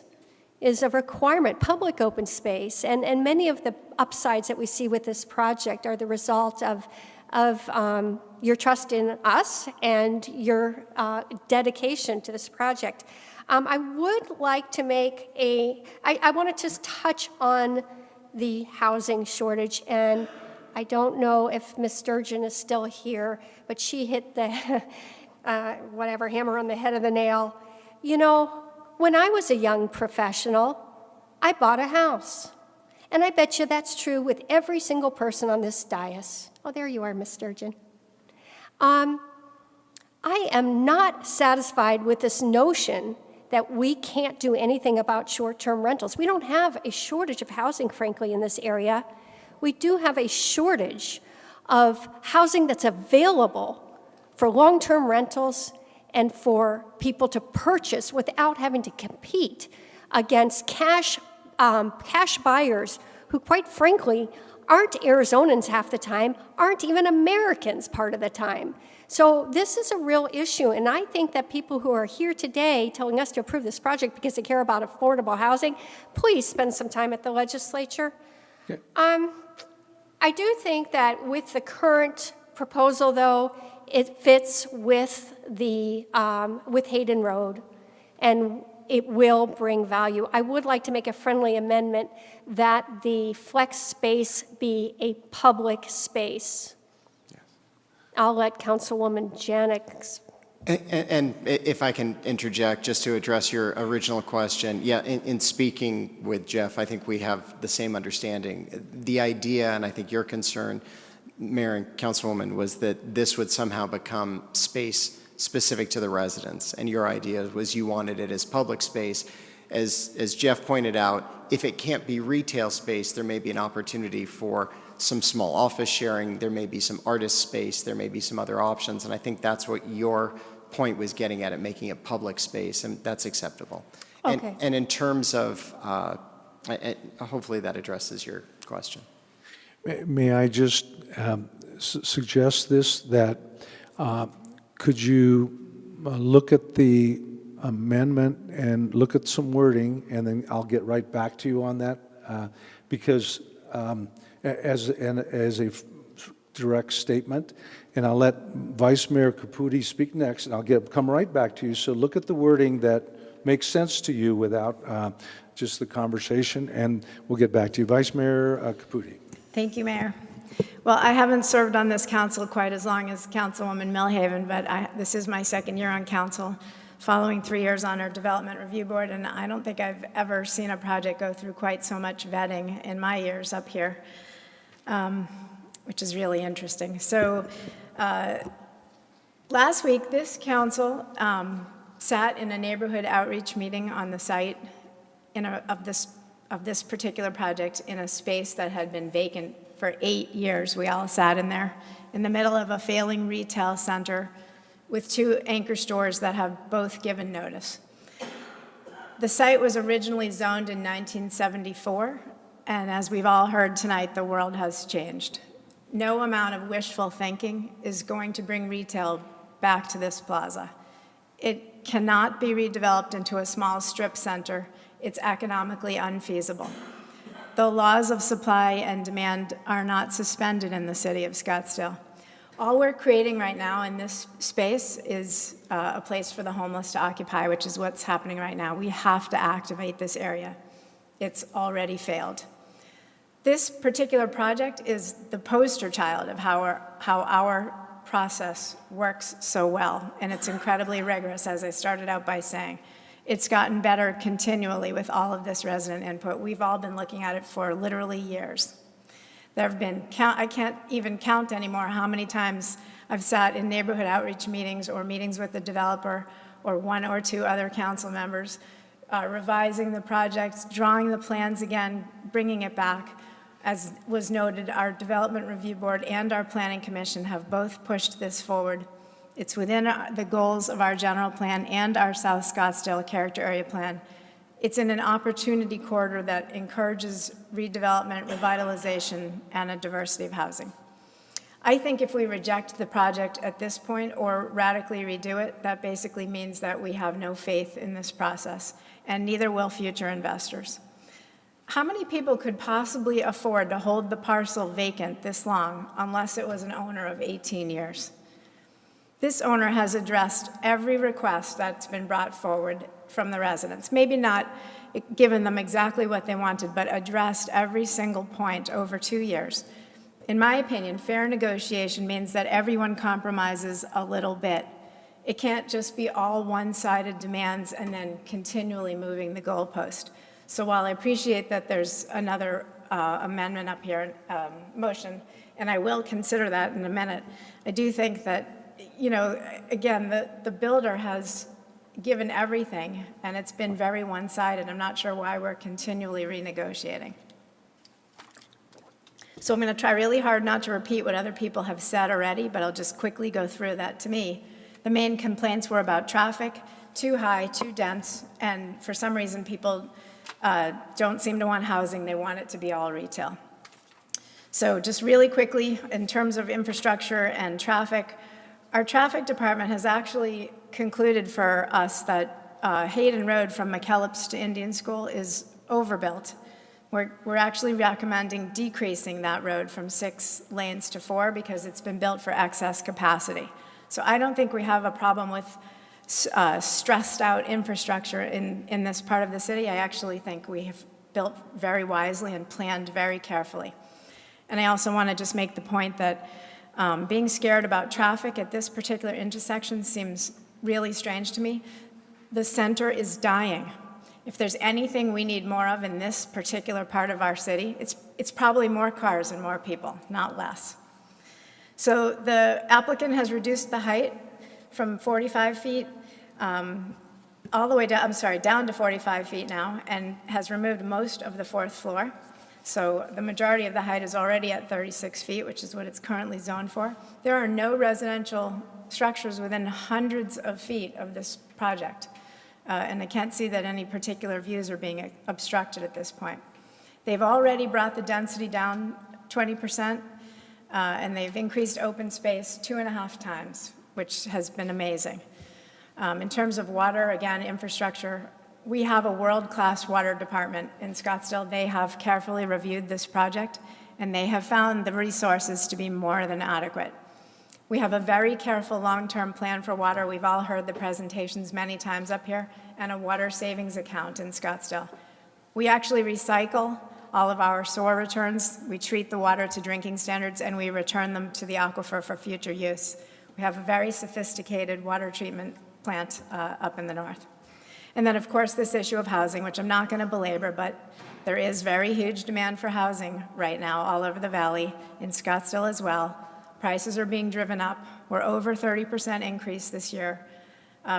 is a requirement, public open space. And many of the upsides that we see with this project are the result of your trust in us and your dedication to this project. I would like to make I want to just touch on the housing shortage, and I don't know if Ms. Sturgeon is still here, but she hit the hammer on the head of the nail. You know, when I was a young professional, I bought a house. And I bet you that's true with every single person on this dais. Oh, there you are, Ms. Sturgeon. I am not satisfied with this notion that we can't do anything about short-term rentals. We don't have a shortage of housing, frankly, in this area. We do have a shortage of housing that's available for long-term rentals and for people to purchase without having to compete against cash buyers who, quite frankly, aren't Arizonans half the time, aren't even Americans part of the time. So this is a real issue, and I think that people who are here today telling us to approve this project because they care about affordable housing, please spend some time at the legislature. Okay. I do think that with the current proposal, though, it fits with with Hayden Road, and it will bring value. I would like to make a friendly amendment that the flex space be a public space. Yes. I'll let Councilwoman Janik. And if I can interject, just to address your original question, yeah, in speaking with Jeff, I think we have the same understanding. The idea, and I think your concern, Mayor and Councilwoman, was that this would somehow become space specific to the residents, and your idea was you wanted it as public space. As Jeff pointed out, if it can't be retail space, there may be an opportunity for some small office sharing, there may be some artist space, there may be some other options, and I think that's what your point was getting at, making it public space, and that's acceptable. Okay. And in terms of, hopefully that addresses your question. May I just suggest this, that could you look at the amendment and look at some wording, and then I'll get right back to you on that, because as a direct statement, and I'll let Vice Mayor Caputi speak next, and I'll come right back to you. So look at the wording that makes sense to you without just the conversation, and we'll get back to you. Vice Mayor Caputi. Thank you, Mayor. Well, I haven't served on this council quite as long as Councilwoman Milhaven, but this is my second year on council, following 3 years on our Development Review Board, and I don't think I've ever seen a project go through quite so much vetting in my years up here, which is really interesting. So last week, this council sat in a neighborhood outreach meeting on the site of this particular project in a space that had been vacant for 8 years. We all sat in there in the middle of a failing retail center with 2 anchor stores that have both given notice. The site was originally zoned in 1974, and as we've all heard tonight, the world has changed. No amount of wishful thinking is going to bring retail back to this plaza. It cannot be redeveloped into a small strip center. It's economically unfeasible. The laws of supply and demand are not suspended in the city of Scottsdale. All we're creating right now in this space is a place for the homeless to occupy, which is what's happening right now. We have to activate this area. It's already failed. This particular project is the poster child of how our process works so well, and it's incredibly rigorous, as I started out by saying. It's gotten better continually with all of this resident input. We've all been looking at it for literally years. There have been, I can't even count anymore how many times I've sat in neighborhood outreach meetings or meetings with the developer or one or two other council members, revising the project, drawing the plans again, bringing it back. As was noted, our Development Review Board and our Planning Commission have both pushed this forward. It's within the goals of our general plan and our South Scottsdale Character Area Plan. It's in an opportunity corridor that encourages redevelopment, revitalization, and a diversity of housing. I think if we reject the project at this point or radically redo it, that basically means that we have no faith in this process, and neither will future investors. How many people could possibly afford to hold the parcel vacant this long unless it was an owner of 18 years? This owner has addressed every request that's been brought forward from the residents. Maybe not given them exactly what they wanted, but addressed every single point over 2 years. In my opinion, fair negotiation means that everyone compromises a little bit. It can't just be all one-sided demands and then continually moving the goalpost. So while I appreciate that there's another amendment up here, motion, and I will consider that in a minute, I do think that, you know, again, the builder has given everything, and it's been very one-sided. I'm not sure why we're continually renegotiating. So I'm going to try really hard not to repeat what other people have said already, but I'll just quickly go through that. To me, the main complaints were about traffic, too high, too dense, and for some reason people don't seem to want housing. They want it to be all retail. So just really quickly, in terms of infrastructure and traffic, our traffic department has actually concluded for us that Hayden Road from McKellips to Indian School is overbuilt. We're actually recommending decreasing that road from 6 lanes to 4 because it's been built for excess capacity. So I don't think we have a problem with stressed out infrastructure in this part of the city. I actually think we have built very wisely and planned very carefully. And I also want to just make the point that being scared about traffic at this particular intersection seems really strange to me. The center is dying. If there's anything we need more of in this particular part of our city, it's probably more cars and more people, not less. So the applicant has reduced the height from 45 feet all the way down, down to 45 feet now, and has removed most of the 4th floor. So the majority of the height is already at 36 feet, which is what it's currently zoned for. There are no residential structures within hundreds of feet of this project. And I can't see that any particular views are being obstructed at this point. They've already brought the density down 20%, and they've increased open space 2.5 times, which has been amazing. In terms of water, again, infrastructure, we have a world-class water department in Scottsdale. They have carefully reviewed this project, and they have found the resources to be more than adequate. We have a very careful long-term plan for water. We've all heard the presentations many times up here, and a water savings account in Scottsdale. We actually recycle all of our sewer returns. We treat the water to drinking standards, and we return them to the aquifer for future use. We have a very sophisticated water treatment plant up in the north. And then, of course, this issue of housing, which I'm not going to belabor, but there is very huge demand for housing right now all over the valley, in Scottsdale as well. Prices are being driven up. We're over 30% increase this year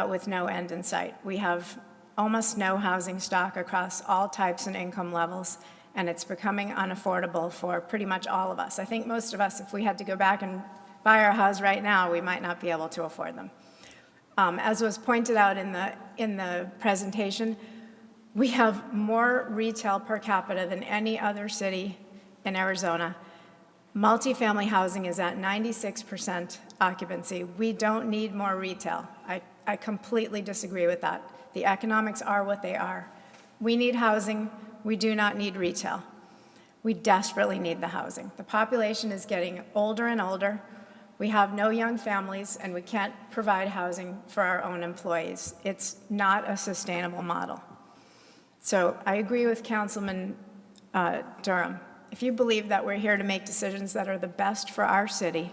with no end in sight. We have almost no housing stock across all types and income levels, and it's becoming unaffordable for pretty much all of us. I think most of us, if we had to go back and buy our house right now, we might not be able to afford them. As was pointed out in the presentation, we have more retail per capita than any other city in Arizona. Multifamily housing is at 96% occupancy. We don't need more retail. I completely disagree with that. The economics are what they are. We need housing. We do not need retail. We desperately need the housing. The population is getting older and older. We have no young families, and we can't provide housing for our own employees. It's not a sustainable model. So I agree with Councilman Durham. If you believe that we're here to make decisions that are the best for our city,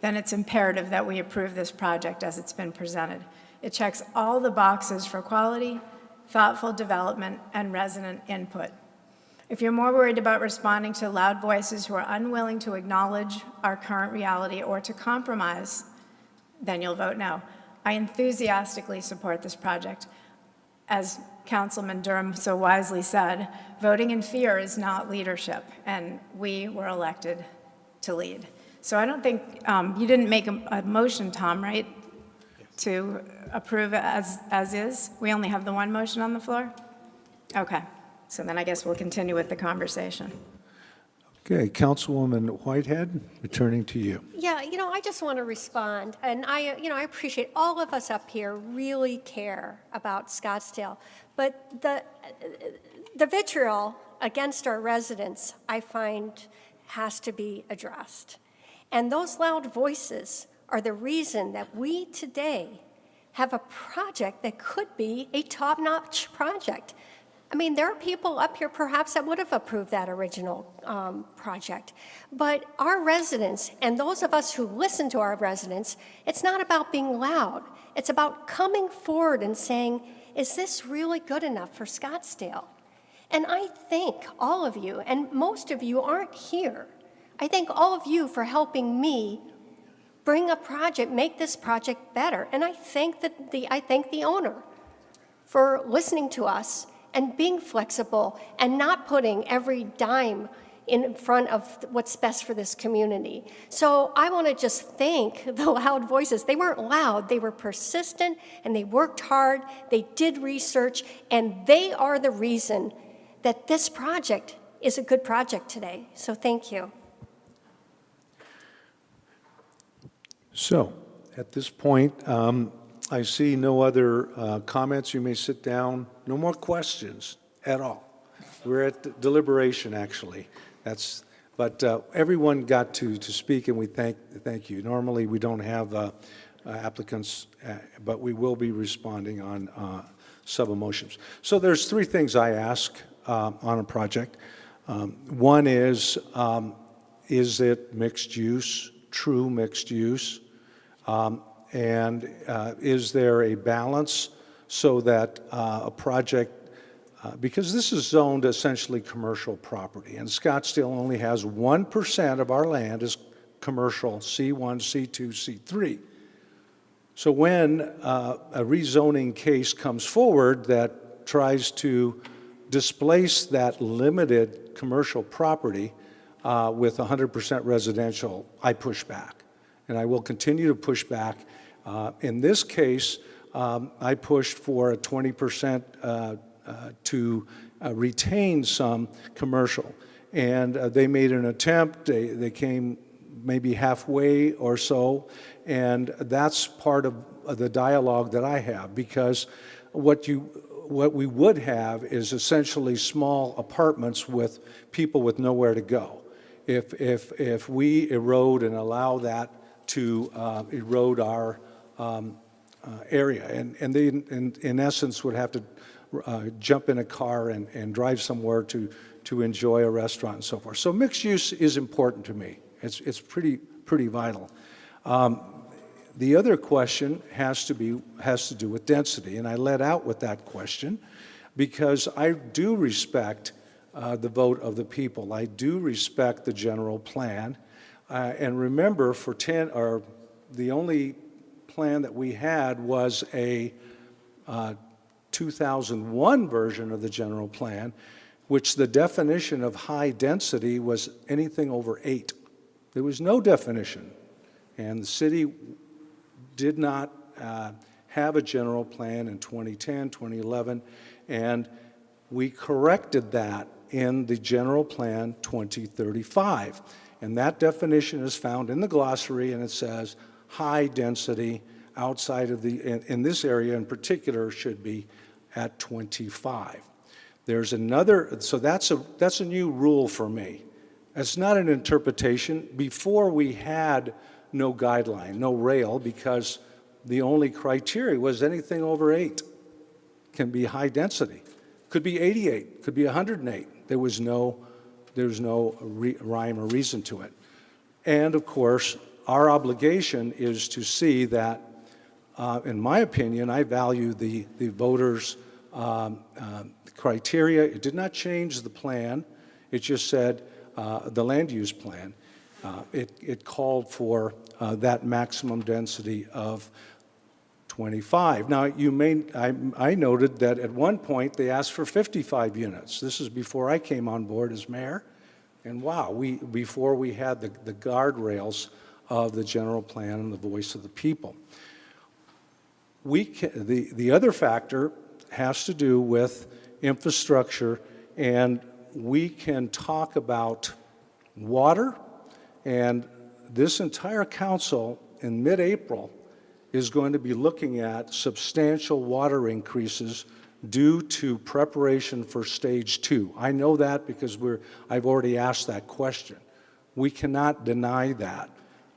then it's imperative that we approve this project as it's been presented. It checks all the boxes for quality, thoughtful development, and resident input. If you're more worried about responding to loud voices who are unwilling to acknowledge our current reality or to compromise then you'll vote no. I enthusiastically support this project. As Councilman Durham so wisely said, voting in fear is not leadership, and we were elected to lead. So I don't think, you didn't make a motion, Tom, right? To approve it as is? We only have the one motion on the floor? Okay, so then I guess we'll continue with the conversation. Okay, Councilwoman Whitehead, returning to you. Yeah, I just want to respond, and I appreciate all of us up here really care about Scottsdale, but the vitriol against our residents, I find, has to be addressed. And those loud voices are the reason that we today have a project that could be a top-notch project. I mean, there are people up here perhaps that would have approved that original project. But our residents and those of us who listen to our residents, it's not about being loud. It's about coming forward and saying, is this really good enough for Scottsdale? And I thank all of you, and most of you aren't here. I thank all of you for helping me bring a project, make this project better. And I thank the owner for listening to us and being flexible and not putting every dime in front of what's best for this community. So I want to just thank the loud voices. They weren't loud, they were persistent, and they worked hard, they did research, and they are the reason that this project is a good project today. So thank you. So, at this point, I see no other comments. You may sit down. No more questions at all. We're at deliberation, actually. But everyone got to speak, and we thank you. Normally, we don't have applicants, but we will be responding on sub-emotions. So there's three things I ask on a project. One is it mixed use, true mixed use? And is there a balance so that a project, because this is zoned essentially commercial property, and Scottsdale only has 1% of our land is commercial, C1, C2, C3. So when a rezoning case comes forward that tries to displace that limited commercial property with 100% residential, I push back. And I will continue to push back. In this case, I pushed for a 20% to retain some commercial. And they made an attempt. They came maybe halfway or so. And that's part of the dialogue that I have, because what we would have is essentially small apartments with people with nowhere to go. If we erode and allow that to erode our area, and they, in essence, would have to jump in a car and drive somewhere to enjoy a restaurant and so forth. So mixed use is important to me. It's pretty vital. The other question has to do with density, and I led out with that question because I do respect the vote of the people. I do respect the general plan. And remember, the only plan that we had was a 2001 version of the general plan, which the definition of high density was anything over 8. There was no definition. And the city did not have a general plan in 2010, 2011, and we corrected that in the general plan 2035. And that definition is found in the glossary, and it says high density outside of in this area in particular should be at 25. There's another, so that's a new rule for me. It's not an interpretation. Before we had no guideline, no rail, because the only criteria was anything over 8 can be high density. Could be 88, could be 108. There's no rhyme or reason to it. And of course, our obligation is to see that, in my opinion, I value the voters' criteria. It did not change the plan. It just said the land use plan. it called for that maximum density of 25. Now, I noted that at one point they asked for 55 units. This is before I came on board as mayor. And wow, before we had the guardrails of the general plan and the voice of the people. The other factor has to do with infrastructure, and we can talk about water, and this entire council in mid-April is going to be looking at substantial water increases due to preparation for stage 2. I know that because I've already asked that question. We cannot deny that.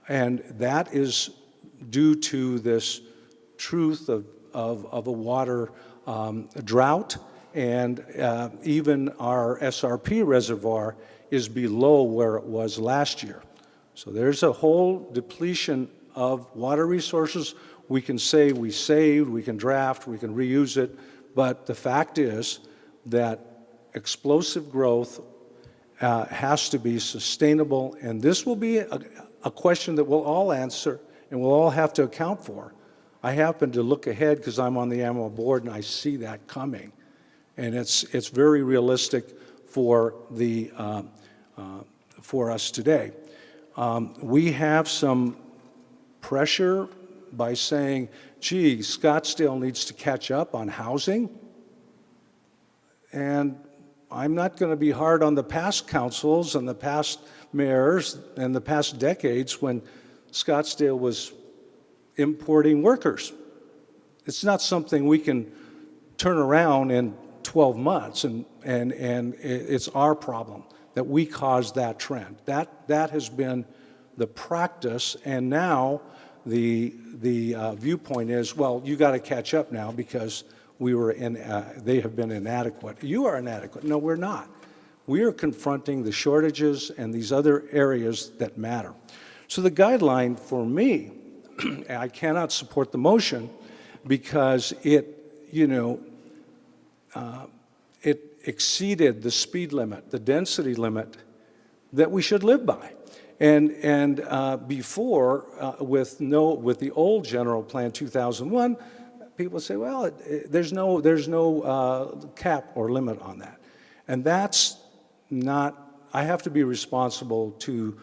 And that is due to this truth of a water drought, and even our SRP reservoir is below where it was last year. So there's a whole depletion of water resources. We can say we saved, we can draft, we can reuse it, but the fact is that explosive growth has to be sustainable, and this will be a question that we'll all answer and we'll all have to account for. I happen to look ahead because I'm on the AMO board and I see that coming, and it's very realistic for for us today. We have some pressure by saying, gee, Scottsdale needs to catch up on housing. And I'm not going to be hard on the past councils and the past mayors and the past decades when Scottsdale was importing workers. It's not something we can turn around in 12 months, and it's our problem that we caused that trend. That has been the practice, and now the viewpoint is, well, you got to catch up now because they have been inadequate. You are inadequate. No, we're not. We are confronting the shortages and these other areas that matter. So the guideline for me, I cannot support the motion because it exceeded the speed limit, the density limit that we should live by. And before, with the old general plan 2001, people say, well, there's no cap or limit on that. And that's not, I have to be responsible to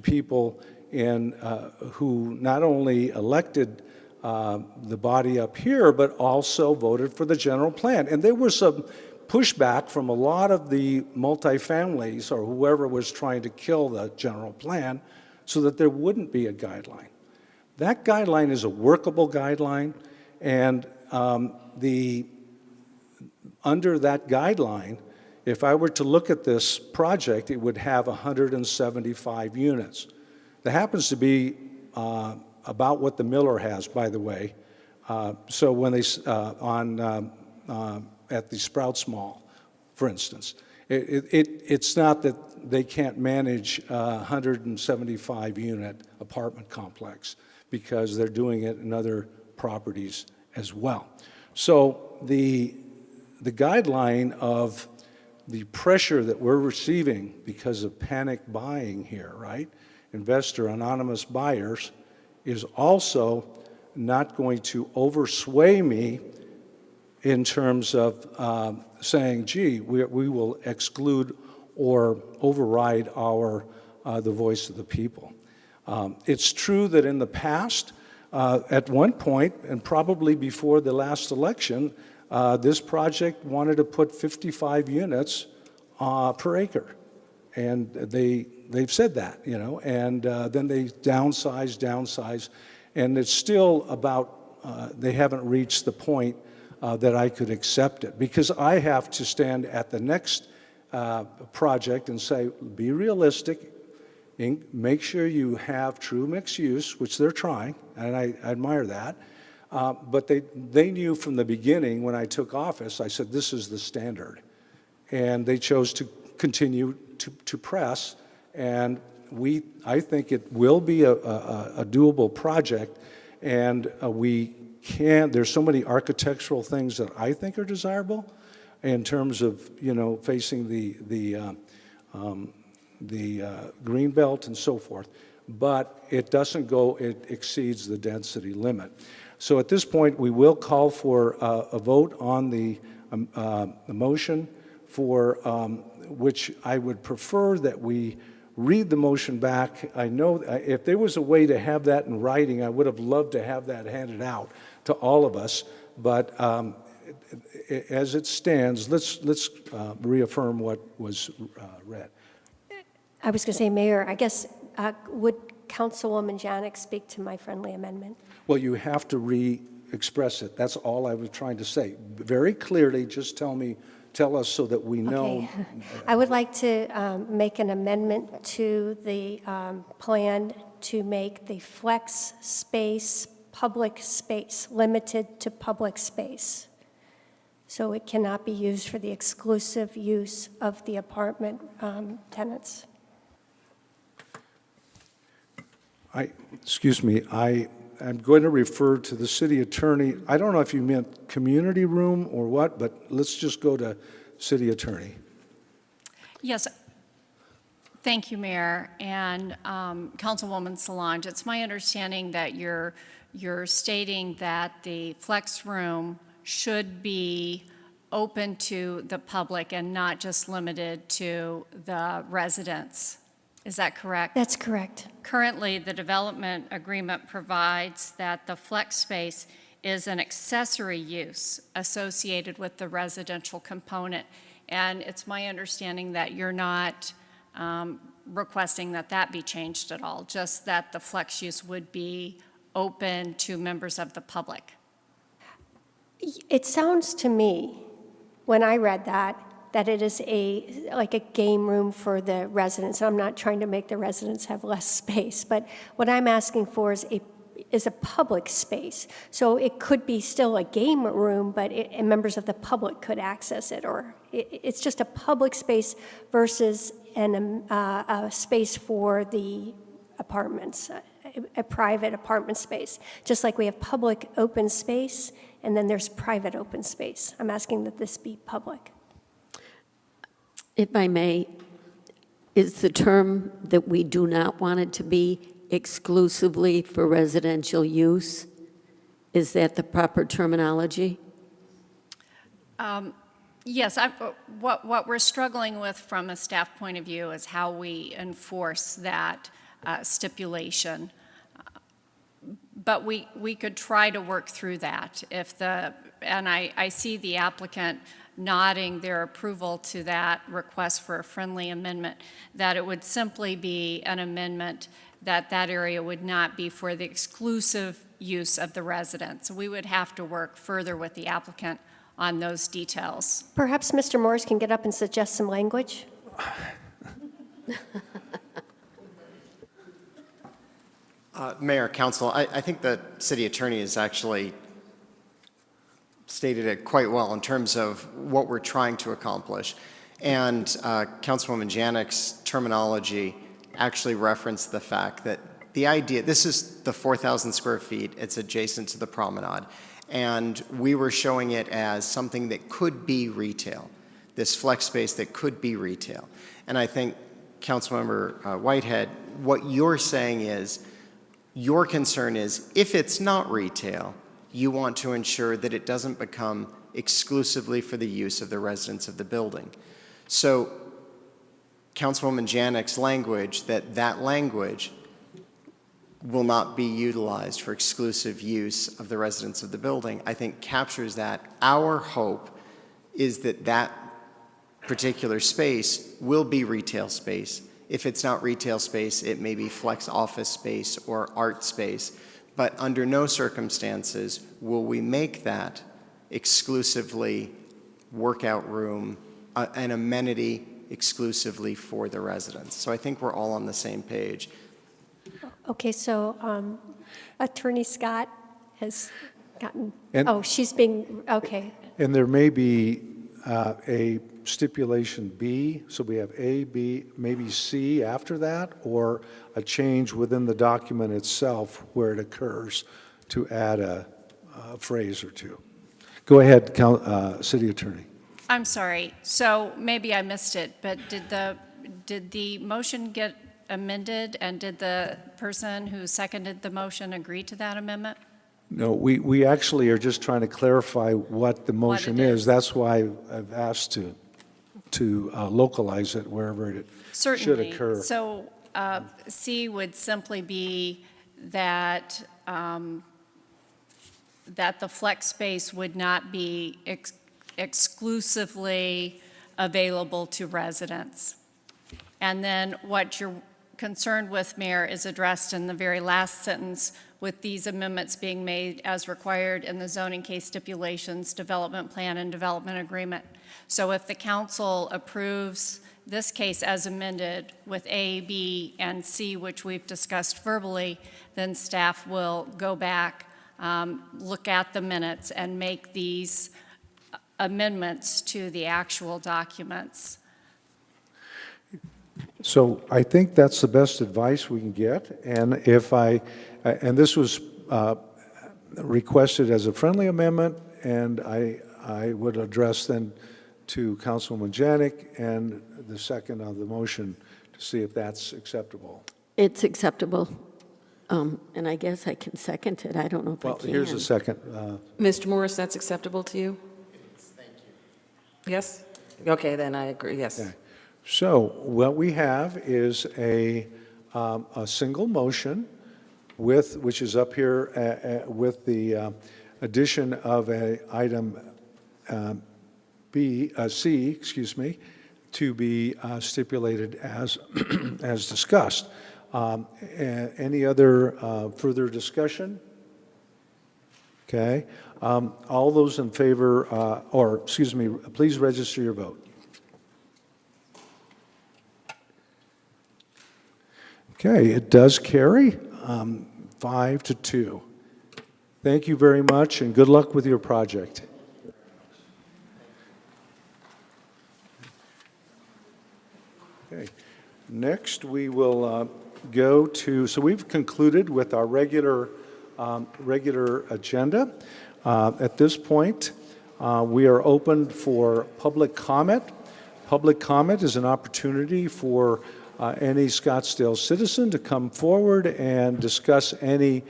people who not only elected the body up here, but also voted for the general plan. And there was some pushback from a lot of the multifamilies or whoever was trying to kill the general plan so that there wouldn't be a guideline. That guideline is a workable guideline, and under that guideline, if I were to look at this project, it would have 175 units. That happens to be about what the Miller has, by the way. So when they at the Sprouts Mall, for instance, it's not that they can't manage a 175-unit apartment complex because they're doing it in other properties as well. So the guideline of the pressure that we're receiving because of panic buying here, right? Investor anonymous buyers is also not going to oversway me in terms of saying, gee, we will exclude or override the voice of the people. It's true that in the past, at one point, and probably before the last election, this project wanted to put 55 units per acre. And they've said that, and then they downsize, and it's still about, they haven't reached the point that I could accept it, because I have to stand at the next project and say, be realistic, make sure you have true mixed use, which they're trying, and I admire that. But they knew from the beginning when I took office, I said, this is the standard. And they chose to continue to press, and I think it will be a doable project, and there's so many architectural things that I think are desirable in terms of, facing green belt and so forth, but it doesn't go, it exceeds the density limit. So at this point, we will call for a vote on the motion for which I would prefer that we read the motion back. I know if there was a way to have that in writing, I would have loved to have that handed out to all of us, but as it stands, let's reaffirm what was read. I was going to say, Mayor, I guess, would Councilwoman Janik speak to my friendly amendment? Well, you have to re-express it. That's all I was trying to say. Very clearly, just tell us so that we know. Okay. I would like to make an amendment to the plan to make the flex space public space, limited to public space. So it cannot be used for the exclusive use of the apartment tenants. Excuse me, I'm going to refer to the city attorney. I don't know if you meant community room or what, but let's just go to city attorney. Yes. Thank you, Mayor. And Councilwoman Solange, it's my understanding that you're stating that the flex room should be open to the public and not just limited to the residents. Is that correct? That's correct. Currently, the development agreement provides that the flex space is an accessory use associated with the residential component. And it's my understanding that you're not requesting that that be changed at all, just that the flex use would be open to members of the public. It sounds to me, when I read that it is like a game room for the residents. I'm not trying to make the residents have less space, but what I'm asking for is a public space. So it could be still a game room, but members of the public could access it, or it's just a public space versus a space for the apartments, a private apartment space. Just like we have public open space, and then there's private open space. I'm asking that this be public. If I may, is the term that we do not want it to be exclusively for residential use? Is that the proper terminology? Yes, what we're struggling with from a staff point of view is how we enforce that stipulation. But we could try to work through that and I see the applicant nodding their approval to that request for a friendly amendment, that it would simply be an amendment that area would not be for the exclusive use of the residents. We would have to work further with the applicant on those details. Perhaps Mr. Morris can get up and suggest some language? Mayor, Council, I think the city attorney has actually stated it quite well in terms of what we're trying to accomplish. And Councilwoman Janik's terminology actually referenced the fact that the idea, this is the 4,000 square feet, it's adjacent to the promenade, and we were showing it as something that could be retail, this flex space that could be retail. And I think, Councilmember Whitehead, what you're saying is, your concern is, if it's not retail, you want to ensure that it doesn't become exclusively for the use of the residents of the building. So Councilwoman Janik's language, that language will not be utilized for exclusive use of the residents of the building, I think captures that. Our hope is that that particular space will be retail space. If it's not retail space, it may be flex office space or art space. But under no circumstances will we make that exclusively workout room, an amenity exclusively for the residents. So I think we're all on the same page. Okay, so Attorney Scott has gotten, And- she's being, okay. And there may be a stipulation B, so we have A, B, maybe C after that, or a change within the document itself where it occurs to add a phrase or two. Go ahead, City Attorney. I'm sorry, so maybe I missed it, but did the motion get amended, and did the person who seconded the motion agree to that amendment? No, we actually are just trying to clarify what the motion is. That's why I've asked to localize it wherever it should Certainly. occur. So C would simply be that, that the flex space would not be exclusively available to residents. And then what you're concerned with, Mayor, is addressed in the very last sentence, with these amendments being made as required in the zoning case stipulations, development plan, and development agreement. So if the council approves this case as amended with A, B, and C, which we've discussed verbally, then staff will go back, look at the minutes, and make these amendments to the actual documents. So I think that's the best advice we can get, and and this was requested as a friendly amendment, and I would address then to Councilwoman Janik and the second of the motion to see if that's acceptable. It's acceptable, and I guess I can second it. I don't know if I can. Well, here's a second. Mr. Morris, that's acceptable to you? Thank you. Yes? Okay, then I agree, yes. Okay. So what we have is a single motion which is up here with the addition of a item C, excuse me, to be stipulated as as discussed. Any other further discussion? Okay. All those in favor, or excuse me, please register your vote. Okay, it does carry 5-2. Thank you very much, and good luck with your project. Okay, next we will go to, so we've concluded with our regular agenda. At this point, we are open for public comment. Public comment is an opportunity for any Scottsdale citizen to come forward and discuss any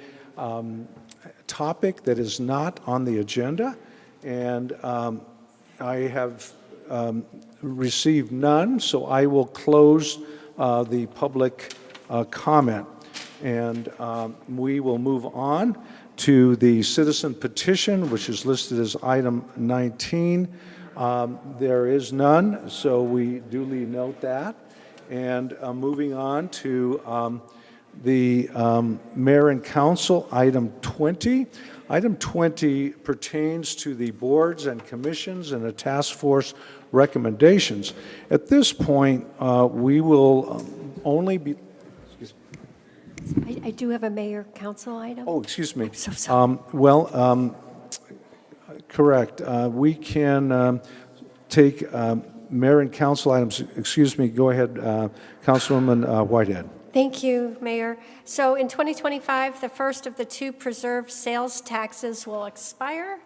topic that is not on the agenda. And I have received none, so I will close the public comment. And we will move on to the citizen petition, which is listed as item 19. There is none, so we duly note that. And moving on to the mayor and council, item 20. Item 20 pertains to the boards and commissions and the task force recommendations. At this point, we will only be... I do have a mayor-council item. Oh, excuse me. I'm so sorry. Correct. We can take mayor and council items. Excuse me. Go ahead, Councilwoman Whitehead. Thank you, Mayor. So in 2025, the first of the two preserved sales taxes will expire.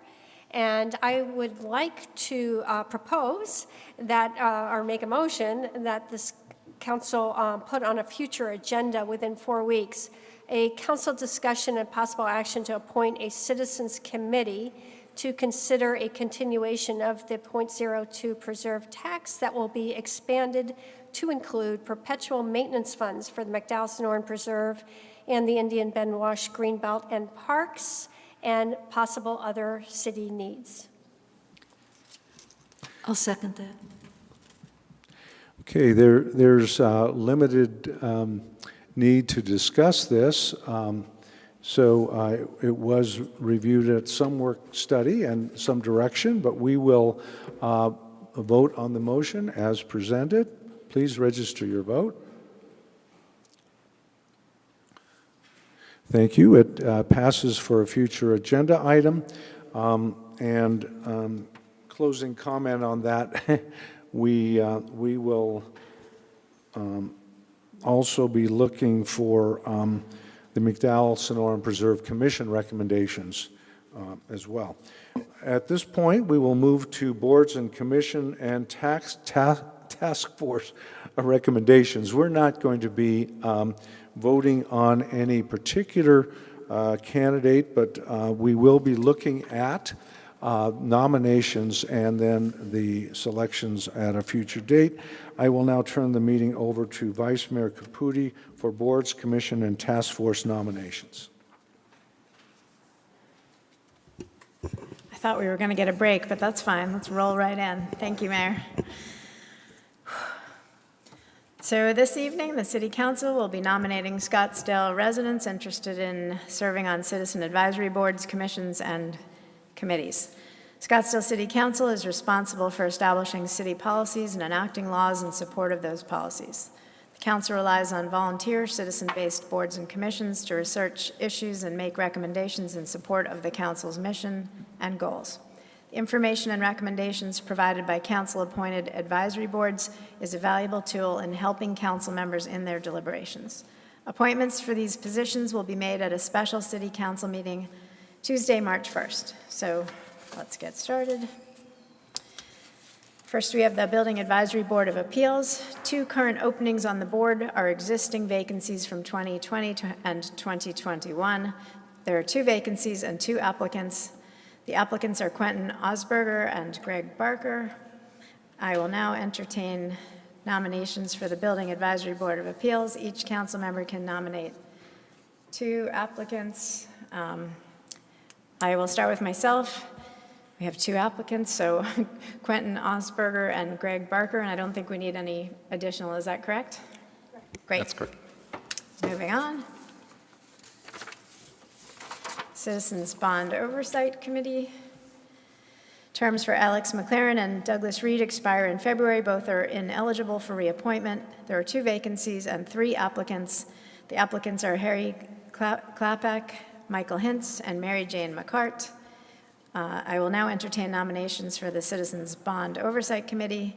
And I would like to propose that, or make a motion, that this council put on a future agenda within 4 weeks, a council discussion and possible action to appoint a citizens committee to consider a continuation of the .02 preserve tax that will be expanded to include perpetual maintenance funds for the McDowell-Sonoran Preserve and the Indian Bend Wash Greenbelt and Parks, and possible other city needs. I'll second that. Okay, there's limited need to discuss this. So it was reviewed at some work study and some direction, but we will vote on the motion as presented. Please register your vote. Thank you. It passes for a future agenda item. Closing comment on that, we will also be looking for the McDowell-Sonoran Preserve Commission recommendations as well. At this point, we will move to boards and commission and task task force recommendations. We're not going to be voting on any particular candidate, but we will be looking at nominations and then the selections at a future date. I will now turn the meeting over to Vice Mayor Caputi for boards, commission, and task force nominations. I thought we were going to get a break, but that's fine. Let's roll right in. Thank you, Mayor. So this evening, the City Council will be nominating Scottsdale residents interested in serving on citizen advisory boards, commissions, and committees. Scottsdale City Council is responsible for establishing city policies and enacting laws in support of those policies. The council relies on volunteer, citizen-based boards and commissions to research issues and make recommendations in support of the council's mission and goals. The information and recommendations provided by council-appointed advisory boards is a valuable tool in helping council members in their deliberations. Appointments for these positions will be made at a special city council meeting Tuesday, March 1st. So let's get started. First, we have the Building Advisory Board of Appeals. 2 current openings on the board are existing vacancies from 2020 and 2021. There are 2 vacancies and 2 applicants. The applicants are Quentin Osberger and Greg Barker. I will now entertain nominations for the Building Advisory Board of Appeals. Each council member can nominate 2 applicants. I will start with myself. We have 2 applicants, so Quentin Osberger and Greg Barker, and I don't think we need any additional, is that correct? Great. That's correct. Moving on. Citizens Bond Oversight Committee. Terms for Alex McLaren and Douglas Reed expire in February. Both are ineligible for reappointment. There are 2 vacancies and 3 applicants. The applicants are Harry Klapak, Michael Hintz, and Mary Jane McCart. I will now entertain nominations for the Citizens Bond Oversight Committee.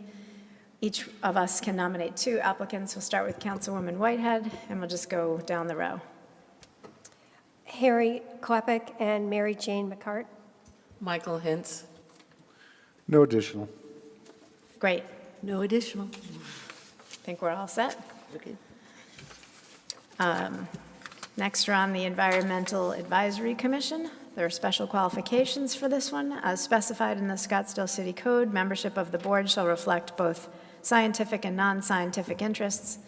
Each of us can nominate 2 applicants. We'll start with Councilwoman Whitehead, and we'll just go down the row. Harry Klapak and Mary Jane McCart. Michael Hintz. No additional. Great. No additional. Think we're all set? Okay. Next, we're on the Environmental Advisory Commission. There are special qualifications for this one. As specified in the Scottsdale City Code, membership of the board shall reflect both scientific and non-scientific interests.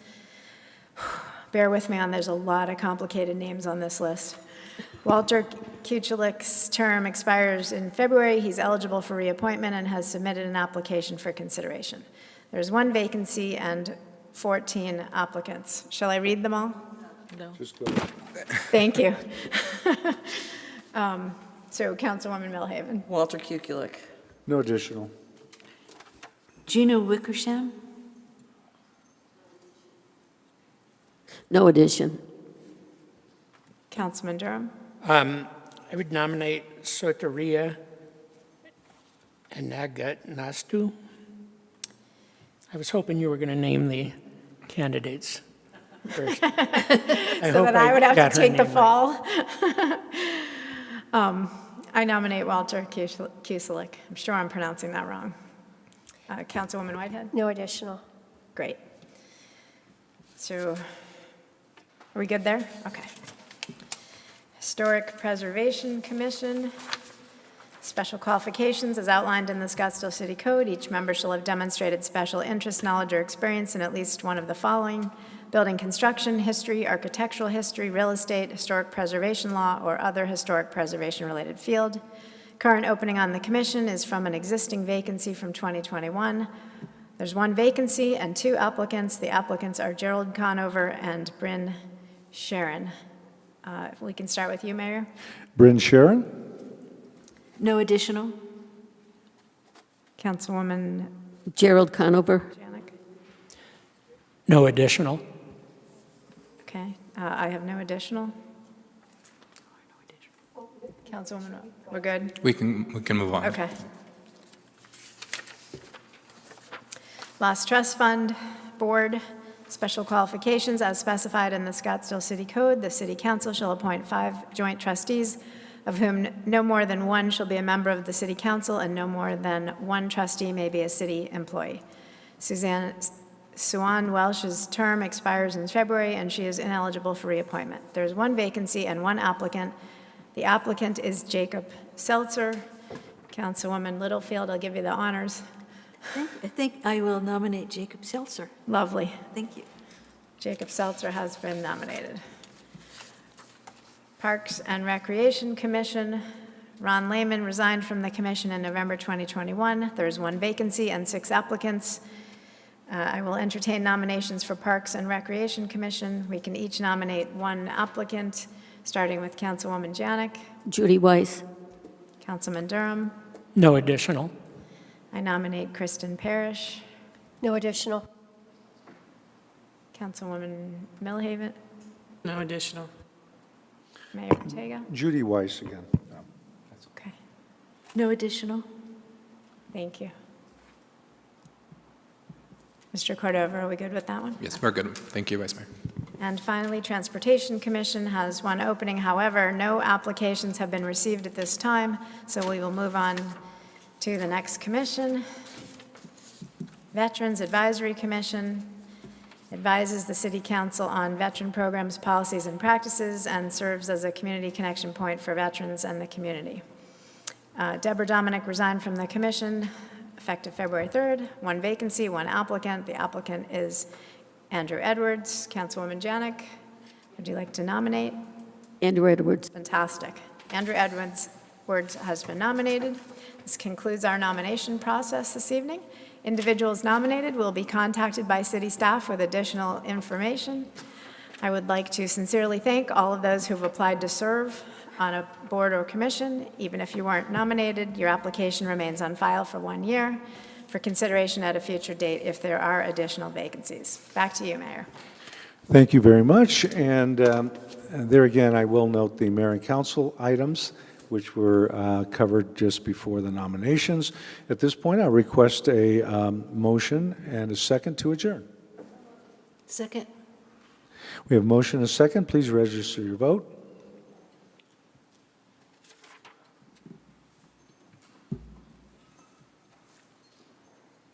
Bear with me on, there's a lot of complicated names on this list. Walter Kuchelik's term expires in February. He's eligible for reappointment and has submitted an application for consideration. There's 1 vacancy and 14 applicants. Shall I read them all? No. Just go. Thank you. So Councilwoman Milhaven. Walter Kukulik. No additional. Gina Wickersham. No addition. Councilman Durham. I would nominate Soteria and Nastu. I was hoping you were going to name the candidates first. So that I would have to take the fall. I nominate Walter Kuselik. I'm sure I'm pronouncing that wrong. Councilwoman Whitehead? No additional. Great. So, are we good there? Okay. Historic Preservation Commission. Special qualifications as outlined in the Scottsdale City Code. Each member shall have demonstrated special interest, knowledge, or experience in at least one of the following: building construction, history, architectural history, real estate, historic preservation law, or other historic preservation-related field. Current opening on the commission is from an existing vacancy from 2021. There's 1 vacancy and 2 applicants. The applicants are Gerald Conover and Bryn Sharon. If we can start with you, Mayor. Bryn Sharon? No additional. Councilwoman Gerald Conover. Janik. No additional. Okay, I have no additional. Councilwoman, we're good? We can move on. Okay. Lost Trust Fund Board, special qualifications as specified in the Scottsdale City Code. The City Council shall appoint 5 joint trustees, of whom no more than 1 shall be a member of the City Council and no more than 1 trustee may be a city employee. Suan Welsh's term expires in February, and she is ineligible for reappointment. There's one vacancy and one applicant. The applicant is Jacob Seltzer. Councilwoman Littlefield, I'll give you the honors. I think I will nominate Jacob Seltzer. Lovely. Thank you. Jacob Seltzer has been nominated. Parks and Recreation Commission, Ron Lehman resigned from the commission in November 2021. There's one vacancy and 6 applicants. I will entertain nominations for Parks and Recreation Commission. We can each nominate one applicant, starting with Councilwoman Janik. Judy Weiss. Councilman Durham. No additional. I nominate Kristen Parrish. No additional. Councilwoman Millhaven. No additional. Mayor Ortega. Judy Weiss again. Okay, No additional. thank you. Mr. Cordova, are we good with that one? Yes, we're good. Thank you, Vice Mayor. And finally, Transportation Commission has one opening. However, no applications have been received at this time, so we will move on to the next commission. Veterans Advisory Commission advises the City Council on veteran programs, policies, and practices, and serves as a community connection point for veterans and the community. Deborah Dominic resigned from the commission effective February 3rd. One vacancy, one applicant. The applicant is Andrew Edwards. Councilwoman Janik, would you like to nominate? Andrew Edwards. Fantastic. Andrew Edwards has been nominated. This concludes our nomination process this evening. Individuals nominated will be contacted by city staff with additional information. I would like to sincerely thank all of those who've applied to serve on a board or commission. Even if you weren't nominated, your application remains on file for 1 year for consideration at a future date if there are additional vacancies. Back to you, Mayor. Thank you very much. And there again, I will note the mayor and council items, which were covered just before the nominations. At this point, I'll request a motion and a second to adjourn. Second. We have a motion and a second. Please register your vote.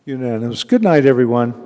Unanimous. Good night, everyone.